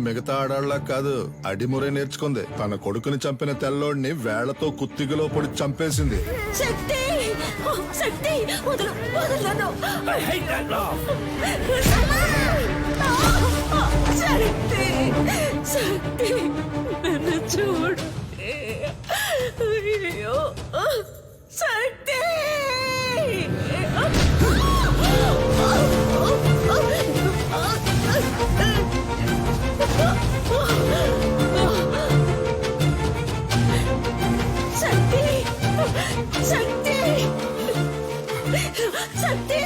మిగతా ఆడాళ్ళ కాదు అడిమురే నేర్చుకుంది. తన కొడుకుని చంపిన తెల్లోడిని వేళ్లతో కుత్తిగలో పొడి చంపేసింది. శక్తి శక్తి వదలు వదలను. శక్తి శక్తి నన్ను చూడు. అయ్యో శక్తి శక్తి శక్తి శక్తి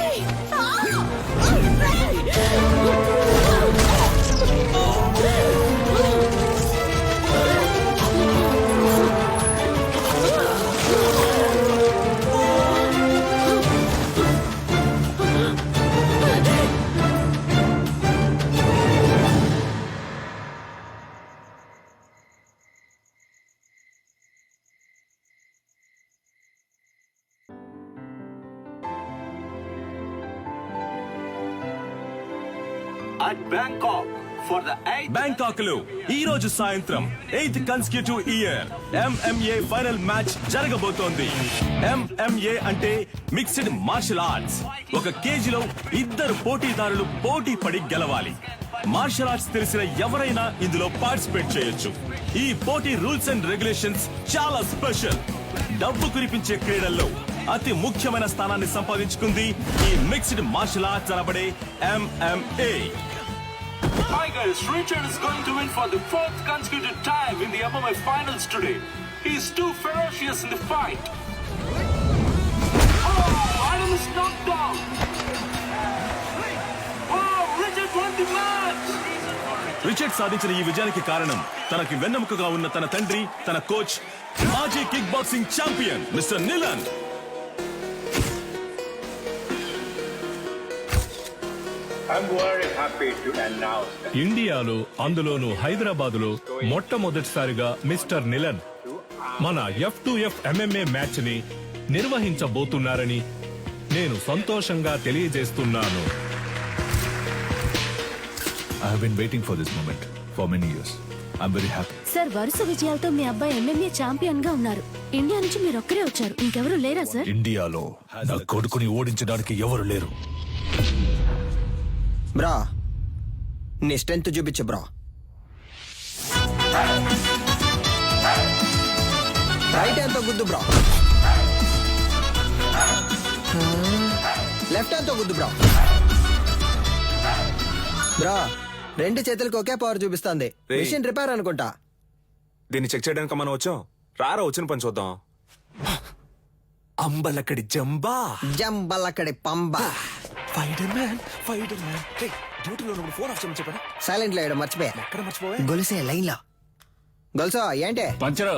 బ్యాంకాక్ లో ఈ రోజు సాయంత్రం 8th consecutive year MMA final match జరగబోతోంది. MMA అంటే మిక్స్డ్ మార్షల్ ఆర్ట్స్. ఒక కేజీలో ఇద్దరు పోటీదారులు పోటీ పడి గెలవాలి. మార్షల్ ఆర్ట్స్ తెలిసిన ఎవరైనా ఇందులో పార్టిసిపేట్ చేయొచ్చు. ఈ పోటీ రూల్స్ అండ్ రెగ్యులేషన్స్ చాలా స్పెషల్. డబ్బు కురిపించే క్రీడల్లో అతి ముఖ్యమైన స్థానాన్ని సంపాదించుకుంది ఈ మిక్స్డ్ మార్షల్ ఆర్ట్స్ అనబడే MMA. Tigers, Richard is going to win for the 4th consecutive time in the MMA finals today. He is too ferocious in the fight. Oh, Adam is knocked down. Oh, Richard won the match. Richard సాధించిన ఈ విజయానికి కారణం తనకి వెన్నెముకగా ఉన్న తన తండ్రి, తన coach, మాజీ కిక్ బాక్సింగ్ ఛాంపియన్ మిస్టర్ నిలన్. ఇండియాలో అందులోనూ హైదరాబాదులో మొట్టమొదటిసారిగా మిస్టర్ నిలన్ మన F2F MMA మ్యాచ్ ని నిర్వహించబోతున్నారని నేను సంతోషంగా తెలియజేస్తున్నాను. I have been waiting for this moment for many years. I'm very happy. Sir, వరుస విజయాలతో మీ అబ్బాయి MMA ఛాంపియన్ గా ఉన్నారు. ఇండియా నుంచి మీరు ఒక్కరే వచ్చారు, ఇంకెవరు లేరా సార్? ఇండియాలో నా కొడుకుని ఓడించడానికి ఎవరు లేరు. బ్రా, నీ స్ట్రెంత్ చూపించు బ్రా. రైట్ హ్యాండ్ తో గుద్దు బ్రా. లెఫ్ట్ హ్యాండ్ తో గుద్దు బ్రా. బ్రా, రెండు చేతులకు ఒకే పవర్ చూపిస్తుంది. మిషన్ రిపేర్ అనుకుంటా. దీన్ని చెక్ చేయడానికి మనం వచ్చాం. రారా వచ్చిన పని చూద్దాం. అంబలక్కడి జంబా జంబలక్కడి పంబా. డ్యూటీలో ఫోన్ ఆఫ్ చేయమని చెప్పారా? సైలెంట్ లో మర్చిపోయా. ఎక్కడ మర్చిపోయా? గొలుసే లైన్ లో. గొలుసో ఏంటే పంచరు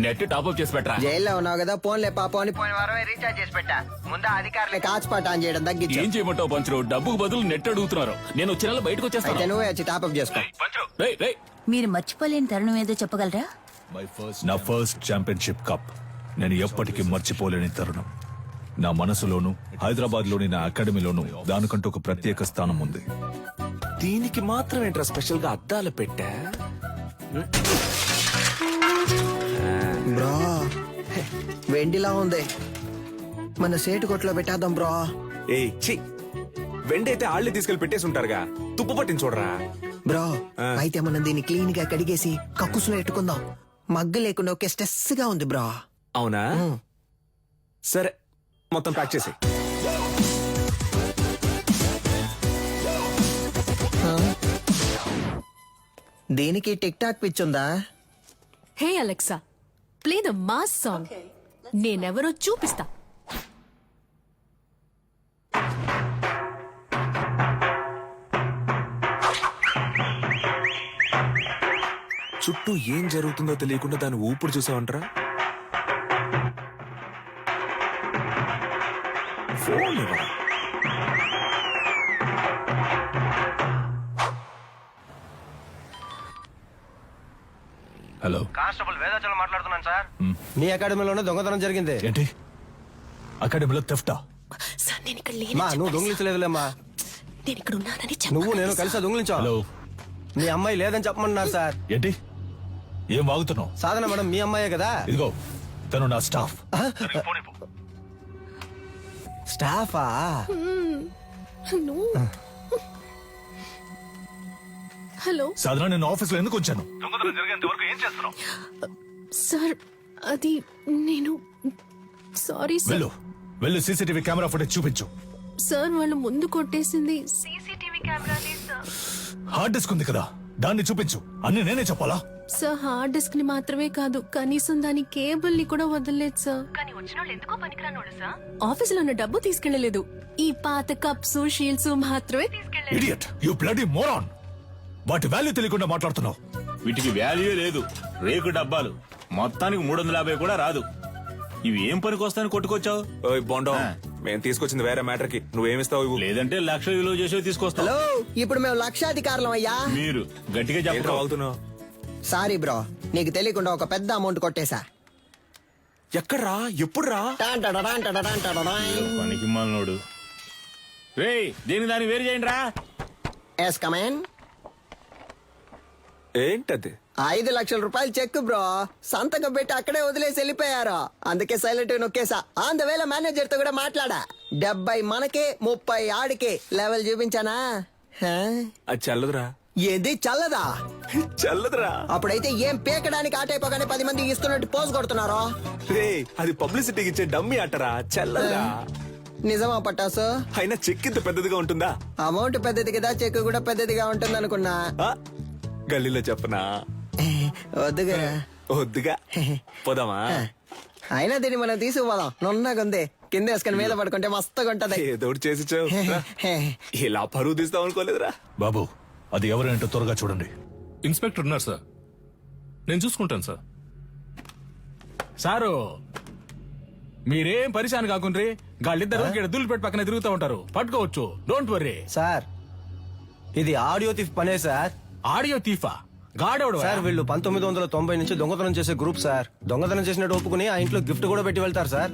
నెట్ టాప్అప్ చేసి పెట్టరా. జైల్లో ఉన్నావు కదా, ఫోన్లే పాపం అని పోయిన వారమే రీఛార్జ్ చేసి పెట్టా. ముందు అధికారులే కాచిపాట ఆన్ చేయడం తగ్గించు. ఏం చేయమంటావు పంచరు? డబ్బుకు బదులు నెట్ అడుగుతున్నారు. నేను వచ్చే నెల బయటకు అయితే వచ్చేస్తాను. నువ్వే వచ్చి టాప్అప్ చేసుకో. మీరు మర్చిపోలేని తరుణం ఏదో చెప్పగలరా? నా ఫస్ట్ ఛాంపియన్షిప్ కప్ నేను ఎప్పటికీ మర్చిపోలేని తరుణం. నా మనసులోను, హైదరాబాద్ లోని నా అకాడమీలోను దానికంటూ ఒక ప్రత్యేక స్థానం ఉంది. దీనికి మాత్రం ఏంట్రా స్పెషల్ గా అద్దాలు పెట్టా? బ్రో, వెండిలా ఉంది. మన సేటు కొట్లో పెట్టేద్దాం బ్రో. ఏ చి, వెండైతే ఆళ్ళే తీసుకెళ్లి పెట్టేసి ఉంటారుగా. తుప్పు పట్టించి చూడరా బ్రో. అయితే మనం దీన్ని క్లీన్ గా కడిగేసి కక్కుసులో ఎట్టుకుందాం. మగ్గ లేకుండా ఒకే స్ట్రెస్ గా ఉంది బ్రో. అవునా? సరే, మొత్తం ప్యాక్ చేసి. దీనికి టిక్ టాక్ పిచ్చుందా? Hey Alexa, play the mass song. నేనెవరో చూపిస్తా. చుట్టూ ఏం జరుగుతుందో తెలియకుండా దాన్ని ఊపిరి చూసావంటరా? ఫోన్ ఇవ్వరా? హలో, కానిస్టేబుల్ వేదాచలం మాట్లాడుతున్నాను సార్. నీ అకాడమీలోనే దొంగతనం జరిగింది. ఏంటి? అకాడమీలో థెఫ్టా? సార్, నేను ఇక్కడ మా నువ్వు దొంగిలించలేదులేమ్మా. నేను ఇక్కడ ఉన్నానని నువ్వు నేను కలిసి దొంగిలించావు. హలో, మీ అమ్మాయి లేదని చెప్పమన్నారు సార్. ఏంటి ఏం వాగుతున్నావు? సాధన మేడం మీ అమ్మాయే కదా. ఇదిగో తను నా స్టాఫ్. స్టాఫా? హలో సాధారణ నేను ఆఫీస్లో ఎందుకు వచ్చాను? సార్, అది నేను సారీ సార్. వెళ్ళు వెళ్ళు సీసీటీవీ కెమెరా ఫుటేజ్ చూపించు. సార్ వాళ్ళు ముందు కొట్టేసింది సీసీటీవీ కెమెరానే సార్. హార్డ్ డిస్క్ ఉంది కదా, దాన్ని చూపించు. అన్ని నేనే చెప్పాలా? సార్ హార్డ్ డిస్క్ ని మాత్రమే కాదు, కనీసం దాని కేబుల్ ని కూడా వదలలేదు సార్. కానీ వచ్చిన వాళ్ళు ఎందుకో పనికిరానోడు సార్. ఆఫీసులో ఉన్న డబ్బు తీసుకెళ్లలేదు, ఈ పాత కప్స్ షీల్డ్స్ మాత్రమే తీసుకెళ్లేదు. Idiot, you bloody moron. వాటి వాల్యూ తెలియకుండా మాట్లాడుతున్నావు. వీటికి వాల్యూ లేదు, రేకు డబ్బాలు. మొత్తానికి 350 కూడా రాదు. ఇవి ఏం పనికి వస్తాయని కొట్టుకొచ్చావు? ఓయ్ బోండో, మేము తీసుకొచ్చింది వేరే మ్యాటర్ కి, నువ్వేమిస్తావు ఇవ్వు. లేదంటే 1,00,000 విలువ చేసేవి తీసుకొస్తావు. హలో, ఇప్పుడు మేము లక్షాధికారులం అయ్యా. మీరు గట్టిగా ఏంట్రా చెప్పావు. వాగుతున్నావు? సారీ బ్రో, నీకు తెలియకుండా ఒక పెద్ద అమౌంట్ కొట్టేశా. ఎక్కడ్రా? ఎప్పుడురా? పనికి మాలినోడు. రేయ్, దీని దాన్ని వేరు చేయండి రా. Yes come on. ఏంటది? 5 లక్షల రూపాయలు చెక్ బ్రో, సంతకం పెట్టి అక్కడే వదిలేసి వెళ్ళిపోయారు. అందుకే సైలెంట్ నొక్కేసా. ఆన్ ద వేళ మేనేజర్ తో కూడా మాట్లాడా. 70 మనకే 30 ఆడికే. లెవెల్ చూపించానా? హా? అది చల్లదురా. ఏంది చల్లదా? చల్లదురా. అప్పుడైతే ఏం పీకడానికి ఆటైపోగానే 10 మంది ఇస్తున్నట్టు పోజ్ కొడుతున్నారో. రే, అది పబ్లిసిటీకి ఇచ్చే డమ్మీ అట్టరా, చల్లదురా. నిజమా పట్టాసు? అయినా చెక్ ఇంత పెద్దదిగా ఉంటుందా? అమౌంట్ పెద్దది కదా, చెక్ కూడా పెద్దదిగా ఉంటుంది అనుకున్నా. ఆ? గల్లీలో చెప్పనా? వద్దుగా. వద్దుగా, పోదామా? అయినా దీన్ని మనం తీసుకుపోదాం. నున్నగుంది, కింద వేసుకుని మీద పడుకుంటే మస్తుగా ఉంటది. ఏదో ఒకటి చేసి చావు. ఇలా పరువు తీస్తాం అనుకోలేదురా. బాబు, అది ఎవరంటో త్వరగా చూడండి. ఇన్స్పెక్టర్ ఉన్నారు సార్, నేను చూసుకుంటాను సార్. సారు మీరేం పరిశాన్ కాకుండ్రి, గాళ్ళిద్దరు దుల్లు పెట్టి పక్కన తిరుగుతూ ఉంటారు, పట్టుకోవచ్చు. డోంట్ వర్రీ సార్, ఇది ఆడియో థీఫ్ పనే సార్. ఆడియో తీఫా? గాడెవడు సార్ వీళ్ళు 1990 నుంచి దొంగతనం చేసే గ్రూప్ సార్. దొంగతనం చేసినట్టు ఒప్పుకుని ఆ ఇంట్లో గిఫ్ట్ కూడా పెట్టి వెళ్తారు సార్.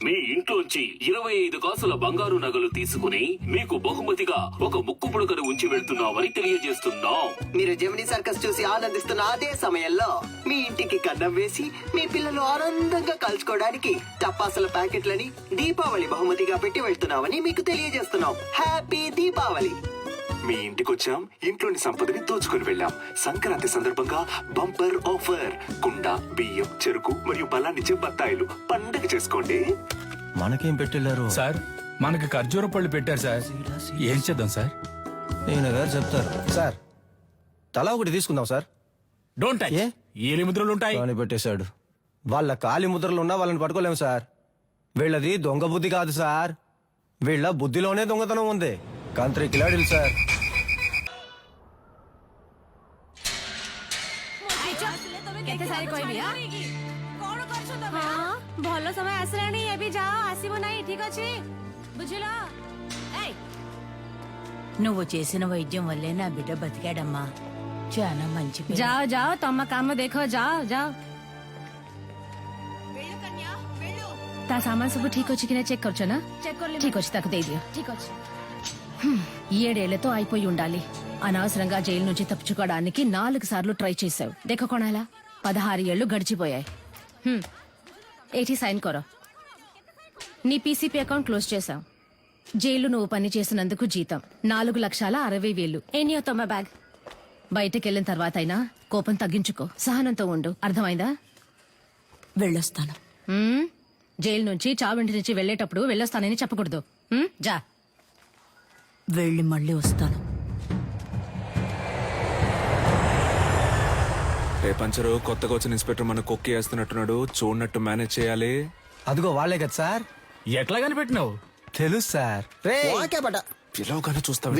మీ ఇంట్లోంచి 25 కాసుల బంగారు నగలు తీసుకుని మీకు బహుమతిగా ఒక ముక్కు పుడకను ఉంచి వెళ్తున్నామని తెలియజేస్తున్నాం. మీరు జెమినీ సర్కస్ చూసి ఆనందిస్తున్న అదే సమయంలో మీ ఇంటికి కన్నం వేసి మీ పిల్లలు ఆనందంగా కలుసుకోవడానికి టపాసుల ప్యాకెట్లని దీపావళి బహుమతిగా పెట్టి వెళ్తున్నామని మీకు తెలియజేస్తున్నాం. హ్యాపీ దీపావళి. మీ ఇంటికి వచ్చాం, ఇంట్లోని సంపదని దోచుకుని వెళ్ళాం. సంక్రాంతి సందర్భంగా బంపర్ ఆఫర్. కుండ, బియ్యం, చెరుకు మరియు బలాన్నిచ్చే బత్తాయిలు. పండగ చేసుకోండి. మనకేం పెట్టెళ్లారు సార్? మనకి ఖర్జూర పళ్ళు పెట్టారు సార్. ఏం చేద్దాం సార్? నేను గారు చెప్తారు సార్. తలా ఒకటి తీసుకుందాం సార్. Don't touch. ఏ? ఏలి ముద్రలు ఉంటాయి. అని పెట్టేశాడు. వాళ్ళ కాలి ముద్రలు ఉన్నా వాళ్ళని పట్టుకోలేము సార్. వీళ్ళది దొంగ బుద్ధి కాదు సార్, వీళ్ళ బుద్ధిలోనే దొంగతనం ఉంది. కంత్రి కిలాడిలు సార్. ଭଲ ସମୟ ଆସିଲାଣି, ଏବେ ଯାଅ, ଆସିବ ନାହିଁ, ଠିକ ଅଛି? ବୁଝିଲ? నువ్వు చేసిన వైద్యం వల్లే నా బిడ్డ బతికాడమ్మా. చాలా మంచి పిల్ల. ଯାଅ ଯାଅ, ତମ କାମ ଦେଖ, ଯାଅ ଯାଅ. ତା ସାମାନ ସବୁ ଠିକ ଅଛି କି ନା చెక్ କରୁଛ ନା? ଠିକ ଅଛି, ତାକୁ ଦେଇଦିଅ. ଠିକ ଅଛି. 7 ఏళ్లతో అయిపోయి ఉండాలి. అనవసరంగా జైలు నుంచి తప్పించుకోవడానికి 4 సార్లు ట్రై చేశావు. దేఖ కొనాలా? 16 ఏళ్లు గడిచిపోయాయి. ఏటి సైన్ కొరో. నీ పీసీపీ అకౌంట్ క్లోజ్ చేశావు. జైలు నువ్వు పని చేసినందుకు జీతం 4,60,60,000. ఏనియో తొమ్మ బ్యాగ్. బయటకెళ్ళిన తర్వాత అయినా కోపం తగ్గించుకో, సహనంతో ఉండు. అర్థమైందా? వెళ్ళొస్తాను. జైలు నుంచి చావింటి నుంచి వెళ్లేటప్పుడు వెళ్ళొస్తానని చెప్పకూడదు. జా. వెళ్ళి మళ్ళీ వస్తాను. రే పంచరు, కొత్తగా వచ్చిన ఇన్స్పెక్టర్ మన కొక్కి వేస్తున్నట్టున్నాడు, చూడనట్టు మేనేజ్ చేయాలి. అదిగో వాళ్ళే కదా సార్. ఎట్లా కనిపెట్టినావు? తెలుసు సార్. ఓకే బట. పిలవగానే చూస్తావు.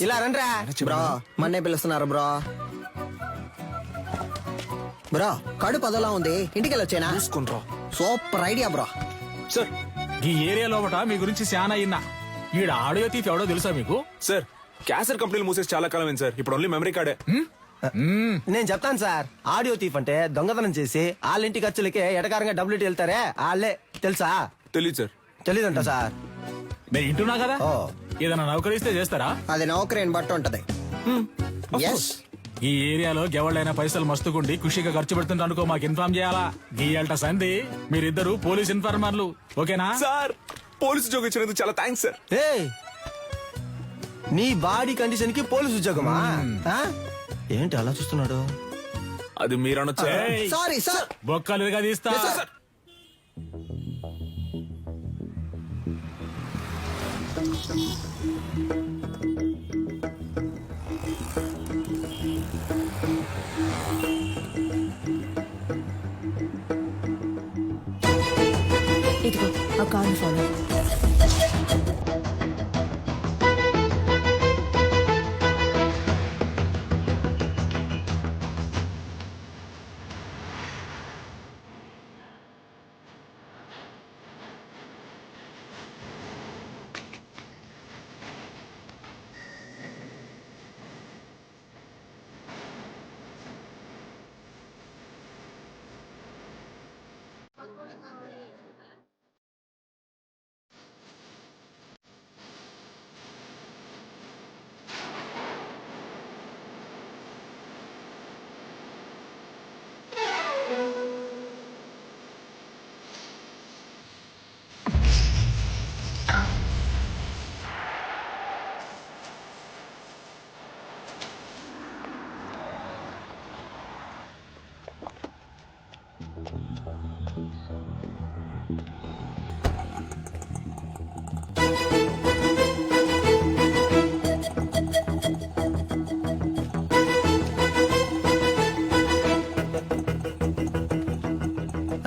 ఇలా రండ్రా బ్రో, మన్నే పిలుస్తున్నారు బ్రో. బ్రో కడుపు అదోలా ఉంది, ఇంటికి వెళ్ళొచ్చేనా? చూసుకుంట్రా. Super idea bro. సార్, ఈ ఏరియా లోపట మీ గురించి శానా అయినా. ఈడ ఆడియో తీఫ్ ఎవడో తెలుసా మీకు? సార్ క్యాసర్ కంపెనీలు మూసేసి చాలా కాలం అయింది సార్. ఇప్పుడు ఓన్లీ మెమరీ కార్డే. నేను చెప్తాను సార్. ఆడియో తీఫ్ అంటే దొంగతనం చేసి వాళ్ళ ఇంటి ఖర్చులకే ఎటకారంగా డబ్బులు ఇట్టి వెళ్తారే వాళ్ళే. తెలుసా? తెలియదు సార్. తెలీదంట సార్. నేను ఇంటున్నా కదా. ఓ. ఏదైనా నౌకరిస్తే చేస్తారా? అది నౌకరీని బట్టి ఉంటది. Of Yes. course. ఈ ఏరియాలో ఎవళ్ళైనా పైసలు మస్తుకుండి ఖుషిగా ఖర్చు పెడుతుంటే అనుకో మాకు ఇన్ఫార్మ్ చేయాలా గీయల్ట సంధి మీరిద్దరు పోలీస్ ఇన్ఫార్మర్లు ఓకేనా? సార్ పోలీసు ఉద్యోగం ఇచ్చినందుకు చాలా థ్యాంక్స్ సార్. ఏయ్, నీ బాడీ కండిషన్ కి పోలీసు ఉద్యోగమా? ఆ? ఏంటి అలా చూస్తున్నాడు? అది మీరనొచ్చా? Sorry sir. బొక్కలుగా తీస్తా. ఇదిగో ఆ కార్ని ఫాలో.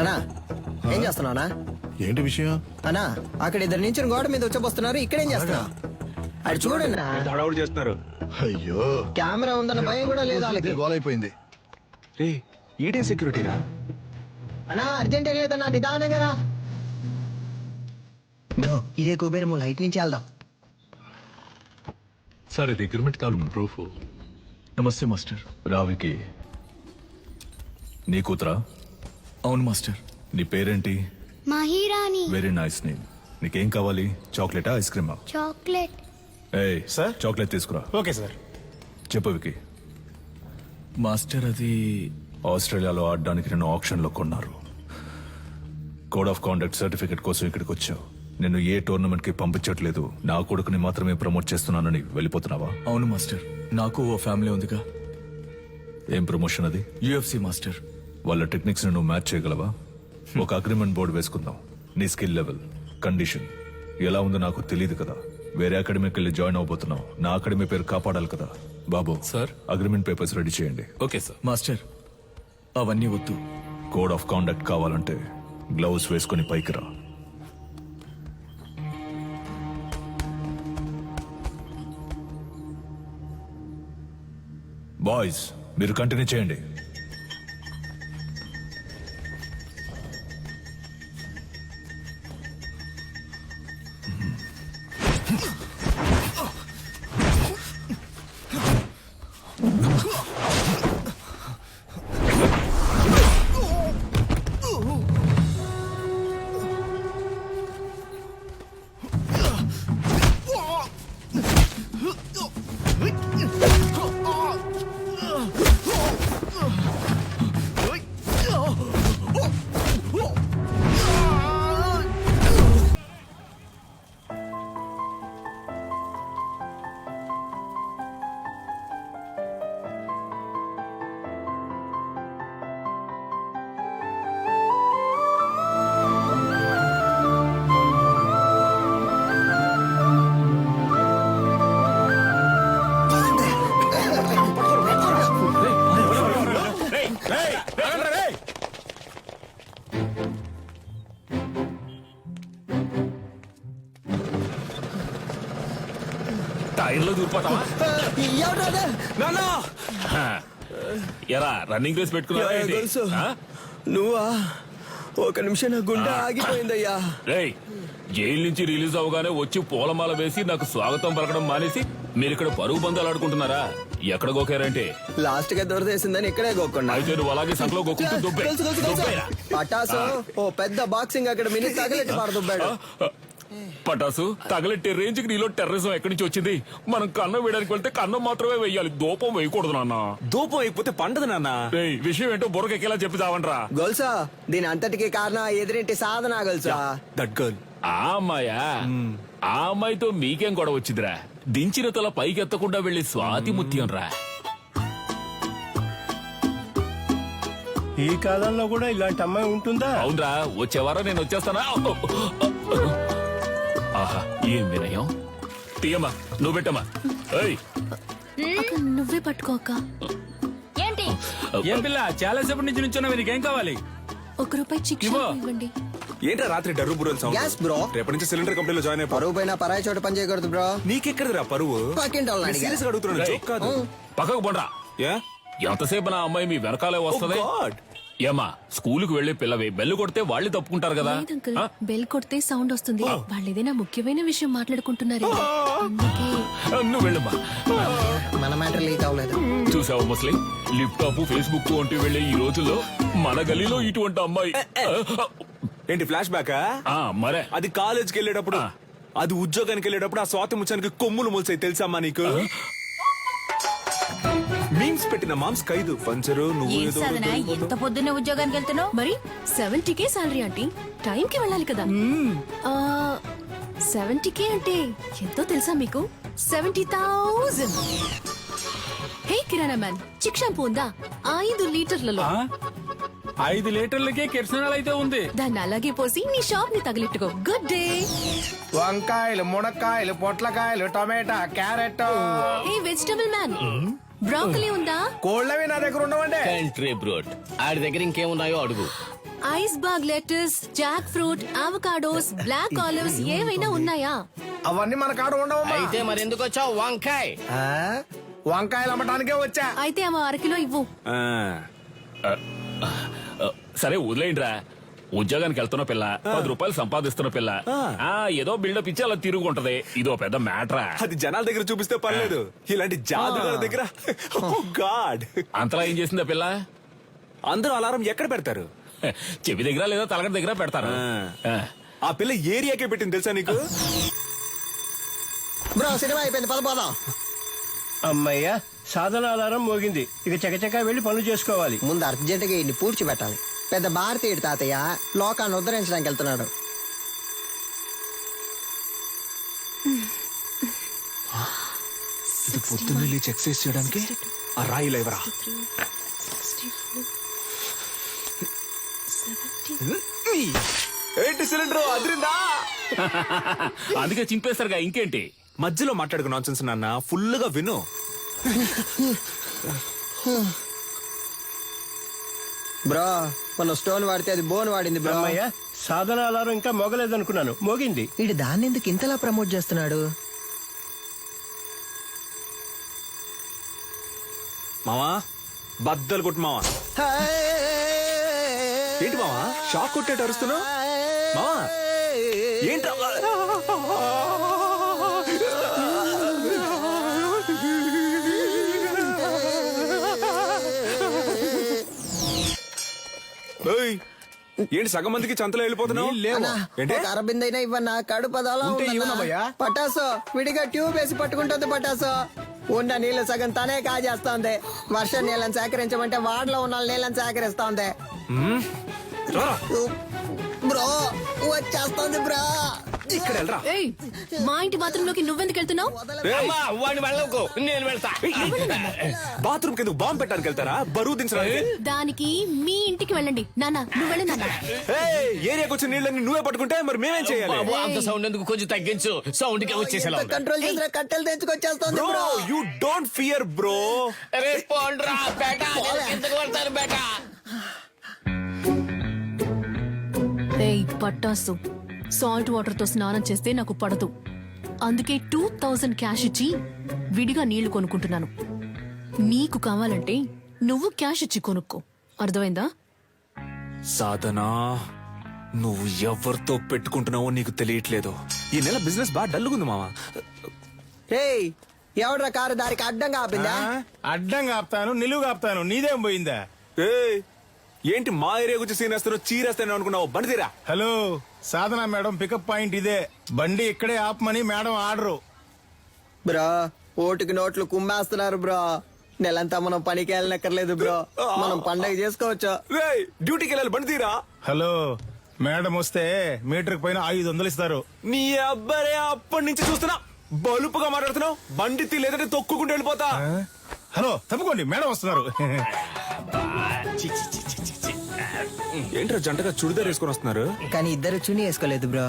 అన్నా ఏం చేస్తున్నావునా? ఏంటి విషయం? అన్నా అక్కడ ఇద్దరు నుంచి గోడ మీద వచ్చబోస్తున్నారు. ఇక్కడేం చేస్తున్నావు? అది చూడండి. హడావుడి చేస్తున్నారు. అయ్యో, కెమెరా ఉందన్న భయం కూడా లేదు వాళ్ళకి. గోలైపోయింది. రే ఈడే సెక్యూరిటీరా? అన్నా అర్జెంట్ లేదన్నా, నిదానంగా రా. బ్రో ఇదే కుబేరము, లైట్ నుంచి వెళ్దాం. సార్ ఇది అగ్రిమెంట్ కావాలి ప్రూఫ్. నమస్తే మాస్టర్. రావికి నీ కూతురా? అవును మాస్టర్. నీ పేరేంటి? మహిరాణి. Very nice name. నీకేం కావాలి? చాక్లెటా, ఐస్ క్రీమా? చాక్లెట్. ఏయ్ సార్, చాక్లెట్ తీసుకురా. Okay sir. చెప్పు వికి. మాస్టర్ అది ఆస్ట్రేలియాలో ఆడడానికి నేను ఆప్షన్లో కొన్నారు. కోడ్ ఆఫ్ కాండక్ట్ సర్టిఫికెట్ కోసం ఇక్కడికి వచ్చావు. నేను ఏ టోర్నమెంట్ కి పంపించట్లేదు, నా కొడుకుని మాత్రమే ప్రమోట్ చేస్తున్నానని వెళ్ళిపోతున్నావా? అవును మాస్టర్. నాకు ఓ ఫ్యామిలీ ఉందిగా. ఏం ప్రమోషన్ అది? UFC master. వాళ్ళ టెక్నిక్స్ నువ్వు మ్యాచ్ చేయగలవా? ఒక అగ్రిమెంట్ బోర్డు వేసుకుందాం. నీ స్కిల్ లెవెల్, కండిషన్ ఎలా ఉందో నాకు తెలియదు కదా. వేరే అకాడమీకి వెళ్ళి జాయిన్ అవబోతున్నావు. నా అకాడమీ పేరు కాపాడాలి కదా. బాబు సార్. అగ్రిమెంట్ పేపర్స్ రెడీ చేయండి. Okay sir. మాస్టర్ అవన్నీ వద్దు. కోడ్ ఆఫ్ కాండక్ట్ కావాలంటే గ్లౌస్ వేసుకుని పైకి రా. బాయ్స్ మీరు కంటిన్యూ చేయండి. టైర్లో దూరిపోతావా? ఎరా రన్నింగ్ రేస్ పెట్టుకున్నావా? నువ్వా? ఒక నిమిషం నా గుండె ఆగిపోయిందయ్యా. రేయ్, జైలు నుంచి రిలీజ్ అవగానే వచ్చి పూలమాల వేసి నాకు స్వాగతం పలకడం మానేసి మీరు ఇక్కడ పరుగు బంధాలు ఆడుకుంటున్నారా? ఎక్కడ గోకారంటే లాస్ట్ గా దొరదేసిందని ఇక్కడే గోకుండా. అయితే నువ్వు అలాగే సంకలో గోకుంటూ దుబ్బే. పటాసు ఓ పెద్ద బాక్సింగ్ అక్కడ మినీ తగలెట్టి పారదుబ్బాడు. పటాసు తగలెట్టే రేంజ్ కి నీలో టెర్రరిజం ఎక్కడి నుంచి వచ్చింది? మనం కన్నం వేయడానికి వెళ్తే కన్నం మాత్రమే వేయాలి, దూపం వేయకూడదు నాన్న. దూపం అయిపోతే పండదు నాన్న. ఏయ్, విషయం ఏంటో బుర్రకెక్కేలా చెప్పి చావండ్రా. గొలుసా దీని అంతటికి కారణం ఎదురింటి సాధన గొలుసా. That girl. ఆ అమ్మాయా? ఆ అమ్మాయితో మీకేం గొడవ వచ్చిందిరా? దించిన తల పైకెత్తకుండా వెళ్లి స్వాతి ముత్యం రా. ఈ కాలంలో కూడా ఇలాంటి అమ్మాయి ఉంటుందా? అవునరా, వచ్చే వారం నేను వచ్చేస్తానా? ఆహా, ఏం వినయం. తీయమ్మా, నువ్వు పెట్టమ్మా. ఏయ్, నువ్వే పట్టుకోక. ఏంటి ఏం పిల్ల చాలా సేపటి నుంచి నుంచున్నావు, నీకేం కావాలి? ₹1 చిక్కు ఇవ్వండి. ఏంట్రా రాత్రి డర్రు బుర్రలు సౌండ్? Gas bro. రేపటి నుంచి సిలిండర్ కంపెనీలో జాయిన్ అయిపో. పరువు పైన పరాయి చోట పని చేయకూడదు బ్రో. నీకెక్కడరా పరువు? పక్కింటి వాళ్ళని అడిగా. సీరియస్ గా అడుగుతున్నాను, జోక్ కాదు. పక్కకు పోండ్రా. ఏ? ఎంతసేపు నా అమ్మాయి మీ వెనకాలే వస్తది? Oh God. ఏమా, స్కూలుకు వెళ్లే పిల్లవి బెల్లు కొడితే వాళ్ళు తప్పుకుంటారు కదా. లేదంకుల్, బెల్ కొడితే సౌండ్ వస్తుంది. వాళ్ళు ఏదైనా ముఖ్యమైన విషయం మాట్లాడుకుంటున్నారు, అందుకే. నువ్వు వెళ్ళమ్మా. మన మ్యాటర్ లీక్ అవ్వలేదు. చూసావు ముస్లిం, లిప్టాప్ ఫేస్బుక్ వంటి వెళ్లే ఈ రోజుల్లో మన గలీలో ఇటువంటి అమ్మాయి. ఏంటి ఫ్లాష్ బ్యాకా? మరే అది కాలేజ్కి వెళ్ళేటప్పుడు, అది ఉద్యోగానికి వెళ్ళేటప్పుడు ఆ స్వాతి ముచ్చానికి కొమ్ములు మొలిసాయి తెలుసమ్మా నీకు? మీమ్స్ పెట్టిన మామ్స్ ఖైదు పంచరు. నువ్వు ఏం ఏదో సాధన ఎంత పొద్దున్నే ఉద్యోగానికి వెళ్తున్నావు? మరి 70K సాలరీ ఆంటీ, టైం కి వెళ్ళాలి కదా. 70K అంటే ఎంతో తెలుసా మీకు? 70,000. హే కిరాణా మ్యాన్, చిక్ షాంపూ ఉందా? 5 లీటర్లలో. 5 లీటర్లకే కిరసనాలు అయితే ఉంది. దాన్ని అలాగే పోసి నీ షాప్ ని తగిలిట్టుకో. Good day. వంకాయలు, మునక్కాయలు, పొట్లకాయలు, టమాటా, carrot. Hey vegetable man, broccoli ఉందా? కోళ్ళవి నా దగ్గర ఉండవండి. కంట్రీ బ్రోడ్, ఆడి దగ్గర ఇంకేమున్నాయో అడుగు. Iceberg lettuce, jack fruit, avocados, black olives ఏవైనా ఉన్నాయా? అవన్నీ మన కాడ ఉండవమ్మా. అయితే మరి ఎందుకు వచ్చావు? వంకాయ. వంకాయలు అమ్మటానికే వచ్చా. అయితే అమ్మ 1 కిలో ఇవ్వు. సరే వదిలేయండిరా. ఉద్యోగానికి వెళ్తున్న పిల్ల, ₹10 సంపాదిస్తున్న పిల్ల, ఏదో బిల్డప్ ఇచ్చి అలా తిరుగుంటది. ఇదో పెద్ద మ్యాటరా. అది జనాల దగ్గర చూపిస్తే పర్లేదు, ఇలాంటి జాదుగారి దగ్గర గాడ్. అంతలా ఏం చేసిందా పిల్ల? అందరూ అలారం ఎక్కడ పెడతారు? చెవి దగ్గర లేదా తలగడ దగ్గర పెడతారు. ఆ పిల్ల ఏరియాకే పెట్టింది తెలుసా నీకు? బ్రో సినిమా అయిపోయింది, పదపోదాం. అమ్మయ్యా, సాధన ఆధారం మోగింది. ఇక చకచకా వెళ్లి పనులు చేసుకోవాలి. ముందు అర్జెంటుగా ఇన్ని పూడ్చిపెట్టాలి. పెద్ద భారతీయుడు తాతయ్య లోకాన్ని ఉద్ధరించడానికి వెళ్తున్నాడు. ఇది పొద్దున్న లేచి ఎక్సర్సైజ్ చేయడానికి ఆ రాయి లేవరా. ఏంటి సిలిండర్ అదిరిందా? అందుకే చింపేస్తారుగా, ఇంకేంటి? మధ్యలో మాట్లాడుకు నాన్సెన్స్ నాన్న, ఫుల్ గా విను. బ్రో మన స్టోన్ వాడితే అది బోన్ వాడింది బ్రో. అమ్మయ్యా, సాధన ఆధారం ఇంకా మోగలేదనుకున్నాను, మోగింది. వీడు దాన్ని ఎందుకు ఇంతలా ప్రమోట్ చేస్తున్నాడు? మావా బద్దలు కొట్టు మావా. ఏంటి మావా షాక్ కొట్టేట అరుస్తున్నావు? మావా ఏంట్రా? ఏంటి సగం మందికి చంతలో వెళ్ళిపోతున్నావు? ఏంటి అరబిందైనా ఇవ్వన్నా కడుపదలా పటాసో విడిగా ట్యూబ్ వేసి పట్టుకుంటుంది. పటాసో ఉన్న నీళ్లు సగం తనే కాజేస్తోంది. వర్షం నీళ్ళని సేకరించమంటే వాడలో ఉన్న నీళ్ళని సేకరిస్తోంది. బ్రో వచ్చేస్తోంది బ్రో. ఇక్కడ వెళ్ళరా. ఏయ్, మా ఇంటి బాత్రూమ్ లోకి నువ్వెందుకు వెళ్తున్నావు? నేను వెళ్తా. బాత్రూమ్ కింద బాంబు పెట్టడానికి వెళ్తారా? బరువు దించడానికి. దానికి మీ ఇంటికి వెళ్ళండి. నాన్న నువ్వు వెళ్ళి నాన్న. ఏరియాకి వచ్చిన నీళ్ళని నువ్వే పట్టుకుంటే మరి మేమేం చేయాలి? అంత సౌండ్ ఎందుకు? కొంచెం తగ్గించు. సౌండ్ కి వచ్చేసేలా ఉంది. కంట్రోల్ చేసిన కట్టెలు తెచ్చుకొచ్చేస్తోంది bro. Bro. You don't fear bro. ఏయ్ పట్టాసు, సాల్ట్ వాటర్ తో స్నానం చేస్తే నాకు పడదు. అందుకే 2000 క్యాష్ ఇచ్చి విడిగా నీళ్లు కొనుక్కుంటున్నాను. నీకు కావాలంటే నువ్వు క్యాష్ ఇచ్చి కొనుక్కో. అర్థమైందా? సాధనా, నువ్వు ఎవరితో పెట్టుకుంటున్నావో నీకు తెలియట్లేదు. ఈ నెల బిజినెస్ బాగా డల్లుగుంది మావా. ఏయ్ ఎవడ్రా కారు దారికి అడ్డంగా ఆపిందా? అడ్డంగా ఆపుతాను, నిలువుగా ఆపుతాను, నీదేం పోయిందా? ఏయ్ ఏంటి మా ఏరియా గురించి సీన్ వేస్తారో చీరేస్తాను అనుకున్నావు? బండి తీరా. హలో సాధన మేడం పికప్ పాయింట్ ఇదే. బండి ఇక్కడే ఆపమని మేడం ఆర్డరు. బ్రో ఓటుకి నోట్లు కుమ్మేస్తున్నారు బ్రో. నెలంతా మనం పనికి వెళ్ళనక్కర్లేదు బ్రో. మనం పండగ చేసుకోవచ్చు. రేయ్, డ్యూటీకి వెళ్ళాలి, బండి తీరా. హలో మేడం వస్తే మీటర్ పైన 500 ఇస్తారు. నీ అబ్బాయి అప్పటి నుంచి చూస్తున్నా బలుపుగా మాట్లాడుతున్నావు. బండి తీ, లేదంటే తొక్కుకుంటూ వెళ్ళిపోతా. హలో తప్పుకోండి, మేడం వస్తున్నారు. ఏంట్రా జంటగా చుడిదార్ వేసుకొని వస్తున్నారు? కానీ ఇద్దరు చుని వేసుకోలేదు బ్రో.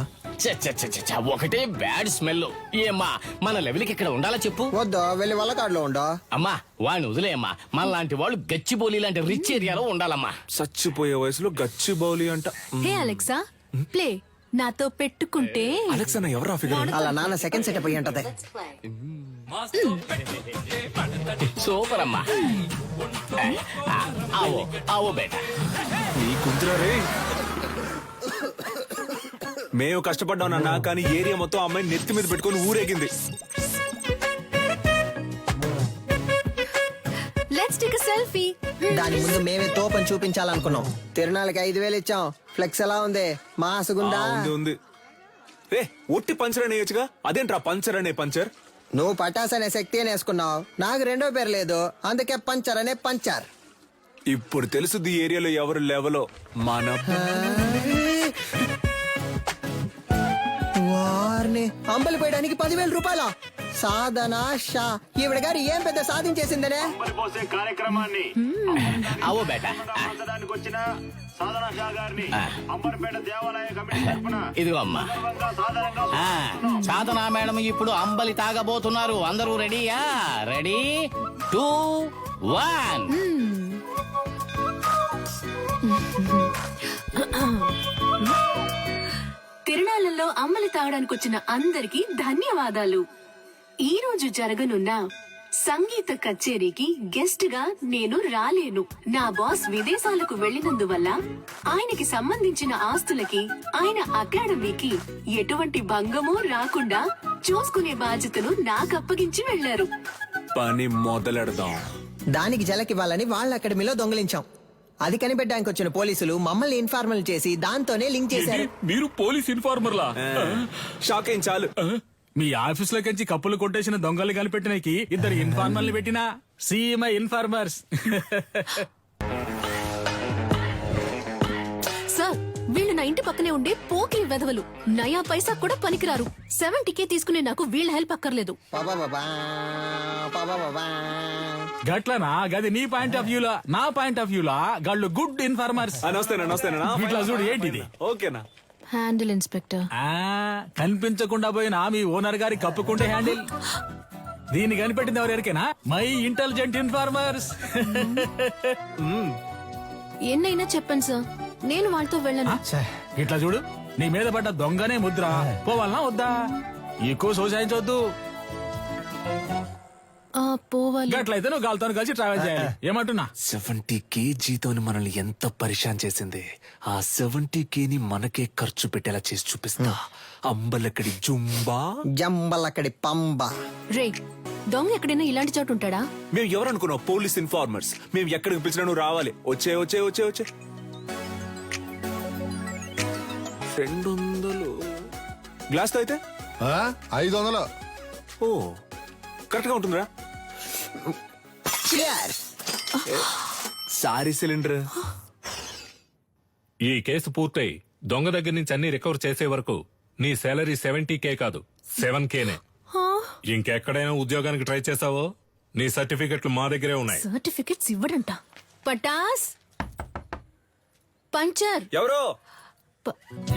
ఒకటే బ్యాడ్ స్మెల్. ఏమ్మా మన లెవెల్కి ఇక్కడ ఉండాలా చెప్పు? వద్దు, వెళ్ళి వాళ్ళ కాడలో ఉండో. అమ్మా వాడిని వదిలేయమ్మా. మన లాంటి వాళ్ళు గచ్చిబౌలి లాంటి రిచ్ ఏరియాలో ఉండాలమ్మా. చచ్చిపోయే వయసులో గచ్చి బౌలి అంట. హే అలెక్సా ప్లే నాతో పెట్టుకుంటే. అలెక్స్ అన్న ఎవరా ఫిగర్? అలా నాన్న సెకండ్ సెటప్ అయ్యి ఉంటది. సూపర్ అమ్మా. ఆవో ఆవో బేటా. నీ కుంతురా రే. మేము కష్టపడ్డాం నాన్న, కానీ ఏరియా మొత్తం అమ్మాయిని నెత్తి మీద పెట్టుకొని ఊరేగింది. Let's take a selfie. దాని ముందు మేమే తోపని చూపించాలనుకున్నాం. తిరునాళ్ళకి 5,000 ఇచ్చాం. ఫ్లెక్స్ ఎలా ఉంది? మాసుగుందా? ఉంది ఉంది. రే ఒట్టి పంచర్ అని వేయచ్చుగా, అదేంట్రా పంచర్ అనే పంచర్? నువ్వు పటాస్ అనే శక్తి అని వేసుకున్నావు. నాకు రెండో పేరు లేదు, అందుకే పంచర్ అనే పంచర్. ఇప్పుడు తెలుసుది ఏరియాలో ఎవరు లెవలో. మన వారిని అంబలి పోయడానికి 10,000 రూపాయల సాధన షా. ఈవిడ గారు ఏం పెద్ద సాధించేసిందనే. కార్యక్రమాన్ని ఆవో బేటా. వచ్చిన సాధన షా గారిని అంబర్పేట దేవాలయ కమిటీ తరపున ఇదిగో అమ్మా. సాధనా మేడం ఇప్పుడు అంబలి తాగబోతున్నారు. అందరూ రెడీయా? రెడీ 2 1. తిరునాళ్ళలో అమ్మలి తాగడానికి వచ్చిన అందరికీ ధన్యవాదాలు. ఈ రోజు జరగనున్న సంగీత కచేరీకి గెస్ట్ గా నేను రాలేను. నా బాస్ విదేశాలకు వెళ్లినందువల్ల ఆయనకి సంబంధించిన ఆస్తులకి, ఆయన అకాడమీకి ఎటువంటి భంగమూ రాకుండా చూసుకునే బాధ్యతను నాకు అప్పగించి వెళ్లారు. పని మొదలెడదాం. దానికి జలకివ్వాలని వాళ్ళ అకాడమీలో దొంగిలించాం. అది కనిపెట్టడానికి వచ్చిన పోలీసులు మమ్మల్ని ఇన్ఫార్మల్ చేసి దాంతోనే లింక్ చేశారు. మీరు పోలీస్ ఇన్ఫార్మర్లా? షాక్ అయింది చాలు. మీ ఆఫీస్ లో కంచి కప్పులు కొట్టేసిన దొంగలు కనిపెట్టినకి 2 ఇన్ఫార్మర్లు పెట్టినా సీఎంఐ ఇన్ఫార్మర్స్. సార్ వీళ్ళు నా ఇంటి పక్కనే ఉండే పోకిరి వెధవలు. నయా పైసా కూడా పనికిరారు. 70K తీసుకునే నాకు వీళ్ళ హెల్ప్ అక్కర్లేదు. గట్లనా? గది నీ పాయింట్ ఆఫ్ వ్యూలా. నా పాయింట్ ఆఫ్ వ్యూలా గాళ్ళు గుడ్ ఇన్ఫార్మర్స్. నమస్తేనా. ఇట్లా చూడు ఏంటిది. ఓకేనా? Handle inspector. కనిపించకుండా పోయిన మీ ఓనర్ గారి కప్పుకుంటే హ్యాండిల్. దీన్ని కనిపెట్టింది ఎవరికైనా? My intelligent informers. ఎన్నైనా చెప్పండి సార్, నేను వాళ్ళతో వెళ్ళను. ఇట్లా చూడు, నీ మీద పడ్డ దొంగనే ముద్ర. పోవాలనా వద్దా? ఎక్కువ సోసాయించవద్దు. పోవాలి. గట్లయితే నువ్వు గాలితో కలిసి ట్రావెల్ చేయాలి. ఏమంటున్నా? 70K జీతోని మనల్ని ఎంత పరిశాన్ చేసింది. ఆ 70K ని మనకే ఖర్చు పెట్టేలా చేసి చూపిస్తా. అంబలక్కడి జుంబా, జంబలక్కడి పంబ. రే దొంగ ఎక్కడైనా ఇలాంటి చోటు ఉంటాడా? మేము ఎవరనుకున్నావు? Police informers. మేము ఎక్కడికి పిలిచినా నువ్వు రావాలి. వచ్చే 200 గ్లాస్ తో అయితే 500. ఓ కరెక్ట్ గా ఉంటుందిరా. Sorry cylinder. ఈ కేసు పూర్తయి దొంగ దగ్గర నుంచి అన్ని రికవర్ చేసే వరకు నీ సాలరీ 70K కాదు 7Kనే. ఇంకెక్కడైనా ఉద్యోగానికి ట్రై చేసావో నీ సర్టిఫికెట్లు మా దగ్గరే ఉన్నాయి. సర్టిఫికెట్స్ ఇవ్వడంట. పటాస్ పంచర్.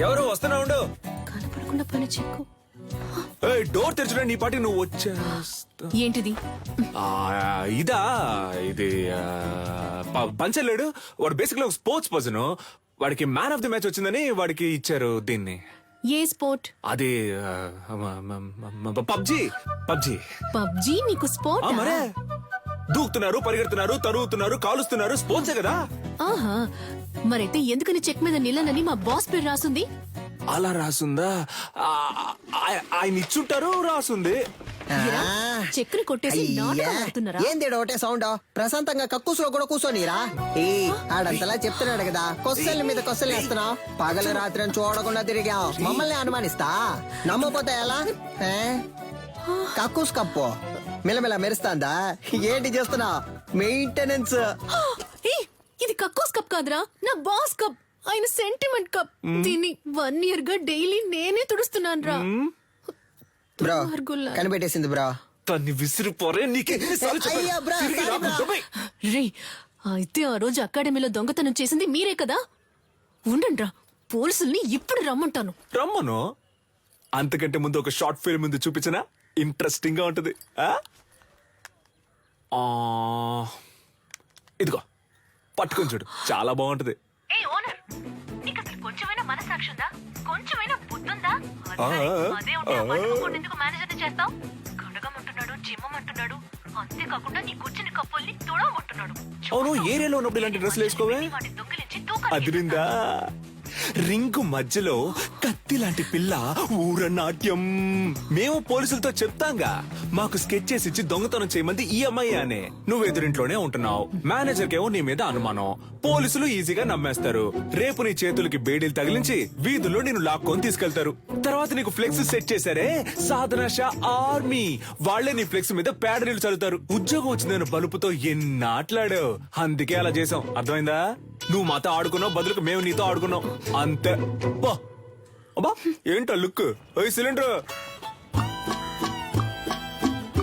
ఎవరు వస్తున్నా ఉండు. కనపడకుండా పని చెక్కు. డోర్ తెరచుడా, నీ పాటి నువ్వు వచ్చేస్తా. ఏంటిది? ఇదా? ఇది పంచలేడు. వాడు బేసిక్ గా స్పోర్ట్స్ పర్సన్. వాడికి మ్యాన్ ఆఫ్ ది మ్యాచ్ వచ్చిందని వాడికి ఇచ్చారు దీన్ని. ఏ స్పోర్ట్? అది పబ్జీ. పబ్జీ నీకు స్పోర్ట్? మరే దూకుతున్నారు, పరిగెడుతున్నారు, తరుగుతున్నారు, కాలుస్తున్నారు. స్పోర్ట్సే కదా. ఆహా, మరైతే ఎందుకని చెక్ మీద నిల్లనని మా బాస్ పేరు రాసుంది? అలా రాసుందా? ఆయన ఇచ్చుంటారు, రాసుంది. చెక్కుని కొట్టేసి నాటకం ఆడుతున్నారా? ఏంది ఒకటే సౌండ్? ప్రశాంతంగా కక్కుసులో కూడా కూర్చోనిరా? ఆడంతలా చెప్తున్నాడు కదా, కొస్సల మీద కొస్సలు వేస్తున్నావు. పగలు రాత్రి అని చూడకుండా తిరిగాం, మమ్మల్ని అనుమానిస్తా? నమ్మపోతే ఎలా? కక్కుస్ కప్పు మిలమిల మెరుస్తాందా? ఏంటి చేస్తున్నా? మెయింటెనెన్స్. ఏయ్, ఇది కక్కోస్ కప్ కాదురా, నా బాస్ కప్. ఆయన సెంటిమెంట్ కప్. దీన్ని 1 year గా డైలీ నేనే తుడుస్తున్నాను రా. బ్రో కనిపెట్టేసింది బ్రో. తన్ని విసిరిపోరే నీకే అయ్యా బ్రో, సారీ బ్రో. రే, అయితే ఆ రోజు అకాడమీలో దొంగతనం చేసింది మీరే కదా? ఉండండి రా, పోలీసుల్ని ఇప్పుడు రమ్మంటాను. రమ్మను. అంతకంటే ముందు ఒక షార్ట్ ఫిల్మ్ ముందు చూపించనా? ఇంట్రెస్టింగ్ గా ఉంటది. ఇదిగో పట్టుకొని చూడు, చాలా బాగుంటది. కొంచెమైనా మనసాక్షి ఉందా? కొంచెమైనా బుద్ధుందా? మేనేజర్ చేస్తావు. కడగమంటున్నాడు, జిమ్మమంటున్నాడు, అంతేకాకుండా నీ కూర్చుని కప్పుల్ని తుడవమంటున్నాడు. అవును, ఏరియాలో ఉన్నప్పుడు ఇలాంటి డ్రెస్సులు వేసుకోవే? అదిరిందా? రింగు మధ్యలో కత్తి లాంటి పిల్ల ఊరనాట్యం. మేము పోలీసులతో చెప్తాంగా, మాకు స్కెచ్ చేసి ఇచ్చి దొంగతనం చేయమంది ఈ అమ్మాయి అనే. నువ్వు ఎదురింట్లోనే ఉంటున్నావు, మేనేజర్ కేమో నీ మీద అనుమానం. పోలీసులు ఈజీగా నమ్మేస్తారు. రేపు నీ చేతులకి బేడీలు తగిలించి వీధుల్లో నేను లాక్కొని తీసుకెళ్తారు. తర్వాత నీకు ఫ్లెక్స్ సెట్ చేశారే, సాధన షా ఆర్మీ, వాళ్లే నీ ఫ్లెక్స్ మీద పేడ నీళ్లు చల్లుతారు. ఉద్యోగం వచ్చిందని బలుపుతో ఎన్నాట్లాడావు, అందుకే అలా చేసాం. అర్థమైందా? నువ్వు మాతో ఆడుకున్నావు, బదులుకు మేము నీతో ఆడుకున్నాం అంతే. అబ్బా ఏంటో లుక్. సిలిండర్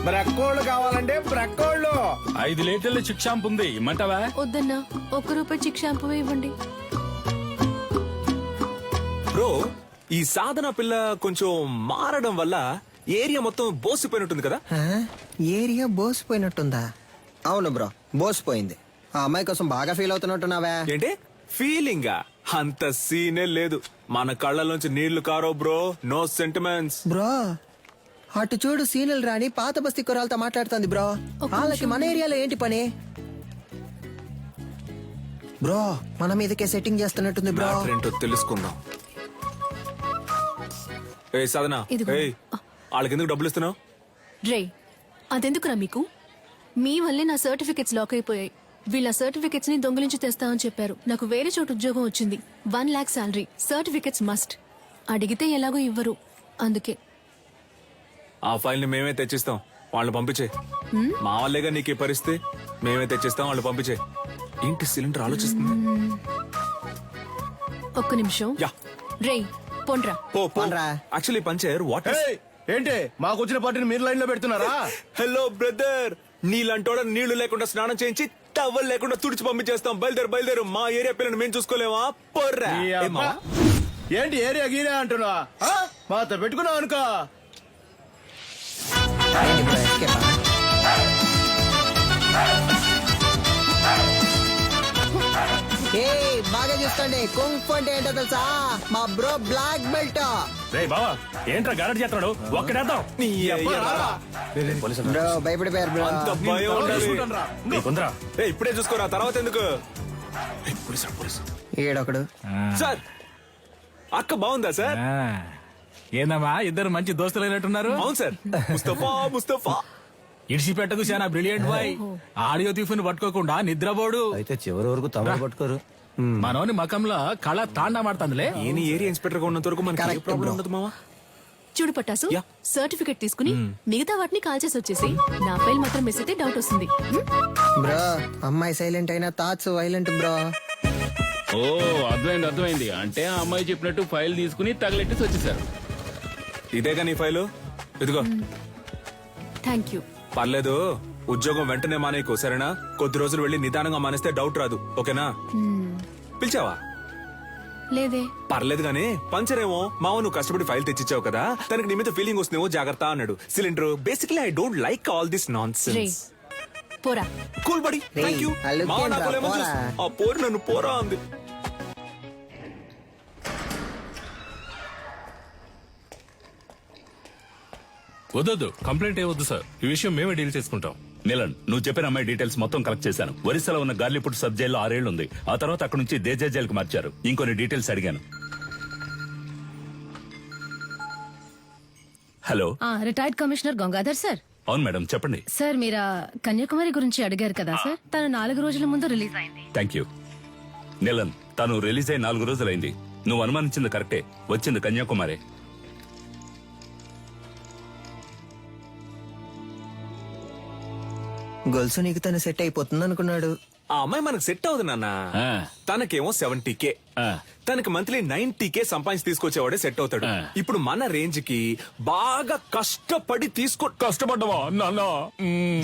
బ్రక్కోళ్ళు కావాలంటే బ్రక్కోళ్ళు. 5 లీటర్ల చిక్ షాంపూ ఉంది, ఇమ్మంటావా? వద్దన్నా, 1 రూపాయి చిక్ షాంపూ ఇవ్వండి. బ్రో, ఈ సాధన పిల్ల కొంచెం మారడం వల్ల ఏరియా మొత్తం బోసిపోయినట్టుంది కదా? ఏరియా బోసిపోయినట్టుందా? అవును బ్రో, బోసిపోయింది. ఆ అమ్మాయి కోసం బాగా ఫీల్ అవుతున్నట్టున్నావే. ఏంటి ఫీలింగా? అంత సీనే లేదు. మన కళ్ళలోంచి నీళ్లు కారో బ్రో. No sentiments bro. అటు చూడు, సీనియల్ రాణి పాత బస్తీ కుర్రాలతో మాట్లాడుతుంది బ్రో. వాళ్ళకి మన ఏరియాలో ఏంటి పని బ్రో? మన మీదకే సెట్టింగ్ చేస్తున్నట్టుంది బ్రో. ఏంటో తెలుసుకుందాం. ఏ సాధన, ఇదిగో. వాళ్ళకి ఎందుకు డబ్బులు ఇస్తున్నావు? రే, అదెందుకురా మీకు? మీ వల్లే నా సర్టిఫికెట్స్ లాక్ అయిపోయాయి. వీళ్ళ సర్టిఫికెట్స్ ని దొంగిలించి తెస్తామని చెప్పారు. నాకు వేరే చోట ఉద్యోగం వచ్చింది. 1 lakh శాలరీ. Certificates must. అడిగితే ఎలాగో ఇవ్వరు, అందుకే. ఆ ఫైల్ ని మేమే తెచ్చిస్తాం, వాళ్ళు పంపించే. మా వాళ్ళేగా నీకు ఈ పరిస్థితి. మేమే తెచ్చిస్తాం, వాళ్ళు పంపించే. ఏంటి సిలిండర్ ఆలోచిస్తుంది? ఒక్క నిమిషం. యా. రే, పొండ్రా. పోన్రా. యాక్చువల్లీ పంచర్ వాట్ ఏంటి మాకు వచ్చిన పార్టీని మీరు లైన్ లో పెడుతున్నారా? హలో బ్రదర్, నీళ్ళంటోడ నీళ్లు లేకుండా స్నానం చేయించి టవల్ లేకుండా తుడిచి పంపించేస్తాం. బయలుదేరు. మా ఏరియా పిల్లని మేము చూసుకోలేమా? పొర్రా. ఏంటి ఏరియా గీరియా అంటున్నా? మాతో పెట్టుకున్నావు అనుకో. బాగా చూసుకోండి. కుంఫ్ అంటే ఏంటో తెలుసా? మా బ్రో బ్లాక్ బెల్ట్. రే బావా, ఏంట్రా గారడి చేస్తున్నాడు? ఒక్కడేద్దాం. బ్రో భయపడిపోయారు బ్రో. అంత భయం ఉండాలి. నీకుందరా? ఇప్పుడే చూసుకోరా, తర్వాత ఎందుకు? ఏడొకడు. సార్, అక్క బాగుందా సార్? ఏందమ్మా, ఇద్దరు మంచి దోస్తులైనట్టున్నారు. అవును సార్. ముస్తఫా ఇడిచిపెట్టకు చాలా బ్రిలియంట్ బాయ్. ఆడియో తీఫుని పట్టుకోకుండా నిద్రపోడు. అయితే చివరి వరకు తమరు పట్టుకోరు. మనోని మకంలో కళ తాండా మాడుతుందిలే. ఏని ఏరియా ఇన్స్పెక్టర్ గా ఉన్నంత వరకు మనకి ఏ Correct, ప్రాబ్లం bro. ఉండదు మావా. చూడు పట్టాసు, యా. సర్టిఫికెట్ తీసుకుని మిగతా వాటిని కాల్ చేసి వచ్చేసి నా ఫైల్ మాత్రం మిస్ అయితే డౌట్ వస్తుంది. బ్రో అమ్మాయి సైలెంట్ అయినా థాట్స్ వైలెంట్ బ్రో. ఓ, అర్థమైంది. అంటే ఆ అమ్మాయి చెప్పినట్టు ఫైల్ తీసుకుని తగలెట్టేసి వచ్చేసారు. ఇదేగా నీ ఫైలు, ఇదిగో. Thank you. పర్లేదు, ఉద్యోగం వెంటనే మానేయకు, సరేనా? కొద్ది రోజులు వెళ్ళి నిదానంగా మానేస్తే డౌట్ రాదు, ఓకేనా? పిలిచావా? లేదే. పర్లేదు గానీ, పంచరేమో మావ నువ్వు కష్టపడి ఫైల్ తెచ్చిచ్చావు కదా, తనకి నీ మీద ఫీలింగ్ వస్తుందేమో, జాగ్రత్త అన్నాడు. Cylinder, basically I don't like all this non రే, సెన్స్. పోరా. Cool buddy, thank you. ఆ look మావ ఏంట్రా, నాకు లెమన్ పోరా. జ్యూస్. ఆ పోరు నన్ను పోరా అంది. వద్దు, కంప్లైంట్ ఏవద్దు సార్. ఈ విషయం మేమే డీల్ చేసుకుంటాం. నీలన్, నువ్వు చెప్పిన అమ్మాయి డీటెయిల్స్ మొత్తం కలెక్ట్ చేశాను. ఒరిస్సాలో ఉన్న గార్లీపుట్ సబ్ జైల్లో 6 ఏళ్లు ఉంది. ఆ తర్వాత అక్కడ నుంచి దేజా జైలుకి మార్చారు. ఇంకొన్ని డీటెయిల్స్ అడిగాను. Hello. Retired commissioner Gangadhar sir. అవును మేడం, చెప్పండి. సార్ మీరు కన్యాకుమారి గురించి అడిగారు కదా సార్, తను 4 రోజుల ముందు రిలీజ్ అయింది. Thank you. నీలన్, తను రిలీజ్ అయి 4 రోజులైంది. నువ్వు అనుమానించింది కరెక్టే, వచ్చింది కన్యాకుమారి. గొలుసు నీకు తను సెట్ అయిపోతుంది అనుకున్నాడు. ఆ అమ్మాయి మనకు సెట్ అవుతుంది నాన్న. తనకేమో 70K, తనకి మంత్లీ 90K సంపాదించి తీసుకొచ్చేవాడే సెట్ అవుతాడు. ఇప్పుడు మన రేంజ్ కి బాగా కష్టపడి కష్టపడ్డవా నాన్న?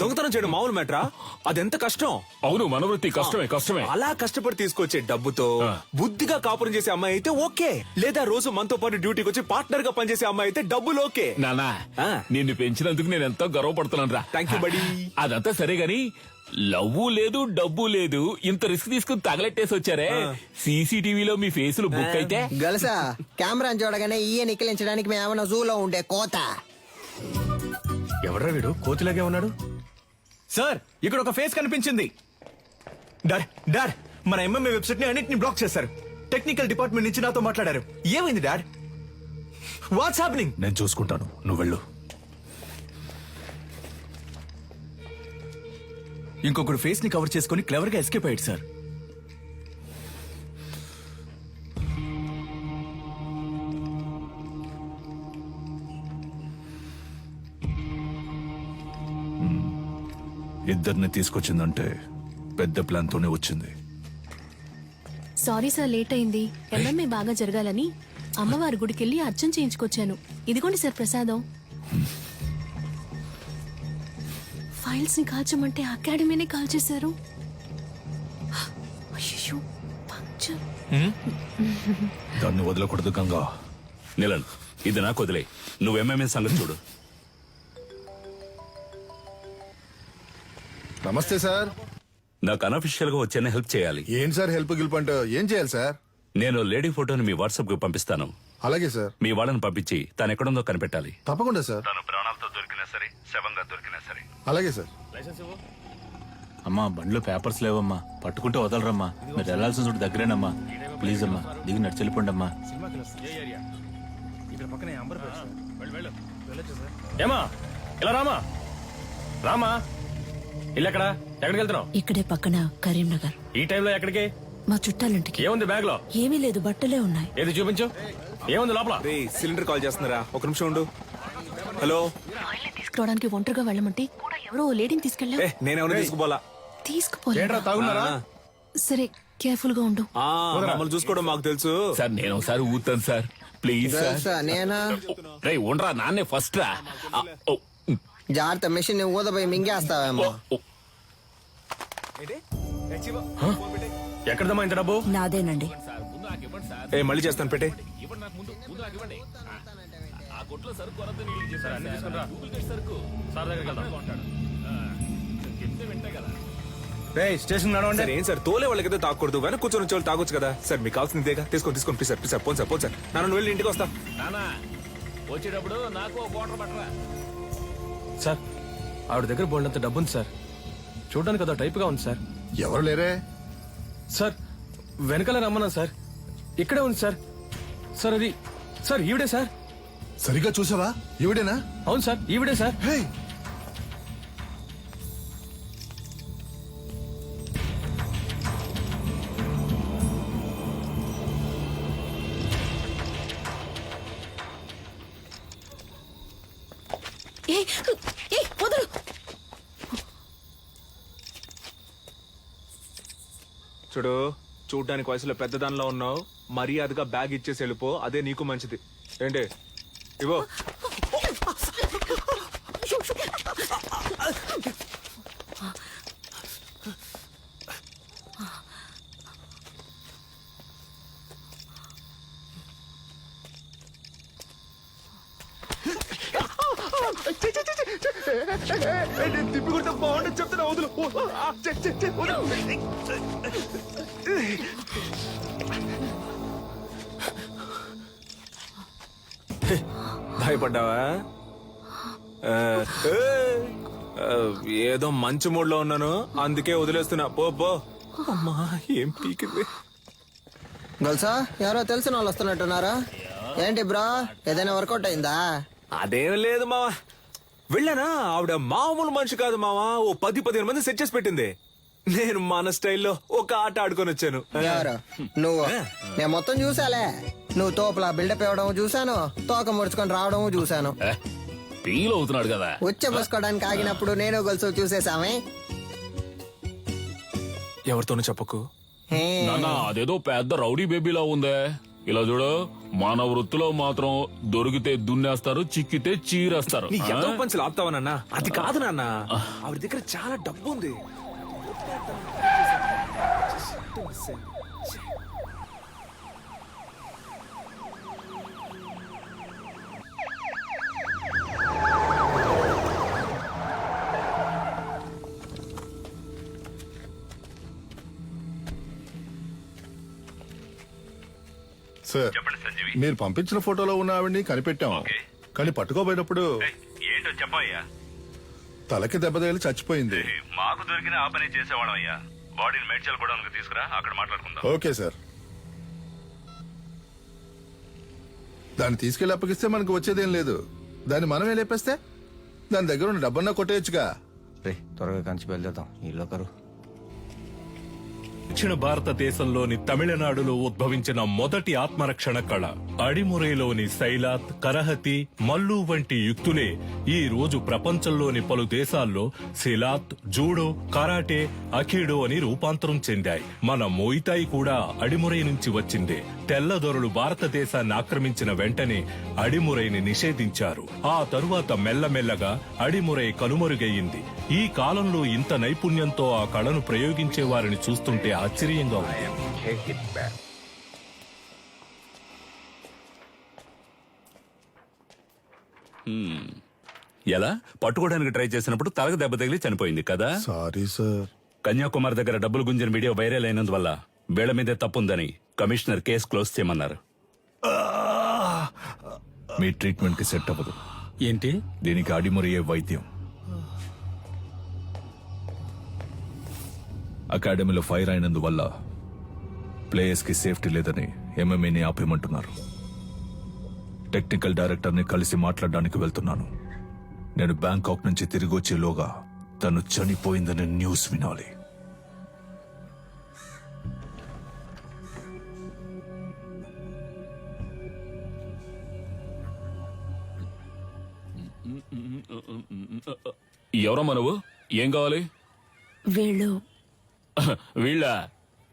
దొంగతనం చేయడం మామూలు మ్యాటరా? అదెంత కష్టం. అవును, మన వృత్తి కష్టమే. అలా కష్టపడి తీసుకొచ్చే డబ్బుతో బుద్ధిగా కాపురం చేసే అమ్మాయి అయితే ఓకే. లేదా రోజు మనతో పాటు డ్యూటీకి వచ్చి పార్ట్నర్ గా పనిచేసే అమ్మాయి అయితే డబ్బులు ఓకే. నానా, నిన్ను పెంచినందుకు నేను ఎంతో గర్వపడుతున్నాను రా. థ్యాంక్ యూ బడి. అదంతా సరే గాని లవ్వు లేదు, డబ్బు లేదు, ఇంత రిస్క్ తీసుకుని తగలెట్టేసి వచ్చారే. సీసీటీవీలో మీ ఫేసులు బుక్ అయితే గలసా కెమెరా చూడగానే ఈయ నిక్కిలించడానికి మేమన్నా జూలో ఉండే కోత. ఎవడ్రా వీడు కోతిలాగే ఉన్నాడు? సార్, ఇక్కడ ఒక ఫేస్ కనిపించింది. డాడ్, మన ఎంఎంఏ వెబ్సైట్ ని అన్నిటిని బ్లాక్ చేశారు. టెక్నికల్ డిపార్ట్మెంట్ నుంచి నాతో మాట్లాడారు. ఏమైంది డాడ్? What's happening? నేను చూసుకుంటాను, నువ్వు వెళ్ళు. ఇంకొకడు ఫేస్ ని కవర్ చేసుకుని క్లవర్ గా ఎస్కేప్ అయ్యాడు సార్. ఇద్దరిని తీసుకొచ్చిందంటే పెద్ద ప్లాన్ తోనే వచ్చింది. సారీ సార్, లేట్ అయింది. ఎంఎంఏ బాగా జరగాలని అమ్మవారి గుడికెళ్ళి అర్చన చేయించుకొచ్చాను. ఇదిగోండి సార్ ప్రసాదం. ఫైల్స్ ని కాల్చమంటే అకాడమీనే కాల్చేశారు. అయ్యో, పంక్చర్. దాన్ని వదలకూడదు గంగా. నీలన్, ఇది నాకు వదిలే. నువ్వు ఎంఎంఏ సంగతి చూడు. నమస్తే సార్. నాకు అనఫిషియల్ గా వచ్చేనే హెల్ప్ చేయాలి. ఏం సార్ హెల్ప్ గిల్ప్ అంటే ఏం చేయాలి సార్? నేను లేడీ ఫోటోని మీ వాట్సాప్ కు పంపిస్తాను. అలాగే సార్. మీ వాళ్ళని పంపించి తను ఎక్కడుందో కనిపెట్టాలి. తప్పకుండా సార్. తను ప్రాణాలతో దొరికినా సరే, శవంగా దొరికినా సరే. అలాగే సార్. అమ్మా, బండ్లో పేపర్స్ లేవమ్మా, పట్టుకుంటే వదలరమ్మా. మీరు వెళ్లాల్సిన చోటు దగ్గరేనమ్మా. ప్లీజ్ అమ్మా, దిగి నడిచి వెళ్ళిపోండి అమ్మా. ఏమా ఇలా రామా. ఇల్లు ఎక్కడికి వెళ్తున్నావు? ఇక్కడే పక్కన కరీంనగర్. ఈ టైంలో ఎక్కడికి? మా చుట్టాలింటికి. ఏముంది బ్యాగ్ లో? ఏమీ లేదు, బట్టలే ఉన్నాయి. ఏది చూపించు. ఏముంది లోపల? సిలిండర్ కాల్ చేస్తున్నారా? ఒక నిమిషం ఉండు. హలో. తీసుకురావడానికి ఒంటరిగా వెళ్ళమంటే కూడా ఎవరో లేడీని తీసుకెళ్ళా. నేనేమన్నా తీసుకుపోలా. తీసుకుపోలే. సరే, కేర్ఫుల్ గా ఉండు. మమ్మల్ని చూసుకోవడం మాకు తెలుసు సార్, నేను ఒకసారి ఊతాను సార్, ప్లీజ్ సార్. నేనా? రే ఉండరా, నాన్నే ఫస్ట్ రా. జాగ్రత్త, మెషిన్ ఊదపోయి మింగేస్తావేమో. ఎక్కడదమ్మా ఇంత డబ్బు? నాదేనండి. మళ్ళీ చేస్తాను, పెట్టే. స్టేషన్ సార్, ఏం సార్ తోలే వాళ్ళకైతే తాకూడదు, వెనక కూర్చొని వచ్చే వాళ్ళు తాగొచ్చు కదా సార్. మీకు కావాల్సిందేగా, తీసుకోండి ప్లీజ్ సార్. Phone sir. నాన్న వెళ్ళి ఇంటికి వస్తా. వచ్చేటప్పుడు నాకు వాటర్ పట్టరా. సార్, ఆవిడ దగ్గర బోల్డంత డబ్బు ఉంది సార్. చూడడానికి అదో టైప్ గా ఉంది సార్. ఎవరు లేరే సార్? వెనకాల రమ్మన్నా సార్. ఇక్కడే ఉంది సార్. సార్ అది సార్ ఈవిడే సార్. సరిగా చూసావా? ఈవిడేనా? అవును సార్, ఈవిడే సార్. హే, వదలు. చూడు, చూడ్డానికి వయసులో పెద్దదానిలో ఉన్నావు. మర్యాదగా బ్యాగ్ ఇచ్చేసి వెళ్ళిపో, అదే నీకు మంచిది. ఏంటి ఇవో. తిప్పి కొడితే బాగుండదు చెప్తున్నా. వదులు. భయపడ్డావా? ఏదో మంచి మూడ్ లో ఉన్నాను, అందుకే వదిలేస్తున్నా. పో. అమ్మా, ఏం పీకింది. గల్సా, ఎవరో తెలిసిన వాళ్ళు వస్తున్నట్టున్నారా? ఏంటి బ్రో, ఏదైనా వర్కౌట్ అయిందా? అదేం లేదు మావా. వెళ్ళానా, ఆవిడ మామూలు మనిషి కాదు మావా. ఓ 10-15 మంది సెట్ చేసి పెట్టింది. నేను మన స్టైల్లో ఒక ఆట ఆడుకొని వచ్చాను. ఎవరు నువ్వు? నేను మొత్తం చూసాలే. నువ్వు తోపులా బిల్డప్ ఇవ్వడం చూసాను, తోక ముడుచుకొని రావడం చూసాను. ఫీల్ అవుతున్నాడు కదా. ఉచ్చబోసుకోవడానికి ఆగినప్పుడు నేను గొలుసు చూసేసామే. ఎవరితోనూ చెప్పకు. నానా అదేదో పెద్ద రౌడీ బేబీలా ఉందే. ఇలా చూడు, మన వృత్తిలో మాత్రం దొరికితే దున్నేస్తారు, చిక్కితే చీరేస్తారు. నీ ఎంతో పంచులు ఆపుతావా నాన్న? అది కాదు నాన్న, ఆవిడ దగ్గర చాలా డబ్బు ఉంది. సార్, మీరు పంపించిన ఫోటోలో ఉన్న ఆవిడ్ని కనిపెట్టాం. కానీ పట్టుకోబోయేటప్పుడు ఏంటో చెప్పయ్యా. తలకి దెబ్బ తగిలి చచ్చిపోయింది. మాకు దొరికిన ఆ పని చేసేవాళ్ళం అయ్యా. బాడీని మేడ్చల్ కూడా తీసుకురా, అక్కడ మాట్లాడుకుందాం. Okay sir. దాన్ని తీసుకెళ్లి అప్పగిస్తే మనకు వచ్చేదేం లేదు. దాన్ని మనమే లేపేస్తే దాని దగ్గర ఉన్న డబ్బన్నా కొట్టేయచ్చుగా. త్వరగా కంచి బయలుదేరుతాం. ఈ లోకరు దక్షిణ భారతదేశంలోని తమిళనాడులో ఉద్భవించిన మొదటి ఆత్మరక్షణ కళ అడిమురైలోని సైలాత్, కరహతి, మల్లు వంటి యుక్తులే ఈ రోజు ప్రపంచంలోని పలు దేశాల్లో సిలాత్, జూడో, కరాటే, అఖీడో అని రూపాంతరం చెందాయి. మన మోయితాయి కూడా అడిమురై నుంచి వచ్చిందే. తెల్లదొరలు భారతదేశాన్ని ఆక్రమించిన వెంటనే అడిమురైని నిషేధించారు. ఆ తరువాత మెల్లమెల్లగా అడిమురై కనుమరుగయ్యింది. ఈ కాలంలో ఇంత నైపుణ్యంతో ఆ కళను ప్రయోగించే వారిని చూస్తుంటే ఆశ్చర్యంగా ఉంది. ఎలా పట్టుకోవడానికి ట్రై చేసినప్పుడు తలకు దెబ్బ తగిలి చనిపోయింది కదా. Sorry sir. కన్యాకుమారి దగ్గర డబ్బులు గుంజిన వీడియో వైరల్ అయినందువల్ల వీళ్ల మీదే తప్పుందని కమిషనర్ కేసు క్లోజ్ చేయమన్నారు. మీ ట్రీట్మెంట్ కి సెట్ అవ్వదు. ఏంటి? దీనికి అడిమురయ్యే వైద్యం. అకాడమీలో ఫైర్ అయినందువల్ల ప్లేయర్స్ కి సేఫ్టీ లేదని ఎంఎంఏని ఆపేయమంటున్నారు. టెక్నికల్ డైరెక్టర్ ని కలిసి మాట్లాడడానికి వెళ్తున్నాను. నేను బ్యాంకాక్ నుంచి తిరిగి వచ్చేలోగా తను చనిపోయిందని న్యూస్ వినాలి. ఎవరమ్మా నువ్వు? ఏం కావాలి?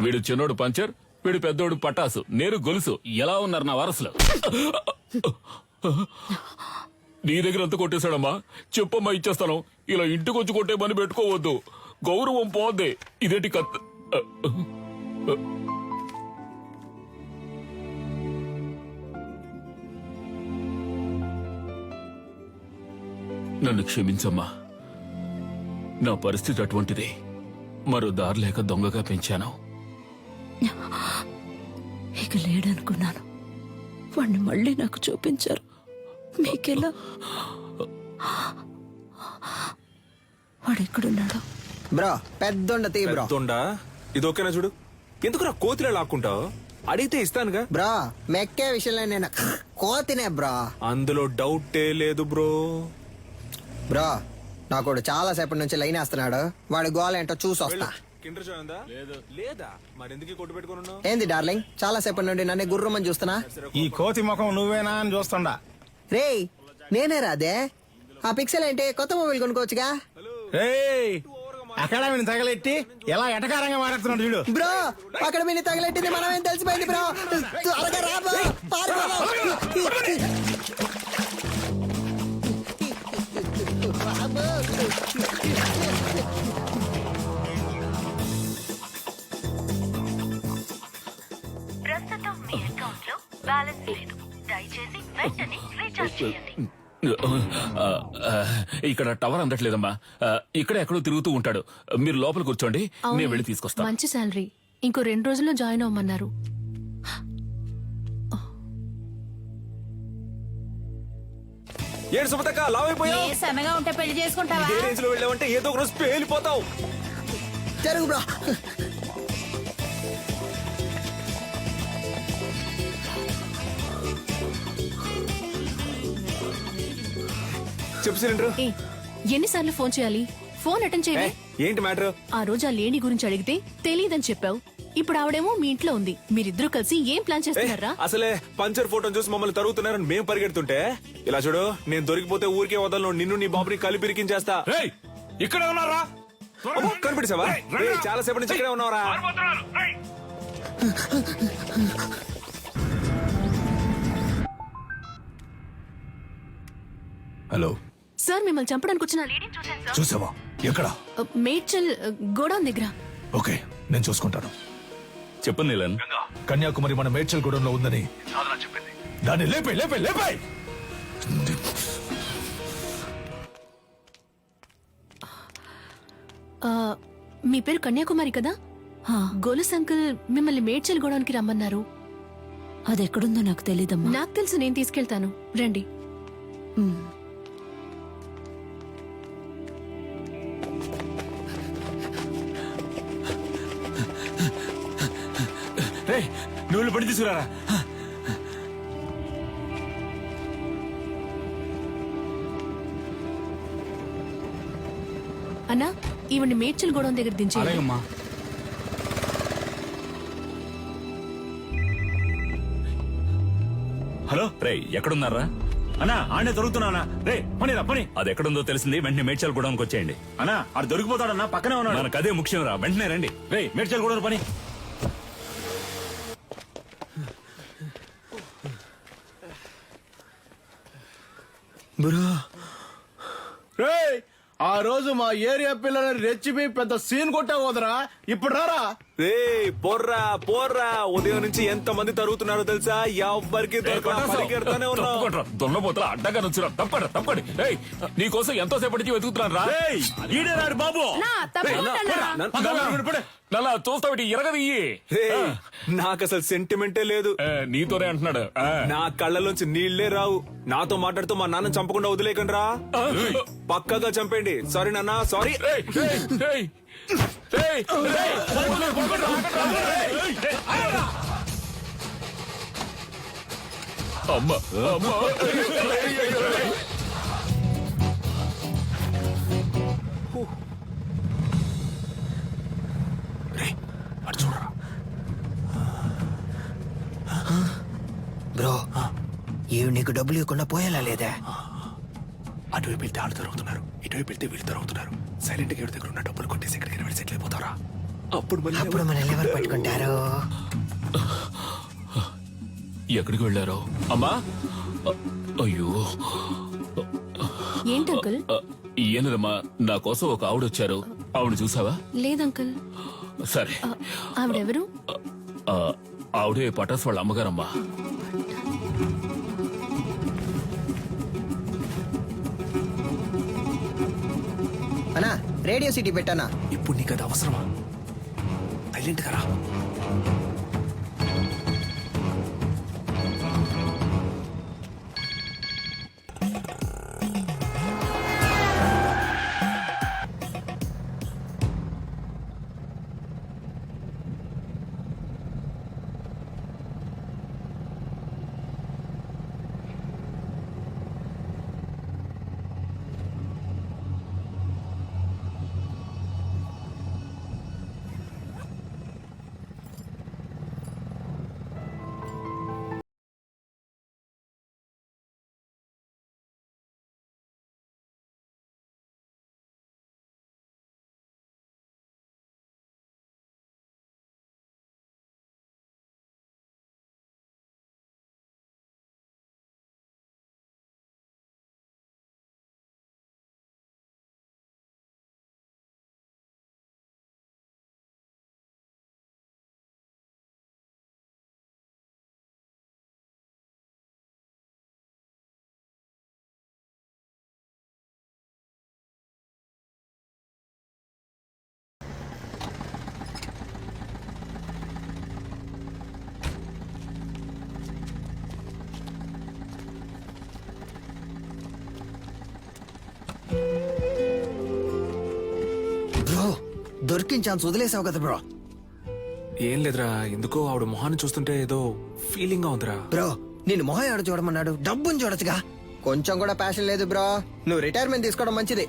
వీడు చిన్నోడు పంచర్, వీడు పెద్దోడు పటాసు, నేను గొలుసు. ఎలా ఉన్నారు నా వారసులు? నీ దగ్గర అంత కొట్టేశాడమ్మా. చెప్పమ్మా, ఇచ్చేస్తాను. ఇలా ఇంటికొచ్చి కొట్టే పని పెట్టుకోవద్దు, గౌరవం పోద్ది. ఇదేంటి కత్ నన్ను క్షమించమ్మా, నా పరిస్థితి అటువంటిది. మరో దారి లేక దొంగగా పెంచాను. ఇక లేడనుకున్నాను. వాణ్ణి మళ్ళీ నాకు చూపించారు. మీకెలా? వాడెక్కడున్నాడు? బ్రో పెద్దొండ తీ బ్రో. పెద్దొండా? ఇది ఓకేనా చూడు. ఎందుకు నా కోతిలో లాక్కుంటావు? అడిగితే ఇస్తానుగా. బ్రో మెక్కే విషయంలో నేను కోతినే బ్రో. అందులో డౌటే లేదు బ్రో. బ్రో నాకు చాలా సేపటి నుంచి లైన్ వేస్తున్నాడు. వాడి గోల్ ఏంటో చూసి వస్తా. కిండర్ జాయ్ ఉందా? లేదా? మరెందుకు కొట్టు పెట్టుకుని? ఏంది డార్లింగ్, చాలా సేపటి నుండి నన్ను గుర్రమని చూస్తున్నా. ఈ కోతి ముఖం నువ్వేనా అని చూస్తుండా. రేయ్ నేనే రాదే. ఆ పిక్సెల్ ఏంటి? కొత్త మొబైల్ కొనుక్కోవచ్చుగా. అకాడమీని తగలెట్టి ఎలా ఎటకారంగా మాట్లాడుతున్నాడు చూడు. బ్రో అక్కడ మీరు తగలెట్టింది మనమేం తెలిసిపోయింది బ్రో. త్వరగా రా బ్రో. ప్రస్తుతం మీ అకౌంట్ లో బ్యాలెన్స్ లేదు. దయచేసి వెంటనే రీఛార్జ్ చేయండి. ఇక్కడ టవర్ అందట్లేదమ్మా. ఇక్కడ ఎక్కడో తిరుగుతూ ఉంటాడు. మీరు లోపల కూర్చోండి, నేను వెళ్ళి తీసుకొస్తాను. మంచి శాలరీ. ఇంకో 2 రోజుల్లో జాయిన్ అవ్వమన్నారు. ఏడు సుమతక్క లావైపోయావు. సన్నగా ఉంటే పెళ్లి చేసుకుంటావా? ఏ రేంజ్ లో వెళ్ళావంటే ఏదో ఒక రోజు పేలిపోతావు. జరుగు బ్రో. చెప్పు సిలిండర్. ఏ ఎన్నిసార్లు ఫోన్ చేయాలి? ఫోన్ అటెండ్ చేయాలి. ఏంటి మ్యాటర్? ఆ రోజు ఆ లేడీ గురించి అడిగితే తెలియదని చెప్పావు. ఇప్పుడు ఆవిడేమో మీ ఇంట్లో ఉంది. మీరిద్దరూ కలిసి ఏం ప్లాన్ చేస్తున్నారా? అసలే పంచర్ ఫోటోని చూసి మమ్మల్ని తరుగుతున్నారని మేము పరిగెడుతుంటే ఇలా చూడు, నేను దొరికిపోతే ఊరికే వదలను. నిన్ను నీ బాబుని కలిపి ఇరికించేస్తా. ఇక్కడ ఉన్నారా? కనిపించావా? చాలా సేపటి నుంచి ఇక్కడే ఉన్నారా? హలో సార్, మిమ్మల్ని చంపడానికి వచ్చిన లేడీని చూశాను సార్. చూసావా? ఎక్కడ? మేడ్చల్ గోడౌన్ దగ్గర. ఓకే, నేను చూసుకుంటాను. చెప్పు నీలన్. కన్యాకుమారి మన మేడ్చల్ గూడెంలో ఉందని చెప్పింది. దాన్ని లేపే లేపే లేపే. మీ పేరు కన్యాకుమారి కదా? గోలస్ అంకుల్ మిమ్మల్ని మేడ్చల్ గోడౌన్కి రమ్మన్నారు. అది ఎక్కడుందో నాకు తెలీదమ్మా. నాకు తెలుసు, నేను తీసుకెళ్తాను. రండి. నువ్వు పడి తీసుకురారా. అన్నా, ఈవిడ్ని మేడ్చల్ గోడౌన్ దగ్గర దించేయండి. అలాగమ్మా. హలో రే, ఎక్కడున్నారా? అన్నా ఆడే దొరుకుతున్నానా? రే పనిరా పని. అది ఎక్కడుందో తెలిసింది, వెంటనే మేడ్చల్ గూడౌన్కి వచ్చేయండి. అన్నా అది దొరికిపోతాడన్నా, పక్కనే ఉన్నాడు. మనకు అదే ముఖ్యం రా, వెంటనే రండి. రే మేడ్చల్ గూడౌన్ పని. ఆ రోజు మా ఏరియా పిల్లలని రెచ్చిపోయి పెద్ద సీన్ కొట్టావు వదరా. ఇప్పుడు రారా. రే పోర్రా పోర్రా, ఉదయం నుంచి ఎంత మంది తరుగుతున్నారో తెలుసా? ఎవ్వరికి పరిగెడతానే ఉన్నావు. దొన్నపోతల అడ్డగా నుంచురా. తప్పండి తప్పండి. నీకోసం ఎంతో సేపటి నుంచి వెతుకుతున్నాను రా. ఈడేనాడు బాబు. నల్లా చూస్తావిటి ఎరగదియ్యి. నాకు అసలు సెంటిమెంటే లేదు. నీతోనే అంటున్నాడు. నా కళ్ళలోంచి నీళ్లే రావు. నాతో మాట్లాడుతూ మా నాన్న చంపకుండా వదిలేకండి రా. పక్కగా చంపండి. సారీ నాన్న, సారీ. అమ్మ బ్రో, ఇవి నీకు డబ్బులు ఇవ్వకుండా పోయేలా లేదా? అటువైపు వెళ్తే ఆడు తరుగుతున్నారు, ఇటువైపు వెళ్తే వీళ్ళు తరుగుతున్నారు. సైలెంట్ గా దగ్గర ఉన్న డబ్బులు కొట్టేసి ఎక్కడికైనా వెళ్ళి సెటిల్ అయిపోతారా? అప్పుడు మనల్ని ఎవరు పట్టుకుంటారు? ఎక్కడికి వెళ్ళారో? అమ్మా, అయ్యో. ఏంటి అంకుల్? ఏనదమ్మా, నా కోసం ఒక ఆవిడ వచ్చారు. ఆవిడ చూసావా? లేదంకుల్. సరే. ఆవిడెవరు? ఆవిడే పటాస్ వాళ్ళ అమ్మగారమ్మా. అన్నా, రేడియో సిటీ పెట్టానా? ఇప్పుడు నీకు అది అవసరమా? సైలెంట్ గా రా. బ్రో, దొరికిన ఛాన్స్ వదిలేసావు కదా బ్రో. ఏం లేదురా, ఎందుకో ఆవిడ మొహాన్ని చూస్తుంటే ఏదో ఫీలింగ్ గా ఉందిరా. బ్రో, నేను మొహం ఆడ చూడమన్నాడు, డబ్బుని చూడొచ్చుగా. కొంచెం కూడా ప్యాషన్ లేదు బ్రో. నువ్వు రిటైర్మెంట్ తీసుకోవడం మంచిది.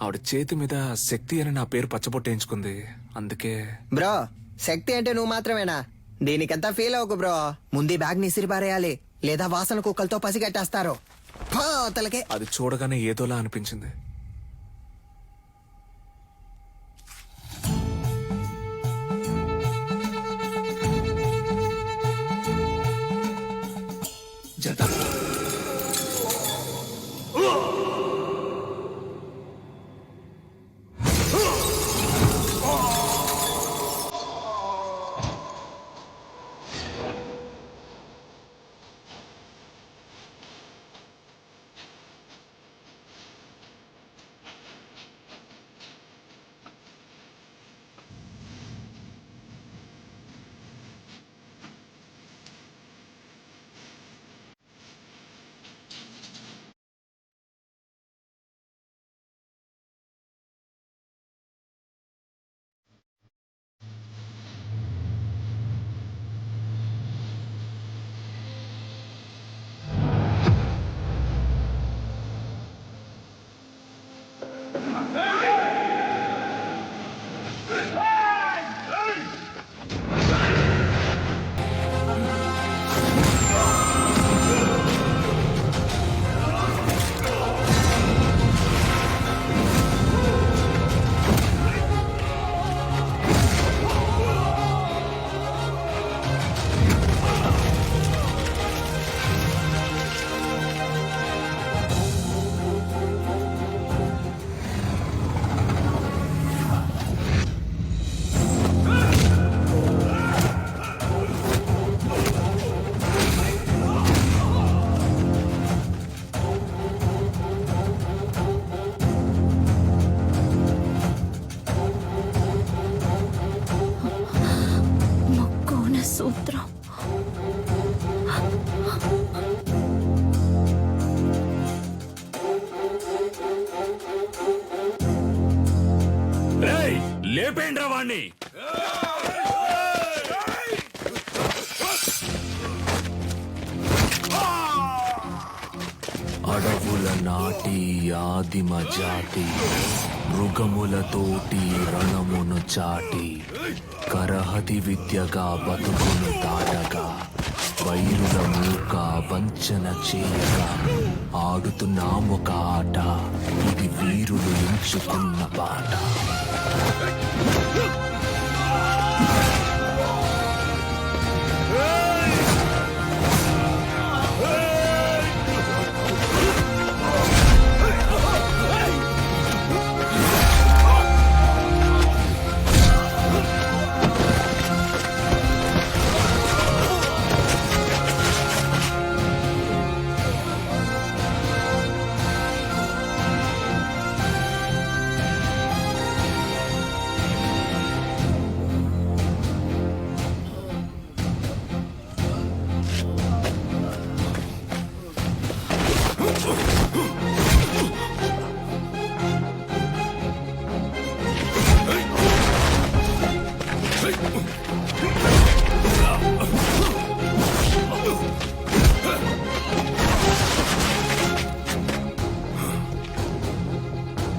ఆవిడ చేతి మీద శక్తి అని నా పేరు పచ్చబొట్టేయించుకుంది. అందుకే బ్రో, శక్తి అంటే నువ్వు మాత్రమేనా? దీనికంతా ఫీల్ అవ్వకు బ్రో. ముందు బ్యాగ్ ని ఇసిరిపారేయాలి, లేదా వాసన కుక్కలతో పసిగట్టేస్తారు. తలకే అది చూడగానే ఏదోలా అనిపించింది. సూత్రం. లేపేండ్రా వాణ్ణి. అడవుల నాటి ఆదిమ జాతి మృగములతోటి రణమును చాటి కరహతి విద్యగా బతుకును దాటగా వైరుల మూక వంచన చేయగా ఆడుతున్నామొక ఆట. ఇది వీరులు ఎంచుకున్న బాట.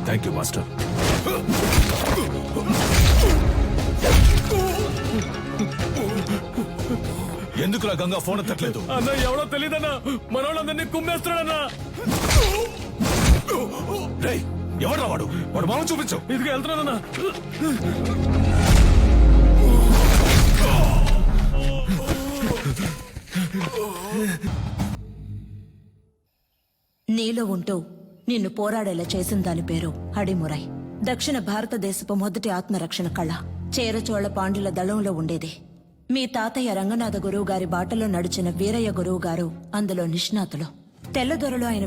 Thank you master. ఎందుకులా గంగా ఫోన్ ఎత్తట్లేదు? అన్న ఎవడో తెలియదన్నా, మనోళ్ళందరినీ కుమ్మేస్తున్నాడన్నా. రేయ్, ఎవడ్రా వాడు? వాడు మామూలు చూపించు. ఇదిగా వెళ్తున్నానన్నా. నీలో ఉంటూ నిన్ను పోరాడేలా చేసిన దాని పేరు అడిమురై. దక్షిణ భారతదేశపు మొదటి ఆత్మరక్షణ కళ చేరచోళ పాండ్యుల దళంలో ఉండేది. మీ తాతయ్య రంగనాథ గురువు గారి బాటలో నడిచిన వీరయ్య గురువు గారు అందులో నిష్ణాతులు. తెల్లదొరలో ఆయన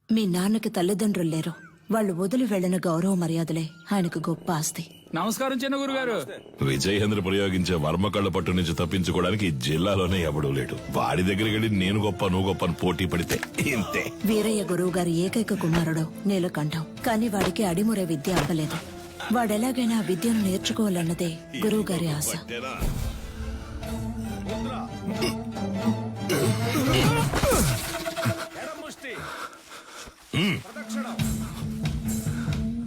మీ నాన్నకి తల్లిదండ్రులు లేరు. వాళ్ళు వదిలి వెళ్లిన గౌరవ మర్యాదలే ఆయనకు గొప్ప ఆస్తి. నమస్కారం చిన్న గురుగారు. విజయేంద్ర ప్రయోగించే వర్మకళ్ళ పట్టు నుంచి తప్పించుకోవడానికి ఈ జిల్లాలోనే ఎవడూ లేడు. వాడి దగ్గరికి వెళ్ళి నేను గొప్ప నువ్వు గొప్ప అని పోటీ పడితే ఇంతే. వీరయ్య గురువు గారి ఏకైక కుమారుడు నీలకంఠం. కానీ వాడికి అడిమురే విద్య అవ్వలేదు. వాడెలాగైనా ఆ విద్యను నేర్చుకోవాలన్నదే గురువు గారి ఆశ.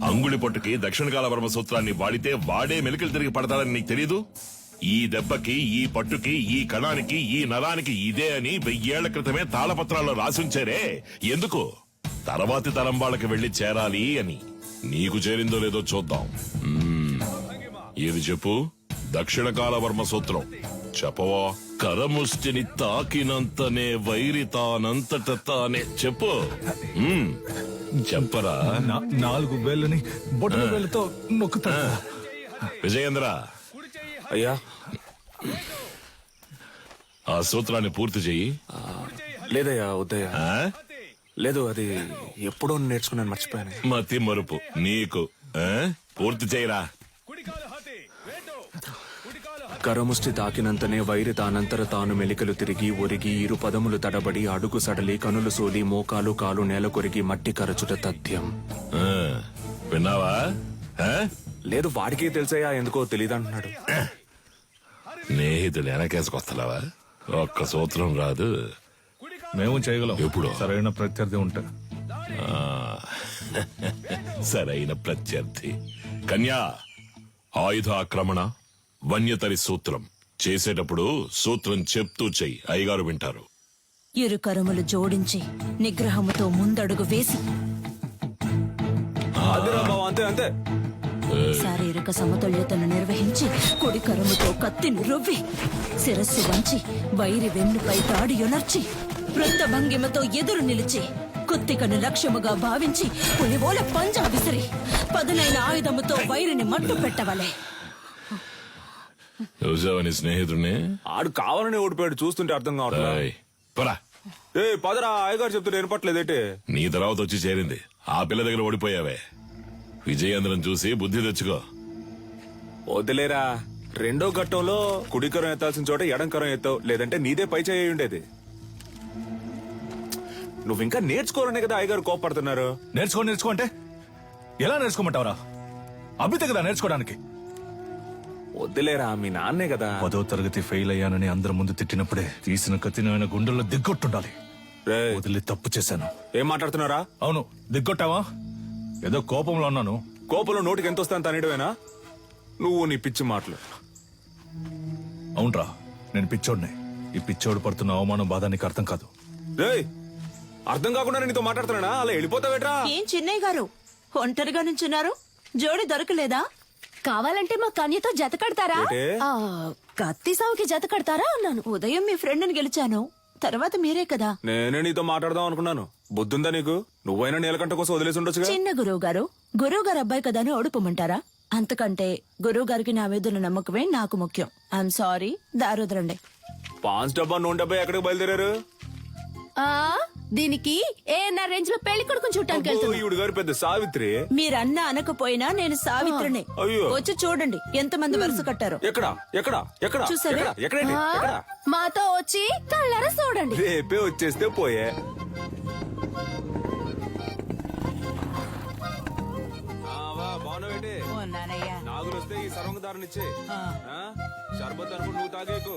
అంగుళి పొట్టుకి దక్షిణ కాల వర్మ సూత్రాన్ని వాడితే వాడే మెలికలు తిరిగి పడతాడని నీకు తెలీదు? ఈ దెబ్బకి, ఈ పట్టుకి, ఈ కణానికి, ఈ నరానికి ఇదే అని 1000 ఏళ్ల క్రితమే తాళపత్రాల్లో రాసుంచారే. ఎందుకు? తర్వాతి తరం వాళ్ళకి వెళ్లి చేరాలి అని. నీకు చేరిందో లేదో చూద్దాం. ఏది చెప్పు? దక్షిణ కాల వర్మ సూత్రం చెప్పవా? కరముష్టిని తాకినంతనే వైరి తానంతట తానే. చెప్పు. చెప్పరా? 4 వేళ్ళని బొట్టల వేళ్ళతో నొక్కుతా. విజయేంద్ర, అయ్యా ఆ సూత్రాన్ని పూర్తి చెయ్యి. లేదయ్యా, వద్దయ్యా. లేదు, అది ఎప్పుడో నేర్చుకున్నాను, మర్చిపోయాను. మతి మరుపు నీకు. పూర్తి చేయరా. కరముష్టి తాకినంతనే వైరి తానంతర తాను మెలికలు తిరిగి ఒరిగి 2 పదములు తడబడి అడుగు సడలి కనులు సోలి మోకాలు కాలు నేల కొరిగి మట్టి కరచుట తథ్యం. విన్నావా? లేదు, వాడికే తెలుసయ్యా, ఎందుకో తెలియదంటున్నాడు. స్నేహితులు వెనకేసుకొస్తావా? ఒక్క సూత్రం రాదు. మేము చేయగలం. ఎప్పుడు? సరైన ప్రత్యర్థి ఉంటే. సరైన ప్రత్యర్థి. కన్యా, ఆయుధ ఆక్రమణ వన్యతరి సూత్రం చేసేటప్పుడు సూత్రం చెప్తూ చెయ్యి. అయ్యగారు వింటారు. 2 కరములు జోడించి నిగ్రహముతో ముందడుగు వేసి అంతే అంతే శారీరక సమతుల్యతను నిర్వహించి కుడి కరముతో కత్తిని రువ్వి శిరస్సు వంచి వైరి వెన్నుపై తాడియొనర్చి వృత్త భంగిమతో ఎదురు నిలిచి కుత్తికను లక్ష్యముగా భావించి పులివోల పంజా విసిరి పదునైన ఆయుధముతో వైరిని మట్టు పెట్టవలే. చూసావని స్నేహితుడిని? ఆడు కావాలని ఓడిపోయాడు, చూస్తుంటే అర్థం కావట్లేదు. పదరా, అయ్యగారు చెప్తుంటే వినపట్లేదేంటి? నీ తర్వాత వచ్చి చేరింది. ఆ పిల్ల దగ్గర ఓడిపోయావే. విజయేంద్రం చూసి బుద్ధి తెచ్చుకో. వదిలేరా, 2వ ఘట్టంలో కుడికరం ఎత్తాల్సిన చోట ఎడంకరం ఎత్తావు, లేదంటే నీదే పై చేయి ఉండేది. నువ్వు ఇంకా నేర్చుకోవాలనే కదా అయ్యగారు కోపడుతున్నారు. నేర్చుకో అంటే ఎలా నేర్చుకోమంటావరా? అభితే కదా నేర్చుకోవడానికి. వద్దులేరా, మీ నాన్నే కదా. 10వ తరగతి ఫెయిల్ అయ్యానని అందరి ముందు తిట్టినప్పుడే తీసిన కత్తిని ఆయన గుండెల్లో దిగ్గొట్టుండాలి. వదిలి తప్పు చేశాను. ఏం మాట్లాడుతున్నారా? అవును, దిగ్గొట్టావా? ఏదో కోపంలో ఉన్నాను. కోపంలో నోటికి ఎంత వస్తాను తనేయడమేనా? నువ్వు నీ పిచ్చి మాటలు. అవునరా, నేను పిచ్చోడ్నే. ఈ పిచ్చోడు పడుతున్న అవమానం బాధ నీకు అర్థం కాదు. రేయ్, అర్థం కాకుండా నీతో మాట్లాడుతున్నానా? అలా వెళ్ళిపోతావేట్రా? ఏం చిన్నయ్య గారు ఒంటరిగా నుంచున్నారు? జోడి దొరకలేదా? కావాలంటే మా కన్యతో జత కడతారా? ఏంటే? కత్తి సావుకి జత కడతారా అన్నాను. ఉదయం మీ ఫ్రెండ్ని గెలిచాను, తర్వాత మీరే కదా. నేనే నీతో మాట్లాడదాం అనుకున్నాను. బుద్ధుందా నీకు? నువ్వైనా నీలకంట కోసం వదిలేసి ఉండొచ్చుగా. చిన్న గురువు గారు అబ్బాయి కదా అని ఓడిపోమంటారా? అంతకంటే గురువు గారికి నా మీద ఉన్న నమ్మకమే నాకు ముఖ్యం. I'm sorry, దారుదరండి. 5 డబ్బా 100 డబ్బా ఎక్కడికి బయలుదేరారు? దీనికి ఏఎన్ఆర్ రేంజ్ లో పెళ్లి కొడుకుని చూడటానికి వెళ్తున్నా. ఈవిడ గారు పెద్ద సావిత్రి. మీరన్నా అనకపోయినా నేను సావిత్రిని. అయ్యో. వచ్చి చూడండి ఎంత మంది వరుస కట్టారు. ఎక్కడ ఎక్కడ ఎక్కడ చూసారా? ఎక్కడ? ఎక్కడేంటి? ఎక్కడ? మాతో వచ్చి కళ్ళారా చూడండి. రేపే వచ్చేస్తే పోయే. నాగులు వస్తే ఈ సర్వంగదారునిచ్చే. షర్బత్ అనుకుని నువ్వు తాగేకు.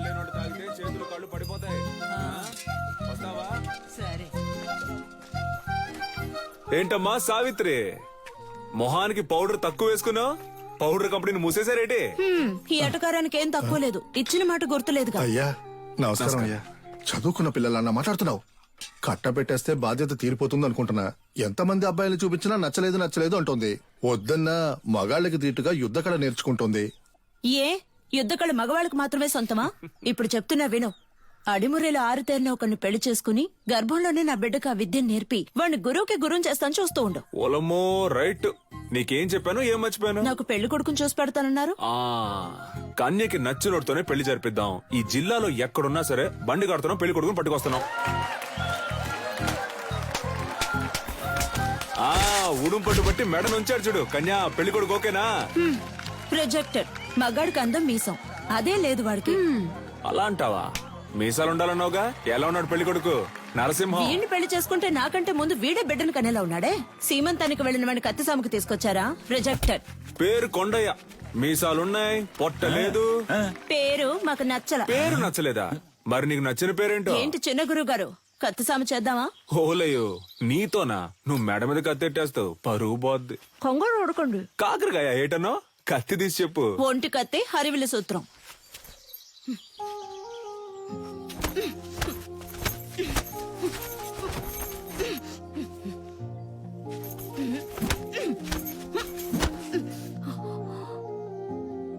లేనోడు తాగితే చేతులు కళ్ళు పడిపోతాయి. వస్తావా? సరే. ఏంటమ్మా సావిత్రి, మొహానికి పౌడర్ తక్కువ వేసుకున్నావు? పౌడర్ కంపెనీని మూసేశారేటి? ఈ అటకారానికి ఏం తక్కువ లేదు. ఇచ్చిన మాట గుర్తులేదు. అయ్యా నమస్కారం అయ్యా. చదువుకున్న పిల్లలన్నా మాట్లాడుతున్నావు. కట్టబెట్టేస్తే బాధ్యత తీరిపోతుంది అనుకుంటున్నా. ఎంతమంది అబ్బాయిలు చూపించినా నచ్చలేదు అంటుంది. వద్దన్నా మగాళ్ళకి దీటుగా యుద్ధ కళ నేర్చుకుంటుంది. ఏ యుద్ధకళ మగవాళ్ళకి మాత్రమే సొంతమా? ఇప్పుడు చెప్తున్నా విను. అడిమురేలో ఆరుతేరిన ఒకరిని పెళ్లి చేసుకుని గర్భంలోనే నా బిడ్డకు ఆ విద్యను నేర్పి వాడిని గురువుకి గురువు చేస్తాను చూస్తూ ఉండు. ఓలమ్మో రైట్. నీకేం చెప్పాను, ఏం మర్చిపోయాను? నాకు పెళ్లి కొడుకుని చూసి పెడతానన్నారు. కన్యకి నచ్చినోడితోనే పెళ్లి జరిపిద్దాం. ఈ జిల్లాలో ఎక్కడున్నా సరే బండి కడుతున్నాం, పెళ్లి కొడుకుని పట్టుకొస్తున్నాం. ఉడుం పట్టు బట్టి మెడ నుంచాడు చూడు. కన్యా పెళ్లి కొడుకు ఓకేనా? ప్రొజెక్టర్ మగాడికి అందం మీసం, అదే లేదు వాడికి. అలా అంటావా? మీసాలు ఉండాలన్నావుగా. ఎలా ఉన్నాడు పెళ్లి కొడుకు? నరసింహం. వీడిని పెళ్లి చేసుకుంటే నాకంటే ముందు వీడే బిడ్డను కనేలా ఉన్నాడే. సీమంతానికి వెళ్లిన వాడిని కత్తిసాముకు తీసుకొచ్చారా? ప్రొజెక్టర్. పేరు కొండయ్య, మీసాలున్నాయి, పొట్ట లేదు. పేరు మాకు నచ్చల. పేరు నచ్చలేదా? మరి నీకు నచ్చిన పేరేంటో? ఏంటి చిన్న గురువు గారు, కత్తిసాము చేద్దామా? ఓలయ్యో, నీతోనా? నువ్వు మెడ మీద కత్తెట్టేస్తావు, పరువు పోద్ది. కొంగడు ఉడకండి. కాకరకాయ ఏటనో? కత్తి తీసి చెప్పు. ఒంటి కత్తి హరివిల సూత్రం.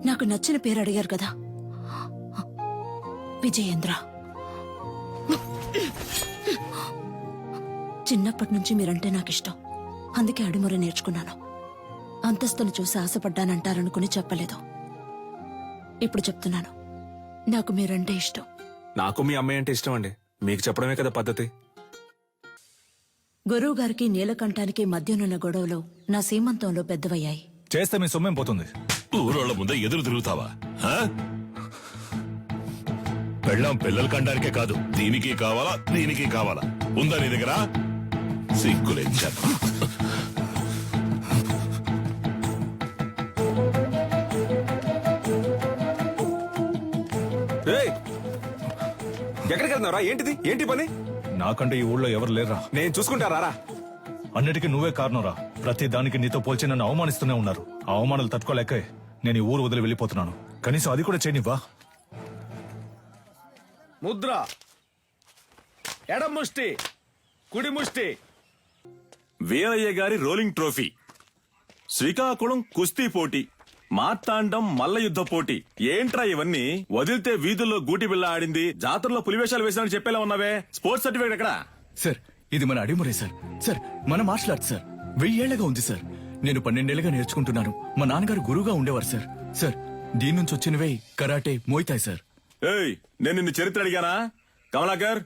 నాకు నచ్చిన పేరు అడిగారు కదా, విజయేంద్ర. చిన్నప్పటి నుంచి మీరంటే నాకు ఇష్టం, అందుకే అడిముర నేర్చుకున్నాను. అంతస్తును చూసి ఆశపడ్డానంటారనుకుని చెప్పలేదు. ఇప్పుడు చెప్తున్నాను, నాకు మీరంటే ఇష్టం. నాకు మీ అమ్మాయి అంటే ఇష్టం అండి. మీకు చెప్పడమే కదా పద్ధతి. గురువు గారికి నీలకంఠానికి మధ్యనున్న గొడవలు నా సీమంతంలో పెద్దవయ్యాయి. చేస్తే మీ సొమ్మేం పోతుంది? ఊరోళ్ళ ముందే ఎదురు తిరుగుతావా? పెళ్ళాం పిల్లలు కండానికే కాదు, దీనికి కావాలా దీనికి కావాలా? ఉందా నీ దగ్గర? సిగ్గులేంచాను. ఎక్కడికి వెళ్తున్నారా? ఏంటిది? ఏంటి పని? నాకంటే ఈ ఊళ్ళో ఎవరు లేరా? నేను చూసుకుంటారా? అన్నిటికీ నువ్వే కారణంరా. ప్రతి దానికి నీతో పోల్చి నన్ను అవమానిస్తూనే ఉన్నారు. ఆ అవమానాలు తట్టుకోలేకే నేను ఈ ఊరు వదిలి వెళ్ళిపోతున్నాను. కనీసం అది కూడా చేయనివ్వా? ముద్ర, ఎడం ముష్టి, కుడి ముష్టి. వీరయ్య గారి రోలింగ్ ట్రోఫీ, శ్రీకాకుళం కుస్తీ పోటీ, మార్తాండం మల్ల యుద్ధ పోటీ. ఏంట్రా ఇవన్నీ? వదిలితే వీధుల్లో గూటి బిళ్ళ ఆడింది, జాతరలో పులివేషాలు వేసానని చెప్పేలా ఉన్నావే. స్పోర్ట్స్ సర్టిఫికేట్ ఎక్కడా? సార్, ఇది మన అడిమురే సార్. సార్, మన మార్షల్ ఆర్ట్స్ సార్. 1000 ఏళ్లుగా ఉంది సార్. నేను 12 ఏళ్లుగా నేర్చుకుంటున్నాను. మా నాన్నగారు గురువుగా ఉండేవారు సార్. సార్, దీని నుంచి వచ్చినవే కరాటే, మోయితాయ్ సార్. ఏయ్, నేను నిన్ను చరిత్ర అడిగానా? కమలాకర్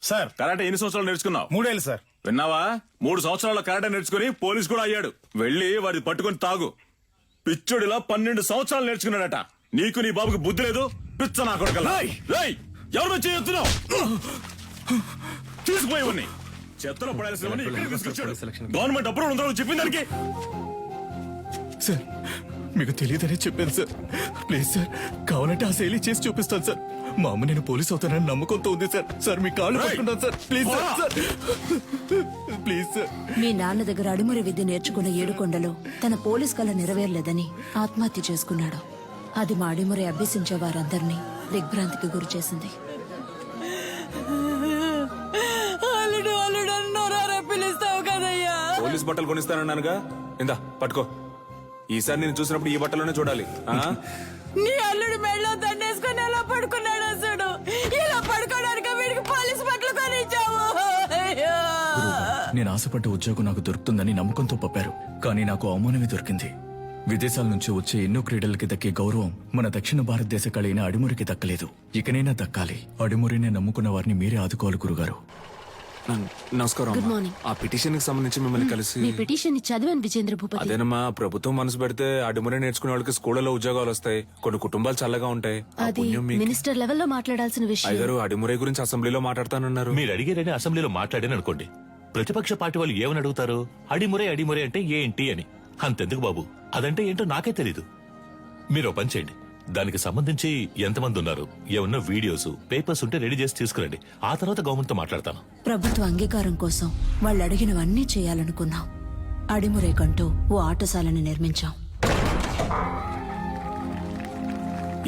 సార్, కరాటే ఎన్ని సంవత్సరాలు నేర్చుకున్నావు? 3 ఏళ్ళు సార్. విన్నావా? 3 సంవత్సరాల కరాటే నేర్చుకుని పోలీస్ కూడా అయ్యాడు. వెళ్ళి వాడి పట్టుకుని తాగు. పిచ్చుడిలా 12 సంవత్సరాలు నేర్చుకున్నాడట. నీకు నీ బాబుకి బుద్ధి లేదు. పిచ్చ నా కొడుకల్లా. ఎవరు చేయొత్తున్నావు? తీసుకుపోయేవన్నీ చెత్తలో పడాల్సినవన్నీ ఇక్కడికి తీసుకొచ్చాడు. గవర్నమెంట్ అప్రూవల్ ఉందో చెప్పింది దానికి. సార్, మీకు తెలియదని చెప్పాను సార్. ప్లీజ్ సార్, కావాలంటే ఆ శైలి చేసి చూపిస్తాను సార్. మా అమ్మ నేను పోలీస్ అవుతానని నమ్మకంతో ఉంది సార్. సార్ మీ కాళ్ళు పట్టుకుంటాను sir. Please sir, sir. Please sir. మీ నాన్న దగ్గర అడిమురి విద్య నేర్చుకున్న ఏడుకొండలో తన పోలీస్ కళ నెరవేరలేదని ఆత్మహత్య చేసుకున్నాడు. అది మా అడిమురి అభ్యసించే వారందరినీ దిగ్భ్రాంతికి గురి చేసింది. పిలుస్తావు కదయ్యా. పోలీస్ బట్టలు కొనిస్తానన్నానుగా, ఇందా పట్టుకో. ఈసారి నేను చూసినప్పుడు ఈ బట్టలోనే చూడాలి. నీ అల్లుడు మెళ్ళో దండేసుకుని ఎలా పడుకున్నాడు అసలు. ఇలా పడుకోవడానికి వీడికి పోలీస్ బట్టలు కొనిచ్చావు. నేను ఆశపడ్డ ఉద్యోగం నాకు దొరుకుతుందని నమ్మకంతో పంపారు, కానీ నాకు అవమానమే దొరికింది. విదేశాల నుంచి వచ్చే ఎన్నో క్రీడలకి దక్కే గౌరవం మన దక్షిణ భారతదేశ కళైన అడిమురికి దక్కలేదు. ఇకనైనా దక్కాలి. అడిమురినే నమ్ముకున్న వారిని మీరే ఆదుకోవాలి గురుగారు. నమస్కారం. Good morning. ఆ పిటిషన్ కి సంబంధించి మిమ్మల్ని కలిసి మీ పిటిషన్ చదివాను విజేంద్ర భూపతి. అదేనమ్మా, ప్రభుత్వం మనసు పెడితే అడిమురే నేర్చుకునే వాళ్ళకి స్కూళ్ళలో ఉద్యోగాలు వస్తాయి. కొన్ని కుటుంబాలు చల్లగా ఉంటాయి. ఆ అది పుణ్యం మీకు. మినిస్టర్ లెవెల్లో మాట్లాడాల్సిన విషయం. అయ్యగారు అడిమురే గురించి అసెంబ్లీలో మాట్లాడతానన్నారు. మీరు అడిగారని అసెంబ్లీలో మాట్లాడాను అనుకోండి, ప్రతిపక్ష పార్టీ వాళ్ళు ఏమని అడుగుతారు? అడిమురే అడిమురే అంటే ఏంటి అని. అంతెందుకు బాబు, అదంటే ఏంటో నాకే తెలీదు. మీరు పని చేయండి, దానికి సంబంధించి ఎంతమంది ఉన్నారు, ఏమన్నా వీడియోస్ పేపర్స్ ఉంటే రెడీ చేసి తీసుకురండి. ఆ తర్వాత గవర్నమెంట్ తో మాట్లాడతాను. ప్రభుత్వ అంగీకారం కోసం వాళ్ళు అడిగినవన్నీ చేయాలనుకున్నాం. అడిమురేకంటూ ఓ ఆటశాలని నిర్మించాం.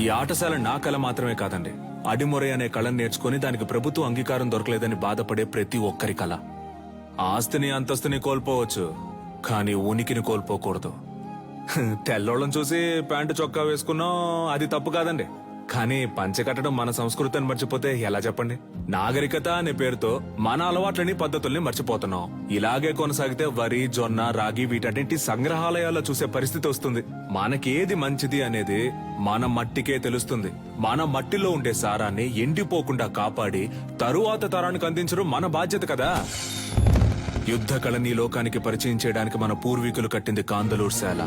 ఈ ఆటశాల నా కళ మాత్రమే కాదండి. అడిమురే అనే కళను నేర్చుకుని దానికి ప్రభుత్వ అంగీకారం దొరకలేదని బాధపడే ప్రతి ఒక్కరి కళ. ఆస్తిని అంతస్తుని కోల్పోవచ్చు, కానీ ఉనికిని కోల్పోకూడదు. తెల్లోళ్ళని చూసి ప్యాంటు చొక్కా వేసుకున్నాం, అది తప్పు కాదండి. కానీ పంచె కట్టడం మన సంస్కృతిని మర్చిపోతే ఎలా చెప్పండి? నాగరికత అనే పేరుతో మన అలవాట్లని పద్ధతుల్ని మర్చిపోతున్నాం. ఇలాగే కొనసాగితే వరి, జొన్న, రాగి వీటన్నింటి సంగ్రహాలయాల్లో చూసే పరిస్థితి వస్తుంది. మనకేది మంచిది అనేది మన మట్టికే తెలుస్తుంది. మన మట్టిలో ఉండే సారాన్ని ఎండిపోకుండా కాపాడి తరువాత తరానికి అందించడం మన బాధ్యత కదా. యుద్ధ కళని లోకానికి పరిచయం చేయడానికి మన పూర్వీకులు కట్టింది కాందలూరు శాల.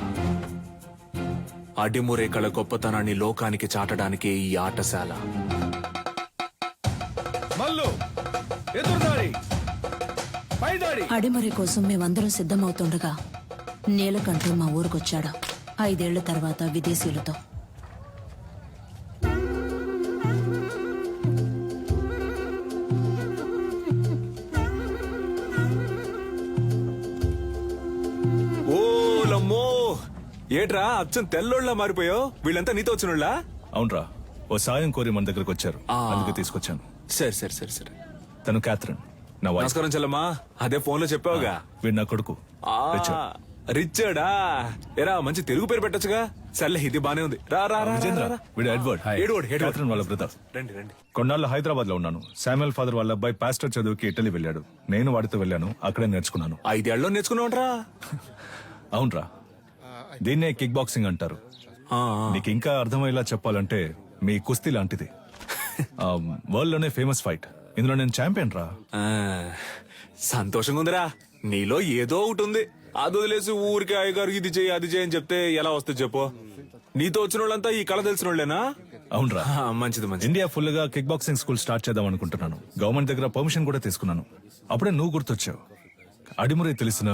అడిమురే కళ గొప్పతనాన్ని లోకానికి చాటడానికి ఈ ఆటశాల. అడిమరి కోసం మేమందరం సిద్ధమవుతుండగా నీలకంఠు మా ఊరికొచ్చాడు. 5 ఏళ్ల తర్వాత విదేశీయులతో. ఓలమ్మో, ఏట్రా అచ్చం తెల్లోళ్ళ మారిపోయావు? వీళ్ళంతా నీతో వచ్చినోళ్ళా? అవునరా, ఓ సాయం కోరి మన దగ్గరకు వచ్చారు, అందుకే తీసుకొచ్చాను. సరే సరే సరే సరే. తను క్యాథరిన్, నా వైఫ్. నమస్కారం చెల్లమ్మా. అదే ఫోన్ లో చెప్పావుగా. వీడు నా కొడుకు రిచర్డా. ఎరా మంచి తెలుగు పేరు పెట్టొచ్చుగా. సర్లే, ఇది బానే ఉంది. రా రా రా, విజేంద్ర, రా. వీడు ఎడ్వర్డ్, క్యాథరిన్ వాళ్ళ బ్రదర్. రండి రండి. కొన్నాళ్ళు హైదరాబాద్ లో ఉన్నాను. శామ్యుల్ ఫాదర్ వాళ్ళ అబ్బాయి పాస్టర్ చదువుకి ఇటలీ వెళ్ళాడు. నేను వాడితో వెళ్ళాను, అక్కడే నేర్చుకున్నాను. 5 ఏళ్ళలో నేర్చుకున్నావుంట్రా? అవునరా, దీన్నే కిక్ బాక్సింగ్ అంటారు. నీకు ఇంకా అర్థమయ్యేలా చెప్పాలంటే మీ కుస్తీ లాంటిది. వరల్డ్ లోనే ఫేమస్ ఫైట్. ఇందులో నేను ఛాంపియన్ రా. సంతోషంగా ఉందిరా. నీలో ఏదో ఒకటి ఉంది. అది వదిలేసి ఊరికి అయ్యగారు ఇది చేయి అది చేయి అని చెప్తే ఎలా వస్తుంది చెప్పు? నీతో వచ్చిన వాళ్ళంతా ఈ కళ తెలిసిన వాళ్ళేనా? అవునరా, మంచిది మంచిది. ఇండియా ఫుల్ గా కిక్ బాక్సింగ్ స్కూల్ స్టార్ట్ చేద్దాం అనుకుంటున్నాను. గవర్నమెంట్ దగ్గర పర్మిషన్ కూడా తీసుకున్నాను. అప్పుడే నువ్వు గుర్తొచ్చావు. అడిమురే తెలిసిన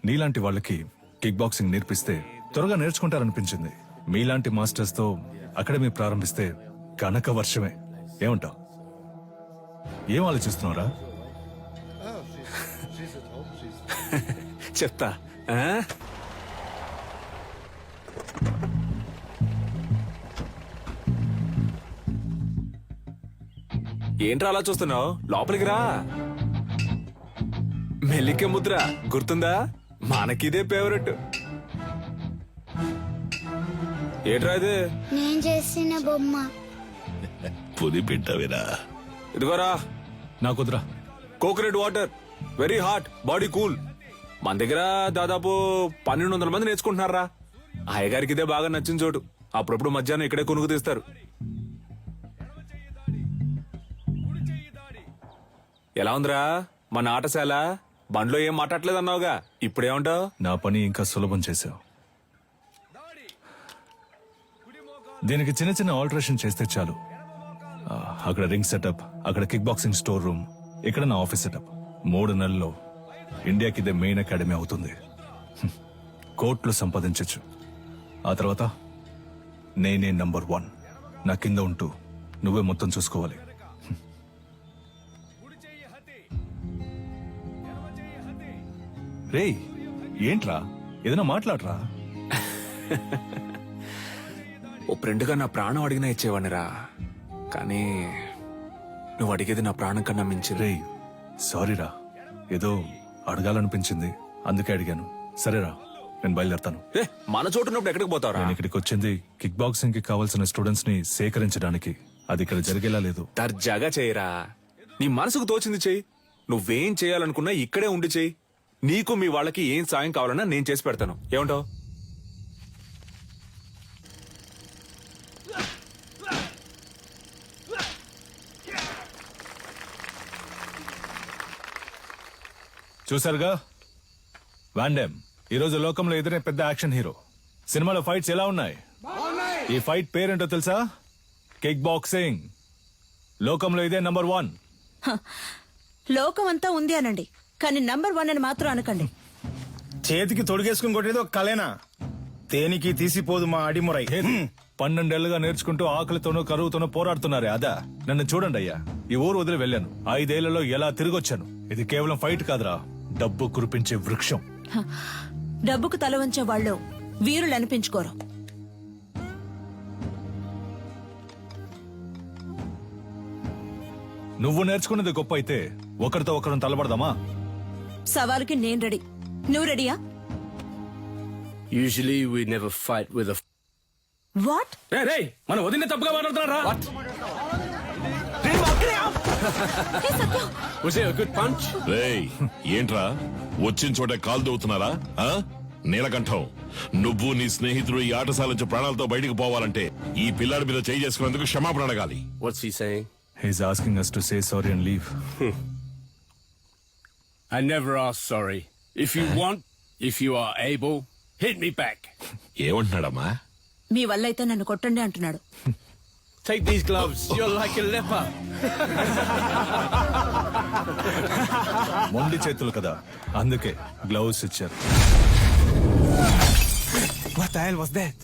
నీలాంటి వాళ్ళకి కిక్ బాక్సింగ్ నేర్పిస్తే త్వరగా నేర్చుకుంటారనిపించింది. మీలాంటి మాస్టర్స్ తో అకాడమీ ప్రారంభిస్తే కనక వర్షమే. ఏమంటావు? ఏం ఆలోచిస్తున్నారా? చెప్తా. ఏంట్రా అలా చూస్తున్నావు? లోపలికి రా. మెల్లికే ముద్ర గుర్తుందా? మనకిదే ఫేవరెట్. ఏట్రా ఇది? నేను చేసిన బొమ్మ. పుది పెట్టవిరా. ఇదిగోరా. నాకుద్రా. Coconut water, very hot, body cool. మన దగ్గర దాదాపు 1200 మంది నేర్చుకుంటున్నారా. అయ్యగారికి ఇదే బాగా నచ్చిన చోటు. అప్పుడప్పుడు మధ్యాహ్నం ఇక్కడే కొనుక్కు తీస్తారు. ఎలా ఉందిరా మన ఆటశాల? బండ్లో ఏం మాట్లాడలేదు అన్నావుగా, ఇప్పుడేమంటావు? నా పని ఇంకా సులభం చేశావు. దీనికి చిన్న చిన్న ఆల్టరేషన్ చేస్తే చాలు. అక్కడ రింగ్ సెటప్, అక్కడ కిక్ బాక్సింగ్ స్టోర్ రూమ్, ఇక్కడ నా ఆఫీస్ సెటప్. 3 నెలల్లో ఇండియాకి ఇదే మెయిన్ అకాడమీ అవుతుంది. కోట్లు సంపాదించచ్చు. ఆ తర్వాత నేనే నంబర్ 1. నా కింద ఉంటూ నువ్వే మొత్తం చూసుకోవాలి. రేయ్ ఏంట్రా, ఏదైనా మాట్లాడరా. ఓ ఫ్రెండ్గా నా ప్రాణం అడిగినా ఇచ్చేవాడినిరా, కానీ నువ్వు అడిగేది నా ప్రాణం కన్నా మించి. రేయ్ సారీరా, ఏదో అడగాలనిపించింది అందుకే అడిగాను. సరేరా, నేను బయలుదేరతాను. మన చోటు ఉన్నప్పుడు ఎక్కడికి పోతావురా? నేను ఇక్కడికి వచ్చింది కిక్ బాక్సింగ్ కి కావాల్సిన స్టూడెంట్స్ ని సేకరించడానికి. అది ఇక్కడ జరిగేలా లేదు. దర్జాగా చేయరా, నీ మనసుకు తోచింది చెయ్యి. నువ్వేం చేయాలనుకున్నా ఇక్కడే ఉండి చెయ్యి. నీకు మీ వాళ్ళకి ఏం సాయం కావాలన్నా నేను చేసి పెడతాను. ఏమంటావు? చూసారుగా, వాండెమ్ ఈరోజు లోకంలో ఎదురే పెద్ద యాక్షన్ హీరో. సినిమాలో ఫైట్స్ ఎలా ఉన్నాయి? ఈ ఫైట్ పేరేంటో తెలుసా? Kick boxing. లోకంలో ఇదే నంబర్ 1. లోకం అంతా ఉంది అనండి, కానీ నంబర్ 1 అని మాత్రం అనకండి. చేతికి తొడిగేసుకుని కొట్టేది ఒక కలేనా? తేనికి తీసిపోదు మా అడిమురై. 12 ఏళ్లుగా నేర్చుకుంటూ ఆకలితోనూ కరువుతోనూ పోరాడుతున్నారే అదా. నన్ను చూడండి అయ్యా, ఈ ఊరు వదిలి వెళ్ళాను. 5 ఏళ్లలో ఎలా తిరిగొచ్చాను. ఇది కేవలం ఫైట్ కాదురా, డబ్బు కురిపించే వృక్షం. డబ్బుకు తల వంచే వాళ్ళు వీరులు అనిపించుకోరు. నువ్వు నేర్చుకున్నది గొప్ప అయితే ఒకరితో ఒకరిని తలబడదామా? సవాలుకి నేను రెడీ. నువ్వు రెడీయా? Usually we never fight with a what? మన వదిన తప్పుగా మాట్లాడుతున్నారా? Was it a good punch? రేయ్ ఏంట్రా వచ్చిన చోట కాలు దవ్వుతున్నారా? నీలకంఠం, నువ్వు నీ స్నేహితుడు ఈ ఆటశాల నుంచి ప్రాణాలతో బయటకు పోవాలంటే ఈ పిల్లాడి మీద చేయి చేసుకున్నందుకు క్షమాపణ అడగాలి. What's he saying? He's asking us to say sorry and leave. I never ask sorry. If you want, if you are able, hit me back. ఏమంటున్నాడమ్మా? మీ వల్ల అయితే నన్ను కొట్టండి అంటున్నాడు. Take these gloves. You're like a leper. మొండి చేతులు కదా, అందుకే gloves ఇచ్చారు. What the hell was that?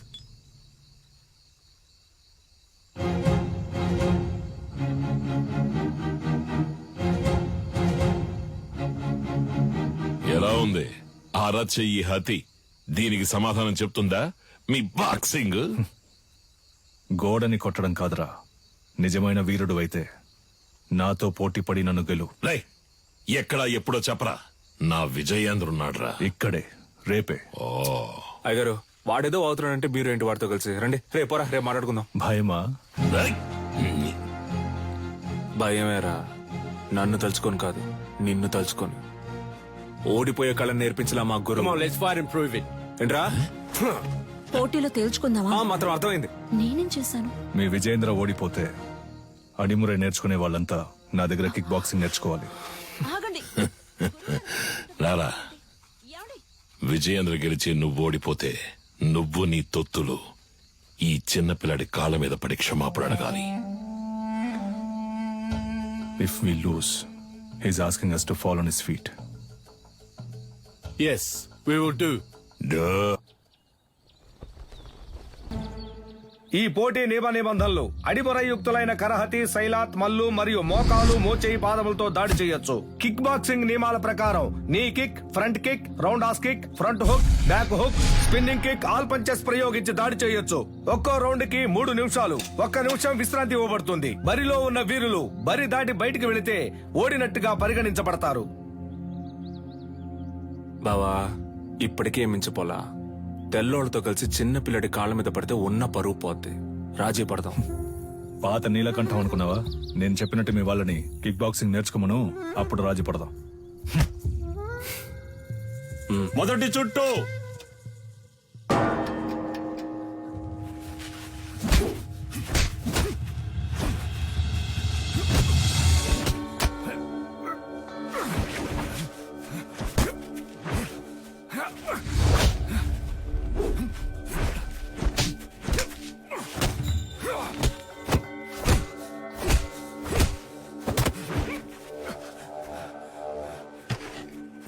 ఎలా ఉంది ఈ హతి? దీనికి సమాధానం చెప్తుందా మీ బాక్సింగ్? గోడని కొట్టడం కాదురా, నిజమైన వీరుడు అయితే నాతో పోటీ పడి నన్ను గెలు. ఎక్కడా ఎప్పుడో చెప్పరా, నా విజయేంద్రున్నాడ్రా ఇక్కడే, రేపే. అయ్యగారు, వాడేదో అవుతున్నాడంటే మీరు ఏంటి వాడితో కలిసి రండి. రేపోరా, రేపు మాట్లాడుకుందాం. భయమా? భయమేరా, నన్ను తలుచుకొని కాదు, నిన్ను తలుచుకొని. ఓడిపోయే కళను నేర్పించలా మా గురు. ఏంట్రా పోటీలో తేల్చుకుందామా? మాత్రం అర్థమైంది. నేనేం చేశాను? మీ విజయేంద్ర ఓడిపోతే అడిమురే నేర్చుకునే వాళ్ళంతా నా దగ్గర కిక్ బాక్సింగ్ నేర్చుకోవాలి. ఆగండి. రారా, విజయేంద్ర గెలిచి నువ్వు ఓడిపోతే నువ్వు నీ తొత్తులు ఈ చిన్నపిల్లాడి కాళ్ళ మీద పడి క్షమాపణ అడగాలి. If we lose, he's asking us to fall on his feet. Yes, we will do. ఈ పోటీ నియమ నిబంధనలు: అడిమురయుక్తులైన కరహతి, శైలాత్, మల్లు మరియు మోకాలు, మోచేయి, పాదములతో దాడి చేయొచ్చు. కిక్ బాక్సింగ్ నియమాల ప్రకారం నీ kick, front kick, round has kick, front hook, back hook, spinning kick, all punches ప్రయోగించి దాడి చేయొచ్చు. ఒక్కో రౌండ్ కి 3 నిమిషాలు. 1 నిమిషం విశ్రాంతి ఇవ్వబడుతుంది. బరిలో ఉన్న వీరులు బరి దాటి బయటికి వెళితే ఓడినట్టుగా పరిగణించబడతారు. బావా, ఇప్పటికే మించిపోలా. తెల్లోళ్ళతో కలిసి చిన్న పిల్లడి కాళ్ళ మీద పడితే ఉన్న పరువు పోద్ది. రాజీ పడదాం. పాత నీలకంఠం అనుకున్నావా? నేను చెప్పినట్టు మీ వాళ్ళని కిక్ బాక్సింగ్ నేర్చుకోమను, అప్పుడు రాజీ పడదాం. మొదటి చుట్టూ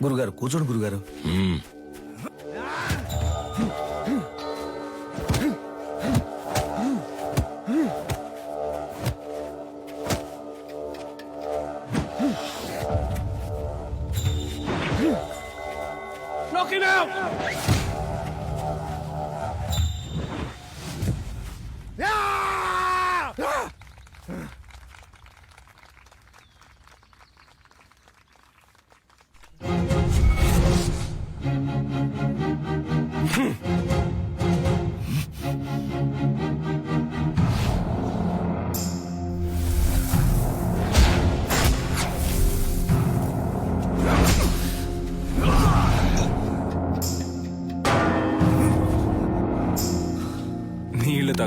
గురుగారు కూర్చోండి. గురుగారు,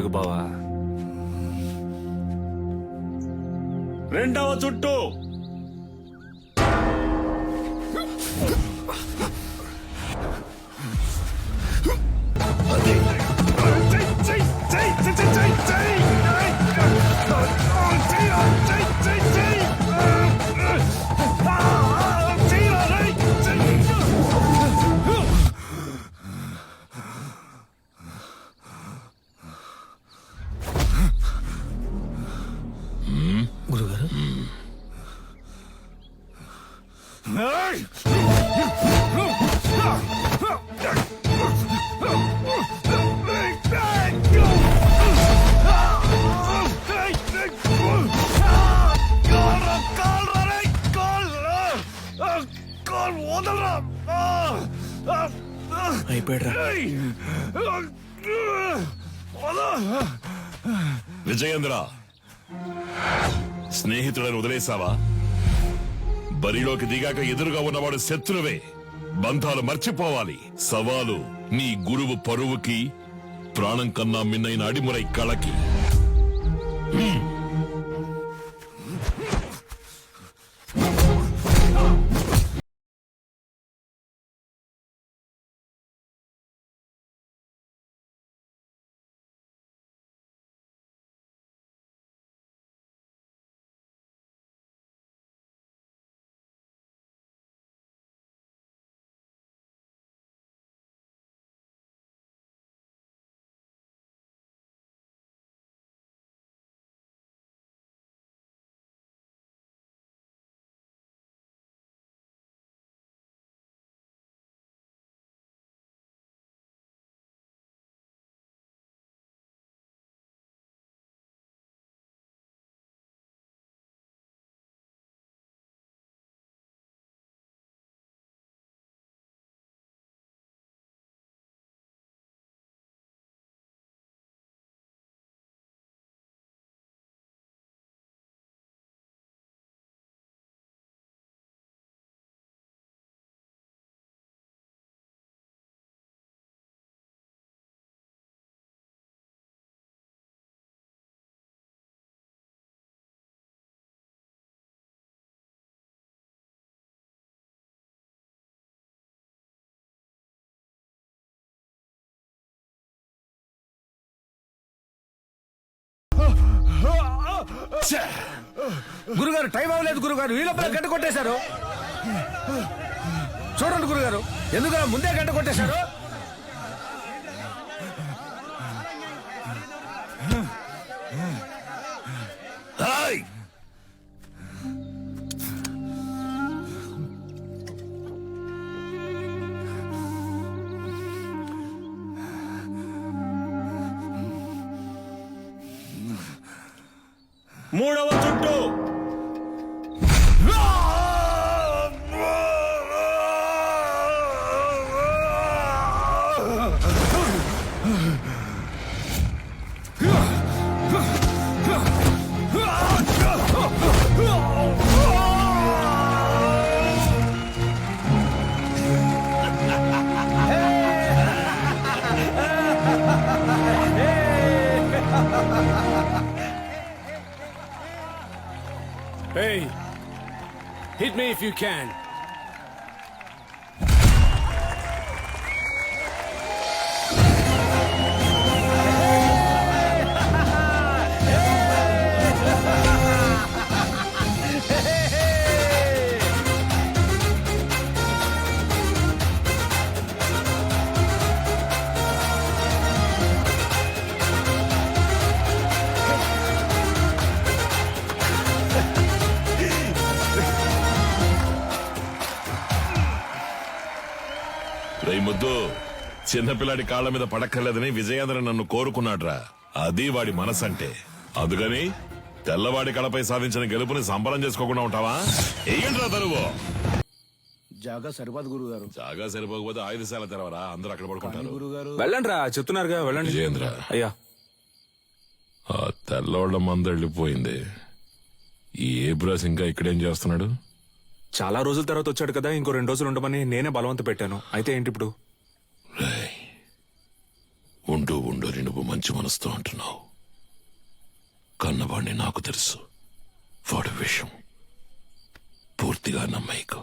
జరుగు బావా. రెండవ చుట్టూ గురుగారు అయిపోయాడు. విజయేంద్ర, స్నేహితులను వదిలేసావా? బరిలోకి దిగాక ఎదురుగా ఉన్నవాడు శత్రువే. బంధాలు మర్చిపోవాలి. సవాలు నీ గురువు పరువుకి, ప్రాణం కన్నా మిన్నైన అడిమురై కళకి. గురుగారు టైం అవ్వలేదు గురుగారు, ఈ లోపల గంట కొట్టేశారు. చూడండి గురుగారు, ఎందుకలా ముందే గంట కొట్టేశారు? మూడవ చుట్టూ Hey, hit me if you can. ముద్దు, చిన్నపిల్లాడి కాళ్ల మీద పడక్కర్లేదని విజయేంద్ర నన్ను కోరుకున్నాడ్రా. అది వాడి మనసంటే. అందుకని తెల్లవాడి కళపై సాధించిన గెలుపుని సంబరం చేసుకోకుండా ఉంటావా? ఏంట్రా తరువు జాగా సరిపోదు గురుగారు. జాగా సరిపోకపోతే ఆయుధశాల తెరవరా, అందరూ అక్కడ పడుకుంటారు. వెళ్ళండి రా, చెప్తున్నారుగా వెళ్ళండి. విజయేంద్ర, అయ్యా ఆ తెల్లవాళ్ళ మంద వెళ్ళిపోయింది. ఈ ఏబ్రాస్ ఇంకా ఇక్కడేం చేస్తున్నాడు? చాలా రోజుల తర్వాత వచ్చాడు కదా, ఇంకో 2 రోజులు ఉండమని నేనే బలవంత పెట్టాను. అయితే ఏంటి ఇప్పుడు? ఉండు. ఉంటూ ఉండని నువ్వు మంచి మనసుతో అంటున్నావు. కన్నవాణ్ణి నాకు తెలుసు. వాడి విషయం పూర్తిగా నమ్మయికు.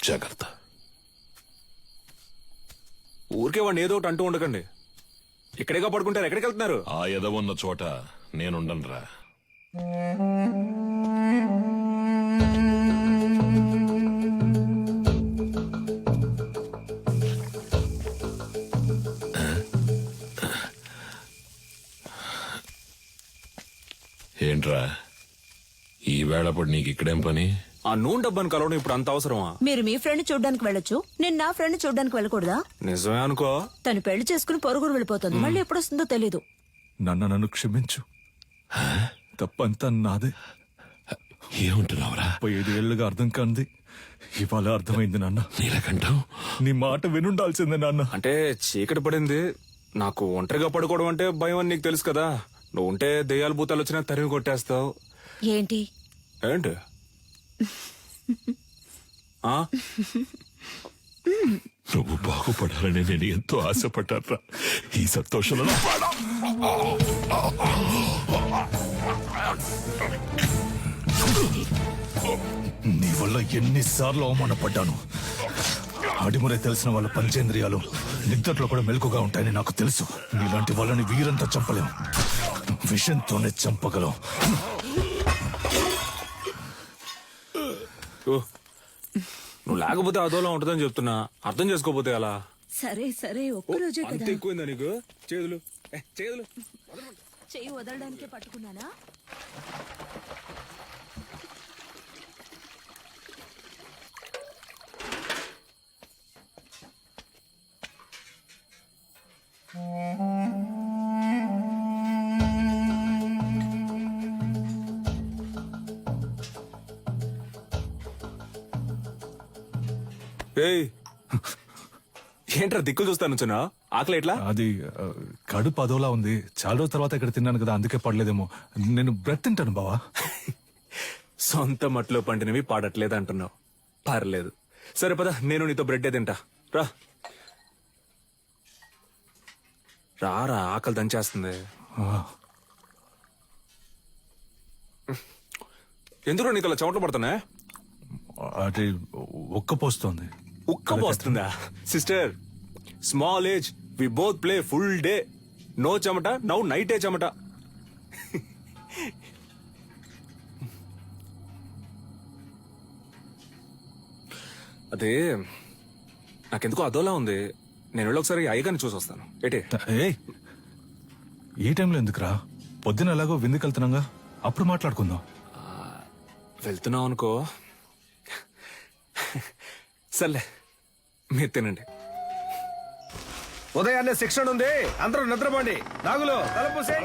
జాగ్రత్త. ఊరికే వాడిని ఏదో ఒకటి అంటూ ఉండకండి. ఇక్కడేగా పడుకుంటారు, ఎక్కడికి వెళ్తున్నారు? ఆ ఎదవున్న చోట నేనుండనురా. ఏంట్రా ఈ వేళప్పుడు నీకు ఇక్కడేం పని? ఆ నూనె డబ్బాని కలవడం ఇప్పుడు అంత అవసరమా? మీరు మీ ఫ్రెండ్ చూడ్డానికి వెళ్ళొచ్చు, నేను నా ఫ్రెండ్ చూడ్డానికి వెళ్ళకూడదా? నిజమే అనుకో. తను పెళ్లి చేసుకుని పొరుగురు వెళ్ళిపోతుంది, మళ్ళీ ఎప్పుడు వస్తుందో తెలీదు. నన్ను క్షమించు. తప్పంతా నాదే. ఏమంటున్నావురా? 5 ఏళ్లుగా అర్థం కాంది ఇవాళ అర్థమైంది నాన్న. నీలకంఠం, నీ మాట వినుండాల్సిందే నాన్న. అంటే చీకటి పడింది, నాకు ఒంటరిగా పడుకోవడం అంటే భయం అని నీకు తెలుసు కదా. నువ్వు ఉంటే దెయ్యాలు భూతాలు వచ్చినా తరిమి కొట్టేస్తావు. ఏంటి ఏంటి? ఆ? నువ్వు బాగుపడాలని నేను ఎంతో ఆశపడ్డారా. ఈ సంతోషంలో నీ వల్ల ఎన్నిసార్లు అవమానపడ్డాను. అడిమురే తెలిసిన వాళ్ళ పంచేంద్రియాలు నిద్రలో కూడా మెలకుగా ఉంటాయని నాకు తెలుసు. నీలాంటి వాళ్ళని వీరంతా చంపలేం, విషంతోనే చంపగలం. నువ్వు లేకపోతే అదోలా ఉంటుందని చెప్తున్నా, అర్థం చేసుకోపోతే అలా. సరే సరే, ఒక్కరోజే అంత కదా. ఎక్కువైందా నీకు? చేదులు చేదులు చెయ్యి వదలడానికే పట్టుకున్నానా? ఏయ్, ఏంట్రా దిక్కులు చూస్తాను చిన్న? ఆకలి ఎట్లా? అది కడుపు అదోలా ఉంది. చాలా రోజుల తర్వాత ఇక్కడ తిన్నాను కదా, అందుకే పడలేదేమో. నేను బ్రెడ్ తింటాను బావా. సొంత మట్లో పండినవి పాడట్లేదు అంటున్నావు. పర్లేదు, సరే పద, నేను నీతో బ్రెడ్డే తింటా. రా రారా, ఆకలి దంచేస్తుంది. ఎందుకు నీకు అలా చెమటలు పడుతున్నా? అది ఉక్కపోస్తోంది. ఉక్కపోస్తుందా? Sister, small age, we both play full day. No చెమట, నౌ నైటే చెమట. అదే నాకెందుకో అదోలా ఉంది. నేను వెళ్ళి ఒకసారి అయ్యగారిని చూసి వస్తాను. ఏటే? ఈ టైంలో ఎందుకురా? పొద్దున ఎలాగో విందుకు వెళ్తున్నాగా, అప్పుడు మాట్లాడుకుందాం. వెళ్తున్నావు అనుకో. సర్లే, మీరు తినండి. ఉదయాన్నే శిక్షణ ఉంది, అందరూ నిద్రపోండి. నాగులు తలపూసే.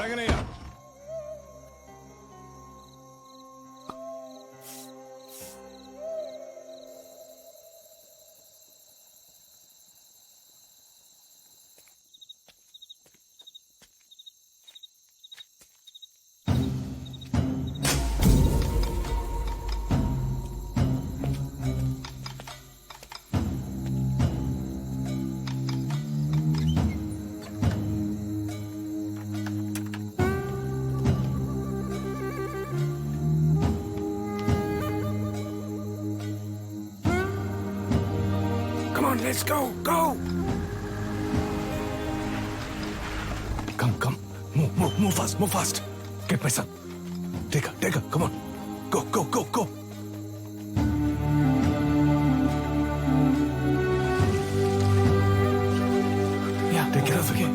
Let's go, go! Come. Move fast. Get my son. Take her, come on. Go. Yeah, take care of her.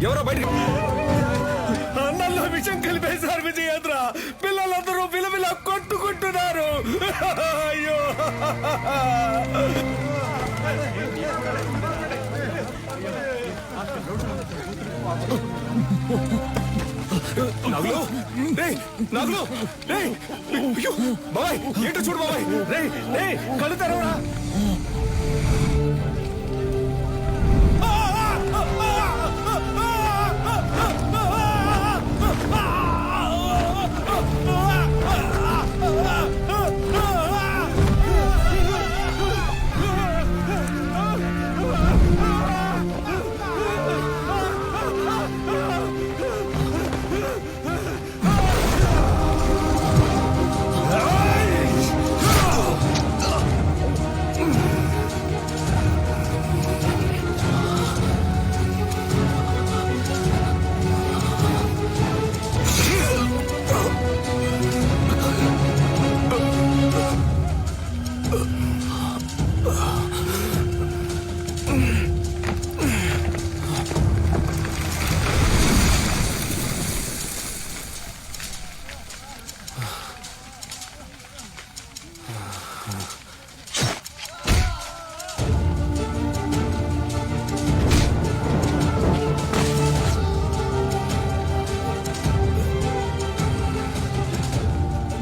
ఎవరో బయటికి. అన్నంలో విషం కలిపేశారు విజయేంద్ర. పిల్లలందరూ విలవిల కొట్టుకుంటున్నారు. అయ్యో, నాగులు రేయ్ నాగులు రేయ్ అయ్యో బాబాయ్ ఏంటో చూడు బాబాయ్ రేయ్ రేయ్ కళ్ళు తెరవరా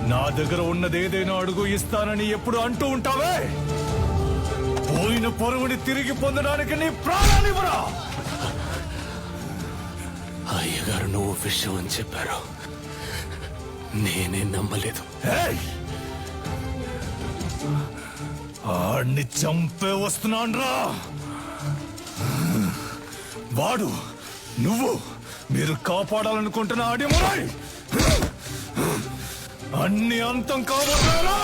నా దగ్గర ఉన్నదేదైనా అడుగు ఇస్తానని ఎప్పుడు అంటూ ఉంటావే పోయిన పరువుని తిరిగి పొందడానికి నీ ప్రాణాలివ్వరా అయ్యగారు నువ్వు విషయం అని చెప్పారు నేనే నమ్మలేదు ఆడిని చంపే వస్తున్నాన్రా వాడు నువ్వు మీరు కాపాడాలనుకుంటున్న ఆడిమురాయ్ అన్ని అంతం కాబోతారా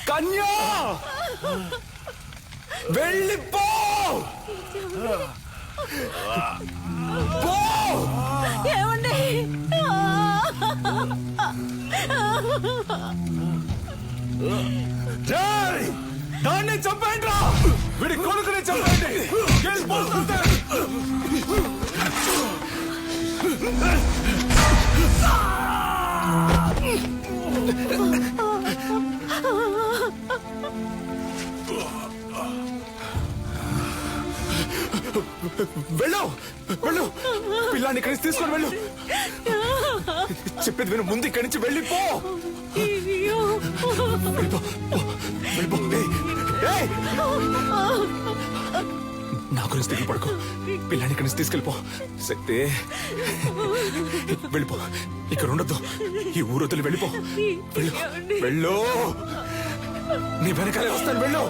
కన్యా వెళ్ళిపో ఏమండి దాన్ని చంపండి రా వీడి కొడుకుని చంపండి వెళ్ళు వెళ్ళు పిల్లాన్ని ఇక్కడి నుంచి తీసుకొని వెళ్ళు చెప్పేది విను ముందు ఇక్కడి నుంచి వెళ్ళిపో వెళ్ళిపో వెళ్ళిపో ఏయ్! నా గురించి దిగులు పడుకో పిల్లాన్ని ఇక్కడి నుంచి తీసుకెళ్ళిపో శక్తి వెళ్ళిపో ఇక్కడ ఉండొద్దు ఈ ఊరు వదిలి వెళ్ళిపో వెళ్ళు వెళ్ళు నీ వెనకాలే వస్తాను వెళ్ళు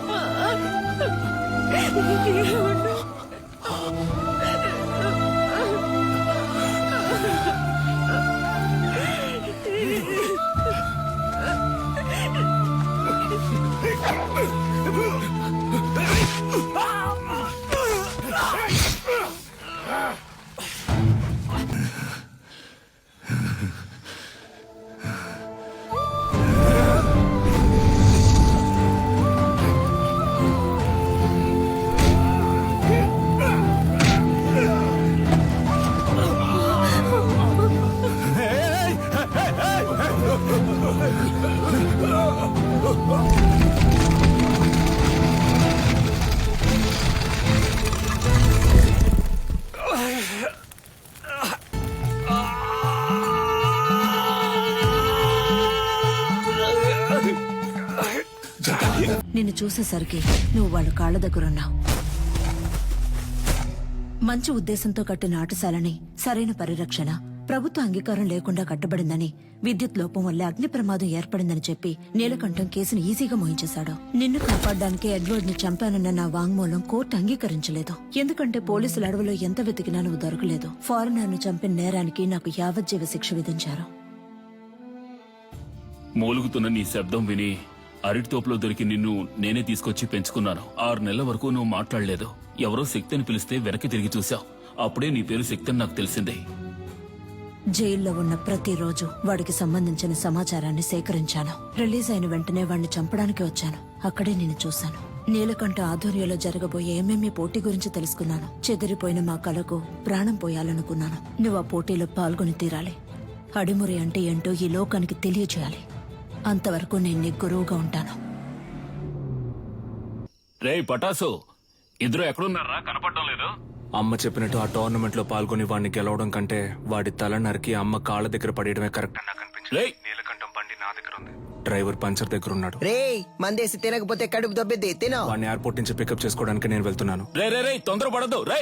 నిన్ను చూసేసరికి నువ్వు వాళ్ళ కాళ్ళ దగ్గరున్నావు. మంచి ఉద్దేశంతో కట్టిన ఆటశాలని సరైన పరిరక్షణ, ప్రభుత్వ అంగీకారం లేకుండా కట్టబడిందని, విద్యుత్ లోపం వల్ల అగ్ని ప్రమాదం ఏర్పడిందని చెప్పి నీలకంఠం కేసును ఈజీగా మోయించేశాడు. నిన్ను కాపాడడానికి ఎడ్వర్డ్ ని చంపానన్న నా వాంగ్మూలం కోర్టు అంగీకరించలేదు. ఎందుకంటే పోలీసుల అడవిలో ఎంత వెతికినా నువ్వు దొరకలేదు. ఫారినర్ ను చంపిన నేరానికి నాకు యావజ్జీవ శిక్ష విధించారు. మూలుగుతున్న నీ శబ్దం విని అరటితోపులో దొరికి నిన్ను నేనే తీసుకొచ్చి పెంచుకున్నాను. 6 నెలల వరకు నువ్వు మాట్లాడలేదు. ఎవరో శక్తిని పిలిస్తే వెనక్కి తిరిగి చూశావు. అప్పుడే నీ పేరు శక్తి అని నాకు తెలిసింది. జైల్లో ఉన్న ప్రతిరోజు వాడికి సంబంధించిన సమాచారాన్ని సేకరించాను. రిలీజ్ అయిన వెంటనే వాడిని చంపడానికి వచ్చాను. అక్కడే నేను చూశాను. నీలకంఠ ఆధ్వర్యంలో జరగబోయే ఎంఎంఏ పోటీ గురించి తెలుసుకున్నాను. చెదిరిపోయిన మా కళకు ప్రాణం పోయాలనుకున్నాను. నువ్వు ఆ పోటీలో పాల్గొని తీరాలి. అడిమురి అంటే ఏంటో ఈ లోకానికి తెలియజేయాలి. అంతవరకు నేను నీ గురువుగా ఉంటాను. రే పటాసు, ఇద్దరు ఎక్కడున్నారా? కనపడడం లేదు. అమ్మ చెప్పినట్టు ఆ టోర్నమెంట్ లో పాల్గొని వాడిని గెలవడం కంటే వాడి తల నరికి అమ్మ కాళ్ళ దగ్గర పడేయడమే కరెక్ట్ అని నాకు అనిపించింది. నీలకంఠం బండి నా దగ్గర ఉంది. డ్రైవర్ పంచర్ దగ్గర ఉన్నాడు. రే మందేసి తినకపోతే కడుపు దొబ్బెద్ది తినో. వాడిని ఎయిర్పోర్ట్ నుంచి పికప్ చేసుకోవడానికి నేను వెళ్తున్నాను. రే రే రే తొందరపడద్దు. రే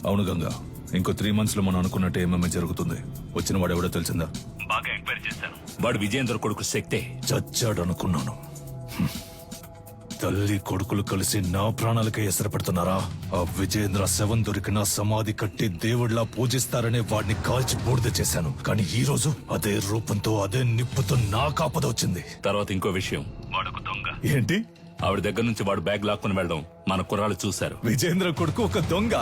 అవును గంగా, ఇంకో 3 months లో మనం అనుకున్నట్టు ఏమేమి జరుగుతుంది. వచ్చిన వాడు ఎవడో తెలిసిందా? బాగా ఎంక్వైరీ చేశాను. వాడు విజయేంద్ర కొడుకు శక్తే. చచ్చాడు అనుకున్నాను. తల్లి కొడుకులు కలిసి నా ప్రాణాలకే ఎసరు పెడుతున్నారా? ఆ విజయేంద్ర శవం దొరికిన సమాధి కట్టి దేవుడిలా పూజిస్తారనే వాడిని కాల్చి బూడిద చేశాను. కానీ ఈ రోజు అదే రూపంతో అదే నిప్పుతో నా కాపద వచ్చింది. తర్వాత ఇంకో విషయం, వాడొక దొంగ. ఏంటి? ఆవిడ దగ్గర నుంచి వాడు బ్యాగ్ లాక్కుని వెళ్ళడం మన కుర్రాళ్ళు చూశారు. విజేంద్ర కొడుకు ఒక దొంగ?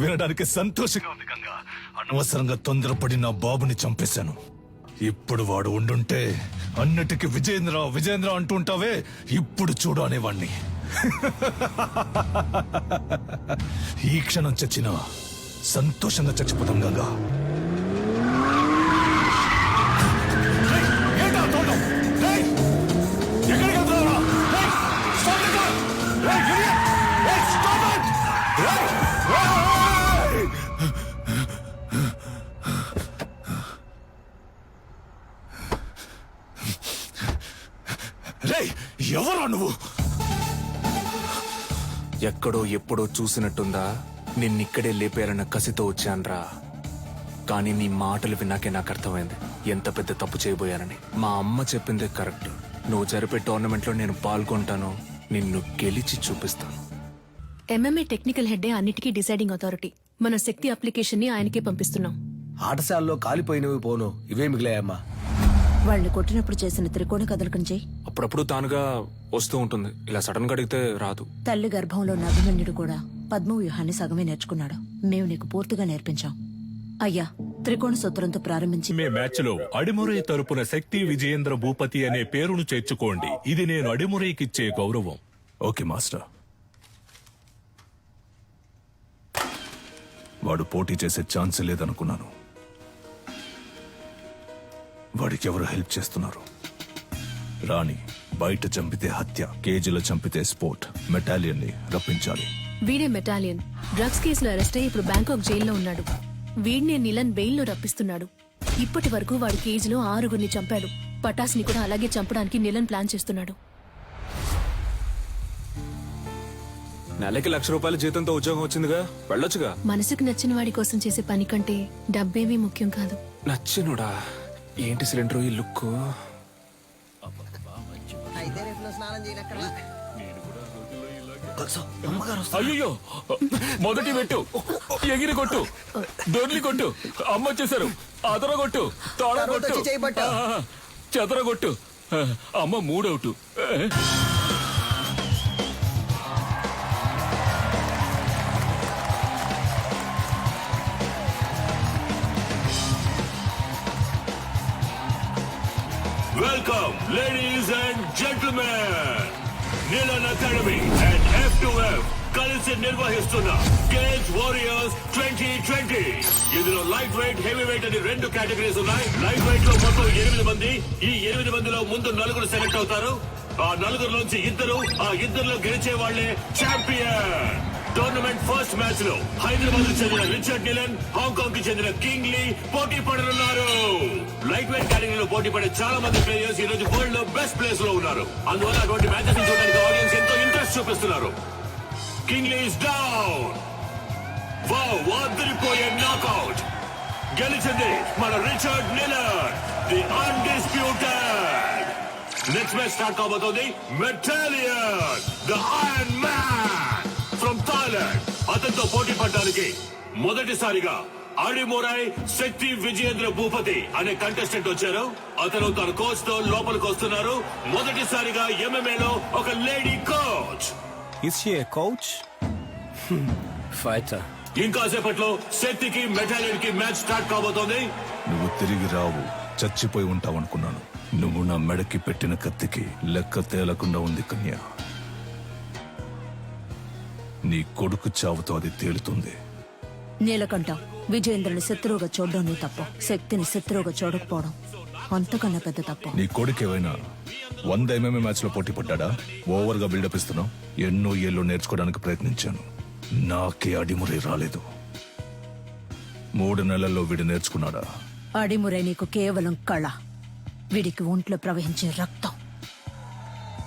వినడానికి సంతోషంగా ఉంది గంగా. అనవసరంగా తొందరపడి నా బాబుని చంపేశాను. ఇప్పుడు వాడు ఉండుంటే అన్నిటికీ విజేంద్ర విజేంద్ర అంటుంటావే, ఇప్పుడు చూడు అనేవాణ్ణి. ఈ క్షణం చచ్చినా సంతోషంగా చచ్చిపోతాం గంగా. ఎవరా నువ్వు? ఎక్కడో ఎప్పుడో చూసినట్టుందా? నిన్నిక్కడే లేపేయాలన్న కసితో వచ్చాన్రా. కానీ నీ మాటలు విన్నాకే నాకు అర్థమైంది ఎంత పెద్ద తప్పు చేయబోయానని. మా అమ్మ చెప్పిందే కరెక్ట్. నువ్వు జరిపే టోర్నమెంట్ లో నేను పాల్గొంటాను, నిన్ను గెలిచి చూపిస్తాను. ఎంఎంఏ టెక్నికల్ హెడ్డే అన్నిటికీ డిసైడింగ్ అథారిటీ. మన శక్తి అప్లికేషన్ ని ఆయనకే పంపిస్తున్నాం. ఆటశాలలో కాలిపోయినవి పోను, ఇవే మిగిలాయమ్మా. వాళ్ళని కొట్టినప్పుడు చేసిన త్రికోణ కదలికం చెయ్యి. అప్పుడప్పుడు తానుగా వస్తూ ఉంటుంది, ఇలా సడన్ గా అడిగితే రాదు. తల్లి గర్భంలో అభిమన్యుడు కూడా పద్మవ్యూహాన్ని సగమే నేర్చుకున్నాడు. మేము నీకు పూర్తిగా నేర్పించాం. అయ్యా, త్రికోణ సూత్రంతో ప్రారంభించి మే మ్యాచ్ లో అడిమురై తరపున శక్తి విజయేంద్ర భూపతి అనే పేరును చేర్చుకోండి. ఇది నేను అడిమురైకిచ్చే గౌరవం. Okay master. వాడు పోటీ చేసే ఛాన్స్ లేదనుకున్నాను. వాడికి ఎవరు హెల్ప్ చేస్తున్నారు? రాణి బయట చంపితే హత్య, కేజీలో చంపితే స్పోర్ట్. మెటాలియన్ ని రప్పించాలి. వీడే మెటాలియన్. డ్రగ్స్ కేసులో అరెస్ట్ అయ్యి ఇప్పుడు బ్యాంకాక్ జైల్లో ఉన్నాడు. వీడినే నిలన్ బెయిల్లో రప్పిస్తున్నాడు. ఇప్పటి వరకు వాడి కేజీలో 6గురిని చంపాడు. పటాస్ని కూడా అలాగే చంపడానికి నిలన్ ప్లాన్ చేస్తున్నాడు. నెలకి ₹1,00,000 జీతంతో ఉద్యోగం వచ్చిందిగా, వెళ్ళొచ్చుగా. మనసుకు నచ్చిన వాడి కోసం చేసే పని కంటే డబ్బేమీ ముఖ్యం కాదు. నచ్చినుడా? ఏంటి సిలిండర్ ఈ లుక్? అయ్యో, మొదటి పెట్టు, ఎగిరి కొట్టు, దొర్లి కొట్టు, అమ్మ వచ్చేసారు. అదర కొట్టు, తోడ కొట్టు, చెదర కొట్టు. అమ్మ 3 out. Welcome, ladies and gentlemen. Nilan Academy and F2F కలిసి నిర్వహిస్తున్న గేమ్స్ వారియర్స్ 2020. ఇందులో లైట్ వెయిట్, హెవీ వెయిట్ అని 2 కేటగిరీస్ ఉన్నాయి. లైట్ వెయిట్ లో మొత్తం 8 మంది. ఈ 8 మందిలో ముందు 4 సెలెక్ట్ అవుతారు. ఆ నలుగురులోంచి ఇద్దరు, ఆ ఇద్దరులో గెలిచే వాళ్లే ఛాంపియన్. టోర్నమెంట్ ఫస్ట్ మ్యాచ్ లో హైదరాబాద్ కు చెందిన రిచర్డ్ నిలన్, హాంకాంగ్ కి చెందిన కింగ్ లీ పోటీ పడనున్నారు. లైట్ వెయిట్ కేటగిరీలో పోటీ పడే చాలా మంది ప్లేయర్స్ ఈ రోజు వరల్డ్ లో బెస్ట్ ప్లేస్ లో ఉన్నారు. అందువల్ల అటువంటి మ్యాచెస్ చూడడానికి ఆడియన్స్ ఎంతో ఇంట్రెస్ట్ చూపిస్తున్నారు. King Lee is down. Wow, అదిరిపోయే నాకౌట్. గెలిచింది మన Richard Nilan, the undisputed. Next match start కాబోతోంది. Metallion, the Iron Man from Thailand. అతనితో పోటీ పడడానికి మొదటిసారిగా అడిమురై శక్తి విజయేంద్ర భూపతి అనే కంటెస్టెంట్ వచ్చారు. అతను తన కోచ్ తో లోపలికి వస్తున్నారు. మొదటిసారిగా MMA లో ఒక lady coach. Is she a coach? Fighter. ఇంకాసేపట్లో శక్తికి మెటాలియన్ కి మ్యాచ్ స్టార్ట్ కాబోతోంది. నువ్వు తిరిగి రావు, చచ్చిపోయి ఉంటావనుకున్నాను. నువ్వు నా మెడకి పెట్టిన కత్తికి లెక్క తేలకుండా ఉంది కన్యా. నీ కొడుకు చావుతో అది తేలుతుంది. నీలకంఠ, విజయేంద్రుని శత్రువుగా చూడడం నీ తప్పు. శక్తిని శత్రువుగా చూడకపోవడం అంతకన్నా పెద్ద తప్పు. నీ కొడుకు ఏమైనా 100 MMA మ్యాచ్ లో పోటీ పడ్డా? ఓవర్ గా బిల్డప్ ఇస్తున్నావు. ఎన్నో ఏళ్ళు నేర్చుకోవడానికి ప్రయత్నించాను, నాకే అడిమురే రాలేదు. 3 నెలల్లో వీడు నేర్చుకున్నాడా? అడిమురే నీకు కేవలం కళ, వీడికి ఒంట్లో ప్రవహించే రక్తం.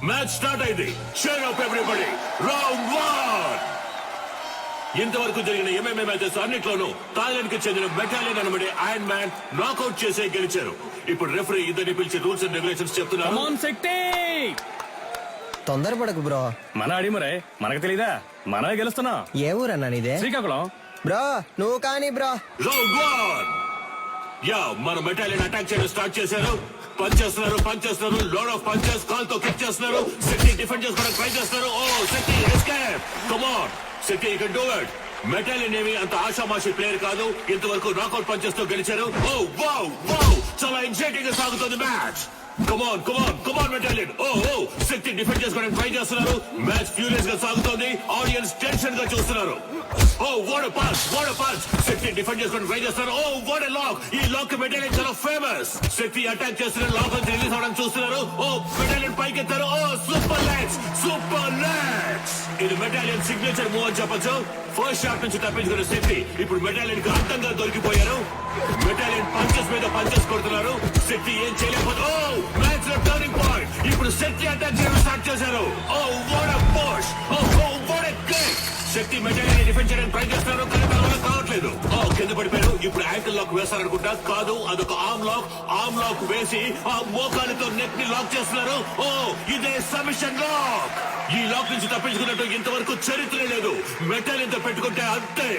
మ్యాచ్ స్టార్ట్ అయింది. Cheer up everybody. రౌండ్ 1. ఇంతవరకు జరిగిన MMA మ్యాచెస్ అన్నిట్లోనూ థాయిలాండ్ కి చెందిన మెటాలియన్ అనబడే ఐరన్ మ్యాన్ నాకౌట్ చేసే గెలిచారు. ఇప్పుడు రెఫరీ ఇద్దరిని పిలిచి రూల్స్ అండ్ రెగ్యులేషన్స్ చెప్తున్నారు. తొందరపడకు బ్రో, మన అడిమురే మనకు తెలీదా? మనమే గెలుస్తున్నా. ఏ ఊరన్నా నీదే? శ్రీకాకుళం. బ్రో నువ్వు కానీ బ్రో. రౌండ్ 1. యా, మన మెటాలియన్ అటాక్ చేయడం స్టార్ట్ చేశారు. పంచ్ చేస్తున్నారు. Load of punches. కాల్ తో కిక్ చేస్తున్నారు. శక్తి డిఫెండ్ చేసుకోవడానికి ట్రై చేస్తున్నారు. Oh Shakti escape. Come on Shakti, you can do it. Metallion ఏమి అంత ఆషామాషి ప్లేయర్ కాదు. ఇంతవరకు నాకౌట్ పంచెస్ తో గెలిచారు. ఓ వావ్ వావ్, చాలా ఎక్సైటింగ్ గా సాగుతుంది match. Come on Metallion. Oh Shakti defend చేసుకోవడానికి ట్రై చేస్తున్నారు. మ్యాచ్ ఫ్యూరియస్ గా సాగుతోంది. ఆడియన్స్ టెన్షన్ గా చూస్తున్నారు. Oh what a punch. Shakti defend చేసుకోవడానికి ట్రై చేస్తున్నారు. Oh what a lock. ఈ లాక్ మెటాలియన్ చాలా ఫేమస్. శక్తి అటాక్ చేస్తున్నారు. లాక్ నుంచి రిలీజ్ అవడానికి చూస్తున్నారు. ఓ మెటాలియన్ పైకెత్తారు. Oh super legs. ఇది మెటాలియన్ సిగ్నేచర్ మూవ్ అని చెప్పొచ్చు. ఫస్ట్ షాట్ నుంచి తప్పించుకున్న శక్తి ఇప్పుడు మెటాలియన్ కి అడ్డంగా దొరికిపోయారు. మెటాలియన్ పంచెస్ మీద పంచెస్ కొడుతున్నారు. శక్తి ఏం చేయలేకపోతే ఓ మ్యాచ్ లో టర్నింగ్ పాయింట్. ఇప్పుడు శక్తి అటాక్ చేయడం స్టార్ట్ చేశారు. Oh what a push. Oh what a kick. Shakti Metallion defend చేయడానికి ట్రై చేస్తున్నారు, కానీ తన వల్ల కావట్లేదు. కింద పడిపోయారు. ఇప్పుడు యాంకిల్ లాక్ వేస్తారనుకుంటా. కాదు, అదొక ఆర్మ్ లాక్ వేసి ఆ మోకాలితో నెక్ ని లాక్ చేస్తున్నారు. ఓ ఇదే సబ్మిషన్ లాక్. ఈ లాక్ నుంచి తప్పించుకున్నట్టు ఇంతవరకు చరిత్ర లేదు. మెటాలియన్ తో పెట్టుకుంటే అంతే.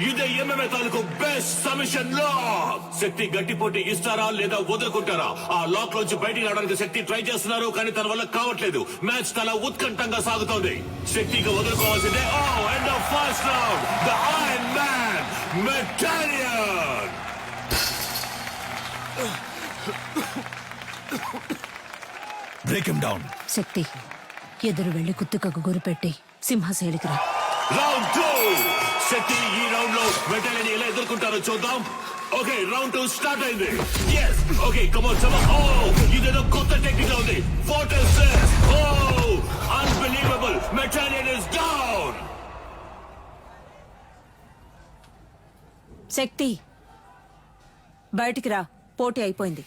ఇదే MMA తాలూకు బెస్ట్ సబ్మిషన్ లాక్. శక్తి గట్టి పోటీ ఇస్తారా లేదా వదులుకుంటారా? ఆ లాక్ నుంచి బయటికి రావడానికి శక్తి ట్రై చేస్తున్నారు, కానీ తన వల్ల కావట్లేదు. మ్యాచ్ చాలా ఉత్కంఠంగా సాగుతోంది. శక్తికి వదులుకోవాల్సిందే. Oh end of first round, the Iron Man, Metallion. Break him down. Shakti, ఎదురు వెళ్లి కుత్తుకకు గురిపెట్టి సింహశైలికి రా. రౌండ్ 2. శక్తి ఈ రౌండ్ లో మెటాలియన్ ఎలా ఎదుర్కొంటారో చూద్దాం. ఓకే, రౌండ్ 2 స్టార్ట్ అయింది. yes okay, come on some. Oh ఇదేదో కొత్త టెక్నిక్ గా ఉంది. What is this? Oh unbelievable. Metallion is down. Shakti, బయటికి రా, పోటీ అయిపోయింది.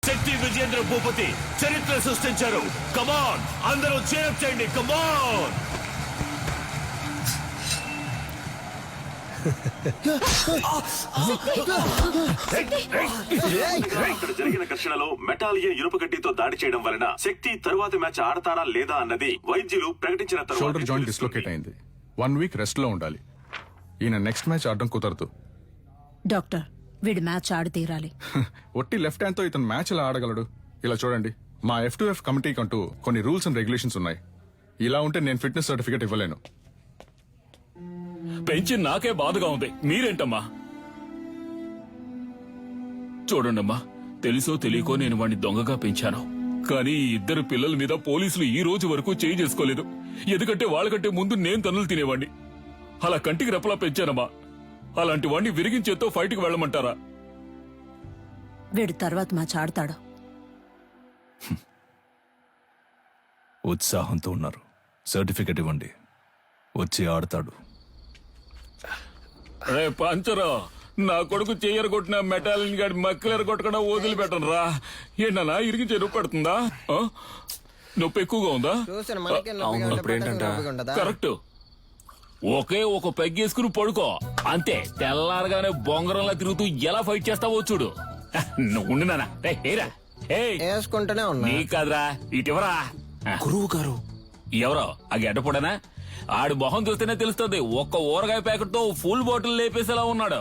శక్తి విజయేంద్ర భూపతి చరిత్ర సృష్టించారు. కమాన్ అందరూ చేప్ చేయండి. కమాన్. ఇక్కడ జరిగిన ఘర్షణలో మెటాలియన్ ఇనుప గడ్డితో దాడి చేయడం వలన శక్తి తరువాతి మ్యాచ్ ఆడతారా లేదా అన్నది వైద్యులు ప్రకటించిన తర్వాత షోల్డర్ జాయింట్ డిస్లోకేట్ అయింది. 1 వీక్ రెస్ట్ లో ఉండాలి. ఈయన నెక్స్ట్ మ్యాచ్ ఆడడం కుదరదు. డాక్టర్, వీడు మ్యాచ్ ఆడి తీరాలి. ఒట్టి లెఫ్ట్ హ్యాండ్ తో ఇతను మ్యాచ్ ఎలా ఆడగలడు? ఇలా చూడండి, మా F2F కమిటీకి అంటూ కొన్ని రూల్స్ అండ్ రెగ్యులేషన్స్ ఉన్నాయి. ఇలా ఉంటే నేను ఫిట్నెస్ సర్టిఫికేట్ ఇవ్వలేను. పెంచి నాకే బాధగా ఉంది, మీరేంటమ్మా? చూడండమ్మా, తెలుసో తెలియకో నేను వాడిని దొంగగా పెంచాను. కానీ ఈ ఇద్దరు పిల్లల మీద పోలీసులు ఈ రోజు వరకు చేయి చేసుకోలేదు. ఎందుకంటే వాళ్ళకంటే ముందు నేను తన్నులు తినేవాడిని. అలా కంటికి రెప్పలా పెంచానమ్మా. అలాంటి వాడిని విరిగించేతో ఫైట్కి వెళ్ళమంటారా? వీడు తర్వాత మ్యాచ్ ఆడతాడు. ఉత్సాహంతో ఉన్నారు, సర్టిఫికెట్ ఇవ్వండి, వచ్చి ఆడతాడు. రే పంచరా, నా కొడుకు చెయ్యరగొట్టిన మెటాలిన్ గాడి మక్కలెరగొట్టకుండా వదిలిపెట్టను రా. ఏంటన్నా ఇరిగి చెరువు పడుతుందా? నొప్పి ఎక్కువగా ఉందా? కరెక్ట్. ఒకే ఒక పెగ్గేసుకుని పడుకో అంతే. తెల్లారగానే బొంగరంలా తిరుగుతూ ఎలా ఫైట్ చేస్తావో చూడు. నువ్వు నానా వేసుకుంటూనే ఉన్నా. నీ కాదురా, ఇటివరా. గురువు గారు ఎవరో ఆ గడ్డపడనా? ఆడి మొహం చూస్తేనే తెలుస్తుంది. ఒక్క ఊరగాయ ప్యాకెట్ తో ఫుల్ బాటిల్ లేపేసేలా ఉన్నాడు.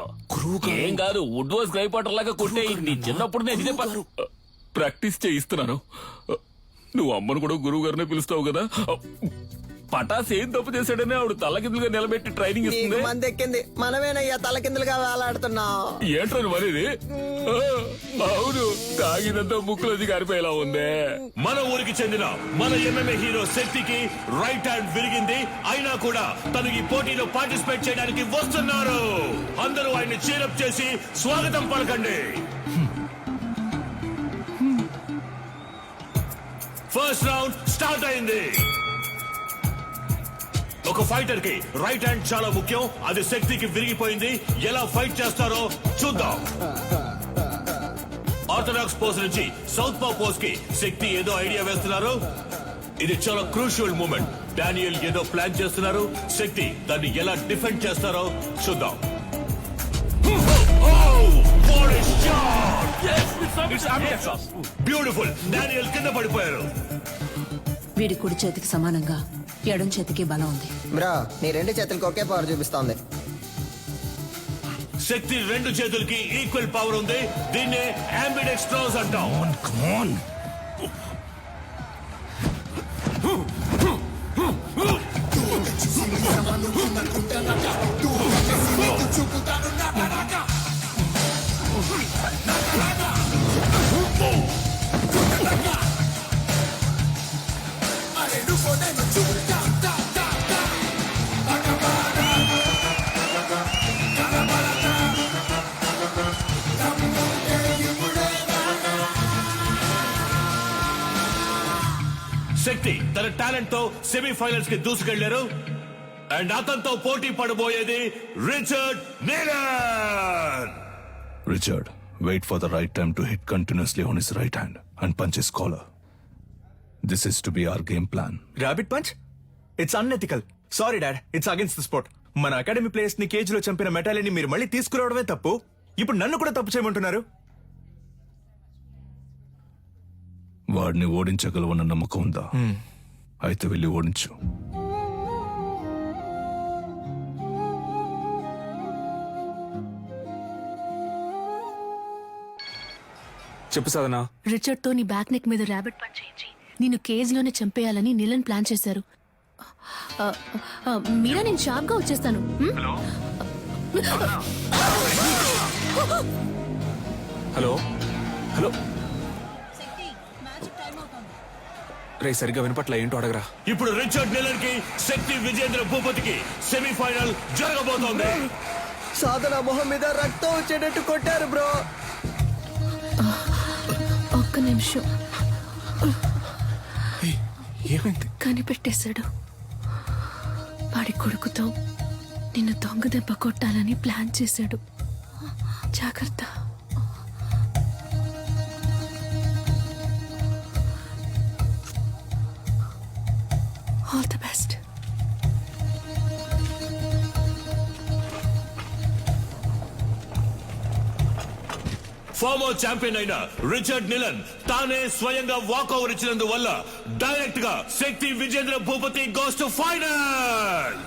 ఏం కాదు, వుడ్ వాస్ గ్రై పాటర్ లాగా కొట్టే. నీ చిన్నప్పుడు నేను ఇదే ప్రాక్టీస్ చేయిస్తున్నాను. నువ్వు అమ్మను కూడా గురువు గారినే పిలుస్తావు కదా. పటాస్ ఏం తప్పు చేశాడని ఆవిడ తలకిందులుగా నిలబెట్టి ట్రైనింగ్ ఇస్తుంది. మంది ఎక్కింది, మనమేనయ్యా తలకిందులుగా వేలాడుతున్నావు. ఏంట్రని మరేది? అవును, తాగినంతా ముక్కులోంచి గారిపోయేలా ఉందే. మన ఊరికి చెందిన మన MMA హీరో శక్తికి రైట్ హ్యాండ్ విరిగింది. అయినా కూడా తను ఈ పోటీలో పార్టిసిపేట్ చేయడానికి వస్తున్నారు. అందరూ ఆయన్ని చీరప్ చేసి స్వాగతం పలకండి. ఫస్ట్ రౌండ్ స్టార్ట్ అయింది. ఒక ఫైటర్ కి రైట్ హ్యాండ్ చాలా ముఖ్యం. అది శక్తికి విరిగిపోయింది. ఎలా ఫైట్ చేస్తారో చూద్దాం. ఆర్థడాక్స్ పోజ్ నుంచి సౌత్ పా పోజ్ కి శక్తి ఏదో ఐడియా వేస్తున్నారు. ఇది చాలా క్రూషియల్ మూమెంట్. డానియల్ ఏదో ప్లాన్ చేస్తున్నారు. శక్తి దాన్ని ఎలా డిఫెండ్ చేస్తారో చూద్దాం. బ్యూటిఫుల్. డానియల్ కింద పడిపోయారు. వీడి కుడి చేతికి సమానంగా ఎడం చేతికి బలం ఉంది. బ్రో, నీ రెండు చేతులకి ఒకే పవర్ చూపిస్తోంది. శక్తి రెండు చేతులకి ఈక్వల్ పవర్ ఉంది. దీన్నే అంబిడెక్స్ట్రోస్ అంటాం. శక్తి తన టాలెంట్ తో సెమీఫైనల్స్ కి దూసుకెళ్లారు. అండ్ అతనితో పోటీ పడబోయేది Richard నీలన్. Richard, wait for the right time to hit continuously on his right hand and punch his collar. This is to be our game plan. Rabbit punch? It's unethical. Sorry dad, it's against the sport. మన academy players ని cage లో చంపిన మెటాలిని మీరు మళ్ళీ తీసుకురావడమే తప్పు. ఇప్పుడు నన్ను కూడా తప్పు చేయమంటున్నారు. వాడిని ఓడించగలవన్న నమ్మకం ఉందా? అయితే వెళ్ళి ఓడించు. చెప్పు సాధనా. రిచర్డ్ తో నీ బ్యాక్ నెక్ మీద ర్యాబిట్ పంచ్ చేయించి నిన్ను కేజ్ లోనే చంపేయాలని నిలన్ ప్లాన్ చేశారు. మీరా, నేను షార్ప్ గా వచ్చేస్తాను. Hello hello. రే సరిగ్గా వినపట్ల, ఏంటో అడగరా. ఇప్పుడు రిచర్డ్ నీలన్ కి శక్తి విజేంద్ర భూపతికి సెమీఫైనల్ జరగబోతోంది. సాధన మొహం మీద రక్తం వచ్చేటట్టు కొట్టారు బ్రో. ఒక్క నిమిషం. ఏమైంది? కనిపెట్టేశాడు. వాడి కొడుకుతో నిన్ను దొంగ దెబ్బ కొట్టాలని ప్లాన్ చేశాడు. జాగ్రత్త. All the best. Former champion అయిన రిచర్డ్ నీలన్ తానే స్వయంగా వాకౌవర్ ఇచ్చినందువల్ల డైరెక్ట్ గా Shakti Vijendra Bhupathi goes to final.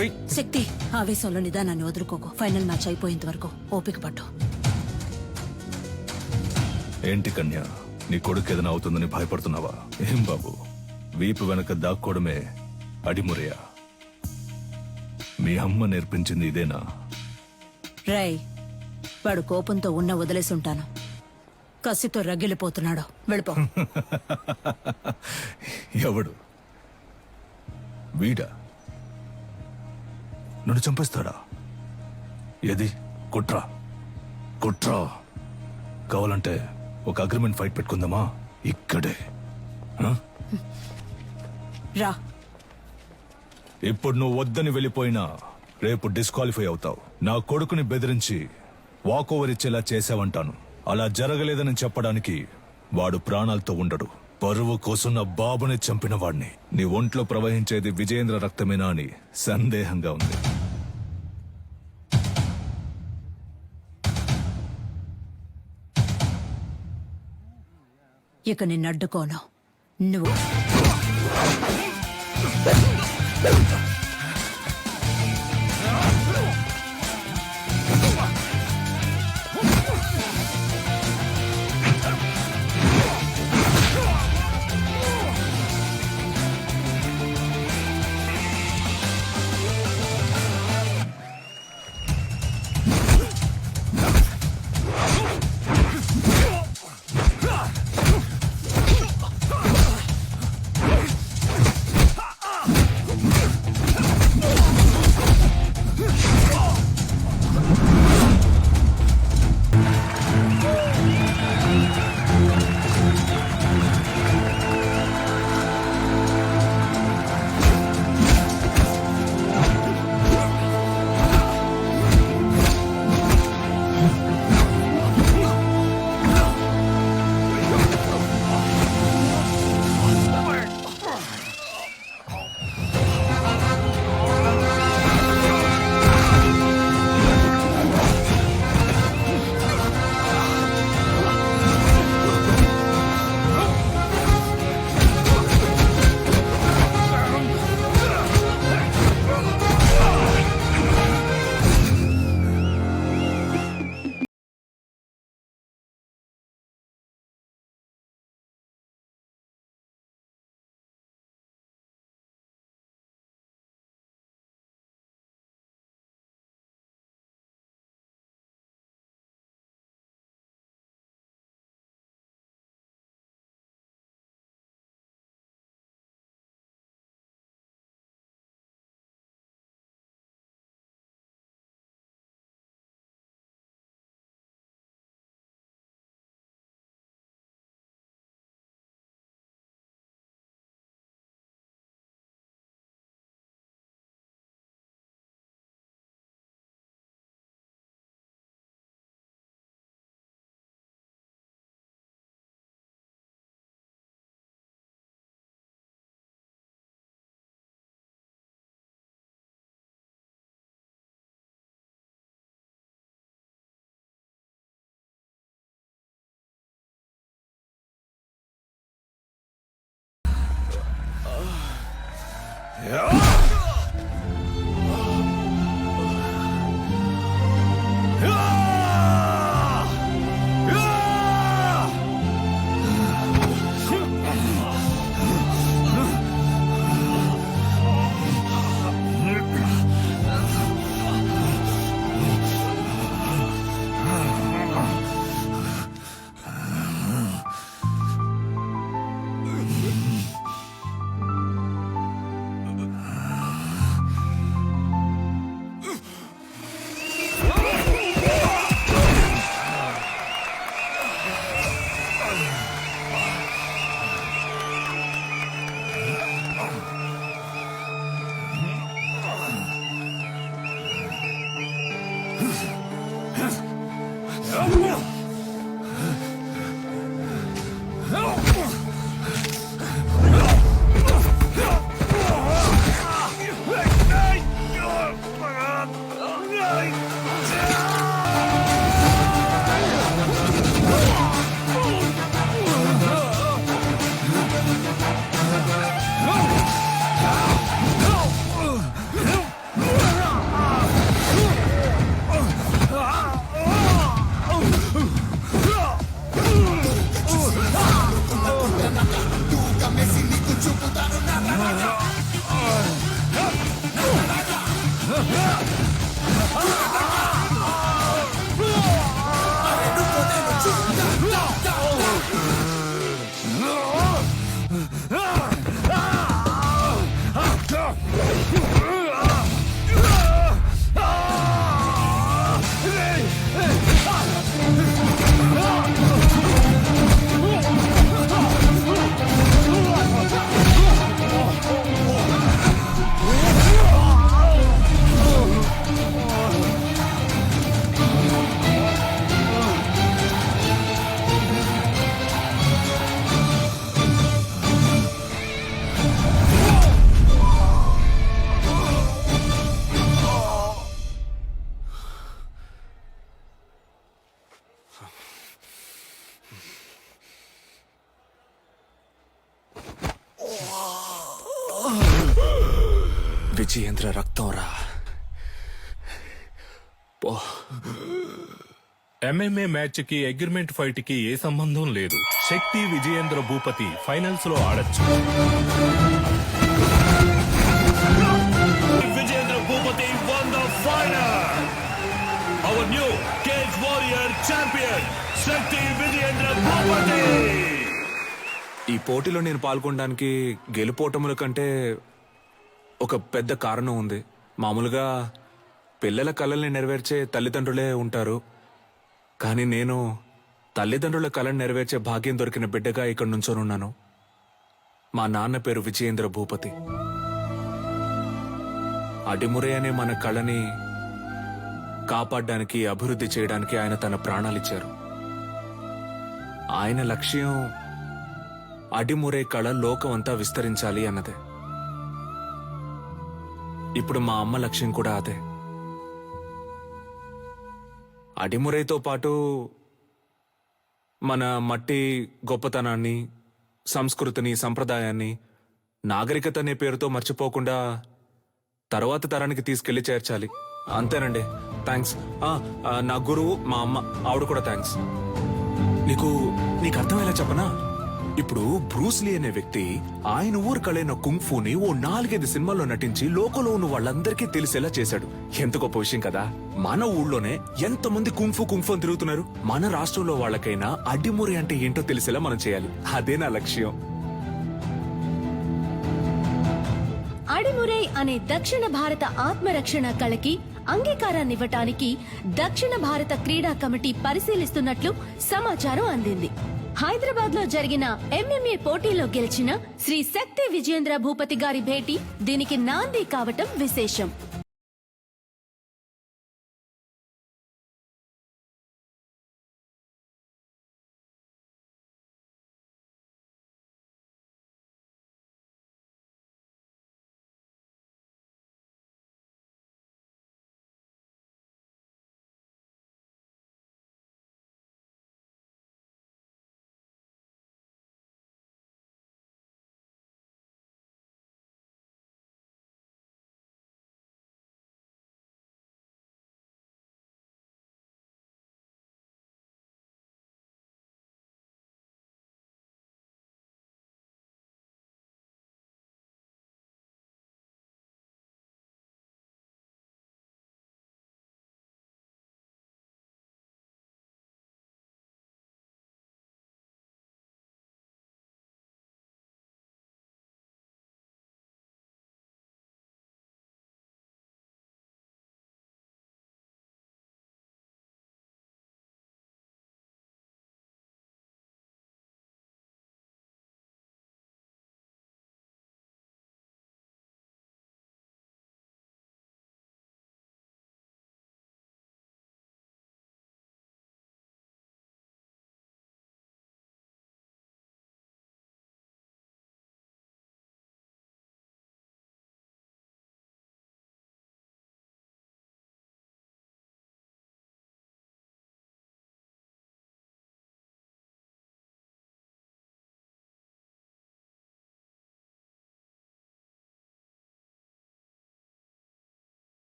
Shakti ఆవేశంలో నిదానాన్ని వదులుకోకు. ఫైనల్ మ్యాచ్ అయిపోయేంత వరకు ఓపిక పట్టు. ఏంటి కన్య, నీ కొడుకు ఏదైనా అవుతుందని భయపడుతున్నావా? ఏం బాబు, వీపు వెనక దాక్కోవడమే అడిమురయా? మీ అమ్మ నేర్పించింది ఇదేనా? రేయ్, వాడు కోపంతో ఉన్న వదిలేసి ఉంటాను. కసితో రగిలిపోతున్నాడు. వెళ్ళిపో. ఎవడు? వీడా? నన్ను చంపేస్తాడా? ఏది? కుట్రా కుట్రా. కావాలంటే ఒక అగ్రిమెంట్ ఫైట్ పెట్టుకుందామా? ఇక్కడే. రా. ఇప్పుడు నువ్వు వద్దని వెళ్ళిపోయినా రేపు డిస్క్వాలిఫై అవుతావు. నా కొడుకుని బెదిరించి వాకోవర్ ఇచ్చేలా చేసావంటాను. అలా జరగలేదని చెప్పడానికి వాడు ప్రాణాలతో ఉండడు. పరువు కోసం నా బాబుని చంపిన వాడిని. నీ ఒంట్లో ప్రవహించేది విజయేంద్ర రక్తమేనా అని సందేహంగా ఉంది. ఇక నిన్నడ్డుకోను. నువ్వు విజయేంద్ర రక్తం రా. పో. ఎంఎంఏ మ్యాచ్ కి అగ్రిమెంట్ ఫైట్ కి ఏ సంబంధం లేదు. శక్తి విజయేంద్ర భూపతి ఫైనల్స్ లో ఆడొచ్చు. Vijayendra Bhupathi won the final. Our new Cage Warrior champion, శక్తి విజయేంద్ర భూపతి. ఈ పోటీలో నేను పాల్గొనడానికి గెలుపోటముల కంటే ఒక పెద్ద కారణం ఉంది. మామూలుగా పిల్లల కలల్ని నెరవేర్చే తల్లిదండ్రులే ఉంటారు, కానీ నేను తల్లిదండ్రుల కళను నెరవేర్చే భాగ్యం దొరికిన బిడ్డగా ఇక్కడ నుంచోనున్నాను. మా నాన్న పేరు విజయేంద్ర భూపతి. అడిమురే అనే మన కళని కాపాడడానికి, అభివృద్ధి చేయడానికి ఆయన తన ప్రాణాలిచ్చారు. ఆయన లక్ష్యం అడిమురే కళ లోకం అంతా విస్తరించాలి అన్నదే. ఇప్పుడు మా అమ్మ లక్ష్యం కూడా అదే. అడిమురేతో పాటు మన మట్టి గొప్పతనాన్ని, సంస్కృతిని, సంప్రదాయాన్ని, నాగరికత అనే పేరుతో మర్చిపోకుండా తర్వాత తరానికి తీసుకెళ్లి చేర్చాలి. అంతేనండి. థ్యాంక్స్. నా గురువు మా అమ్మ, ఆవిడ కూడా థ్యాంక్స్. నీకు అర్థమయ్యేలా చెప్పనా? ఇప్పుడు బ్రూస్లీ అనే వ్యక్తి ఆయన ఊరు కళైన కుంగ్ఫూని ఓ 4-5 సినిమాల్లో నటించి లోకంలో ఉన్న వాళ్ళందరికీ తెలిసేలా చేశాడు. ఎంత గొప్ప విషయం కదా. మన ఊళ్ళోనే ఎంతమంది కుంఫు అని తిరుగుతున్నారు. మన రాష్ట్రంలో వాళ్ళకైనా అడ్డిమురి అంటే ఏంటో తెలిసేలా మనం చేయాలి. అదే నా లక్ష్యం. అడిమురై అనే దక్షిణ భారత ఆత్మరక్షణ కళకి అంగీకారాన్నివ్వటానికి దక్షిణ భారత క్రీడా కమిటీ పరిశీలిస్తున్నట్లు సమాచారం అందింది. హైదరాబాద్ లో జరిగిన ఎంఎంఏ పోటీలో గెలిచిన శ్రీ శక్తి విజయేంద్ర భూపతి గారి భేటీ దీనికి నాంది కావటం విశేషం.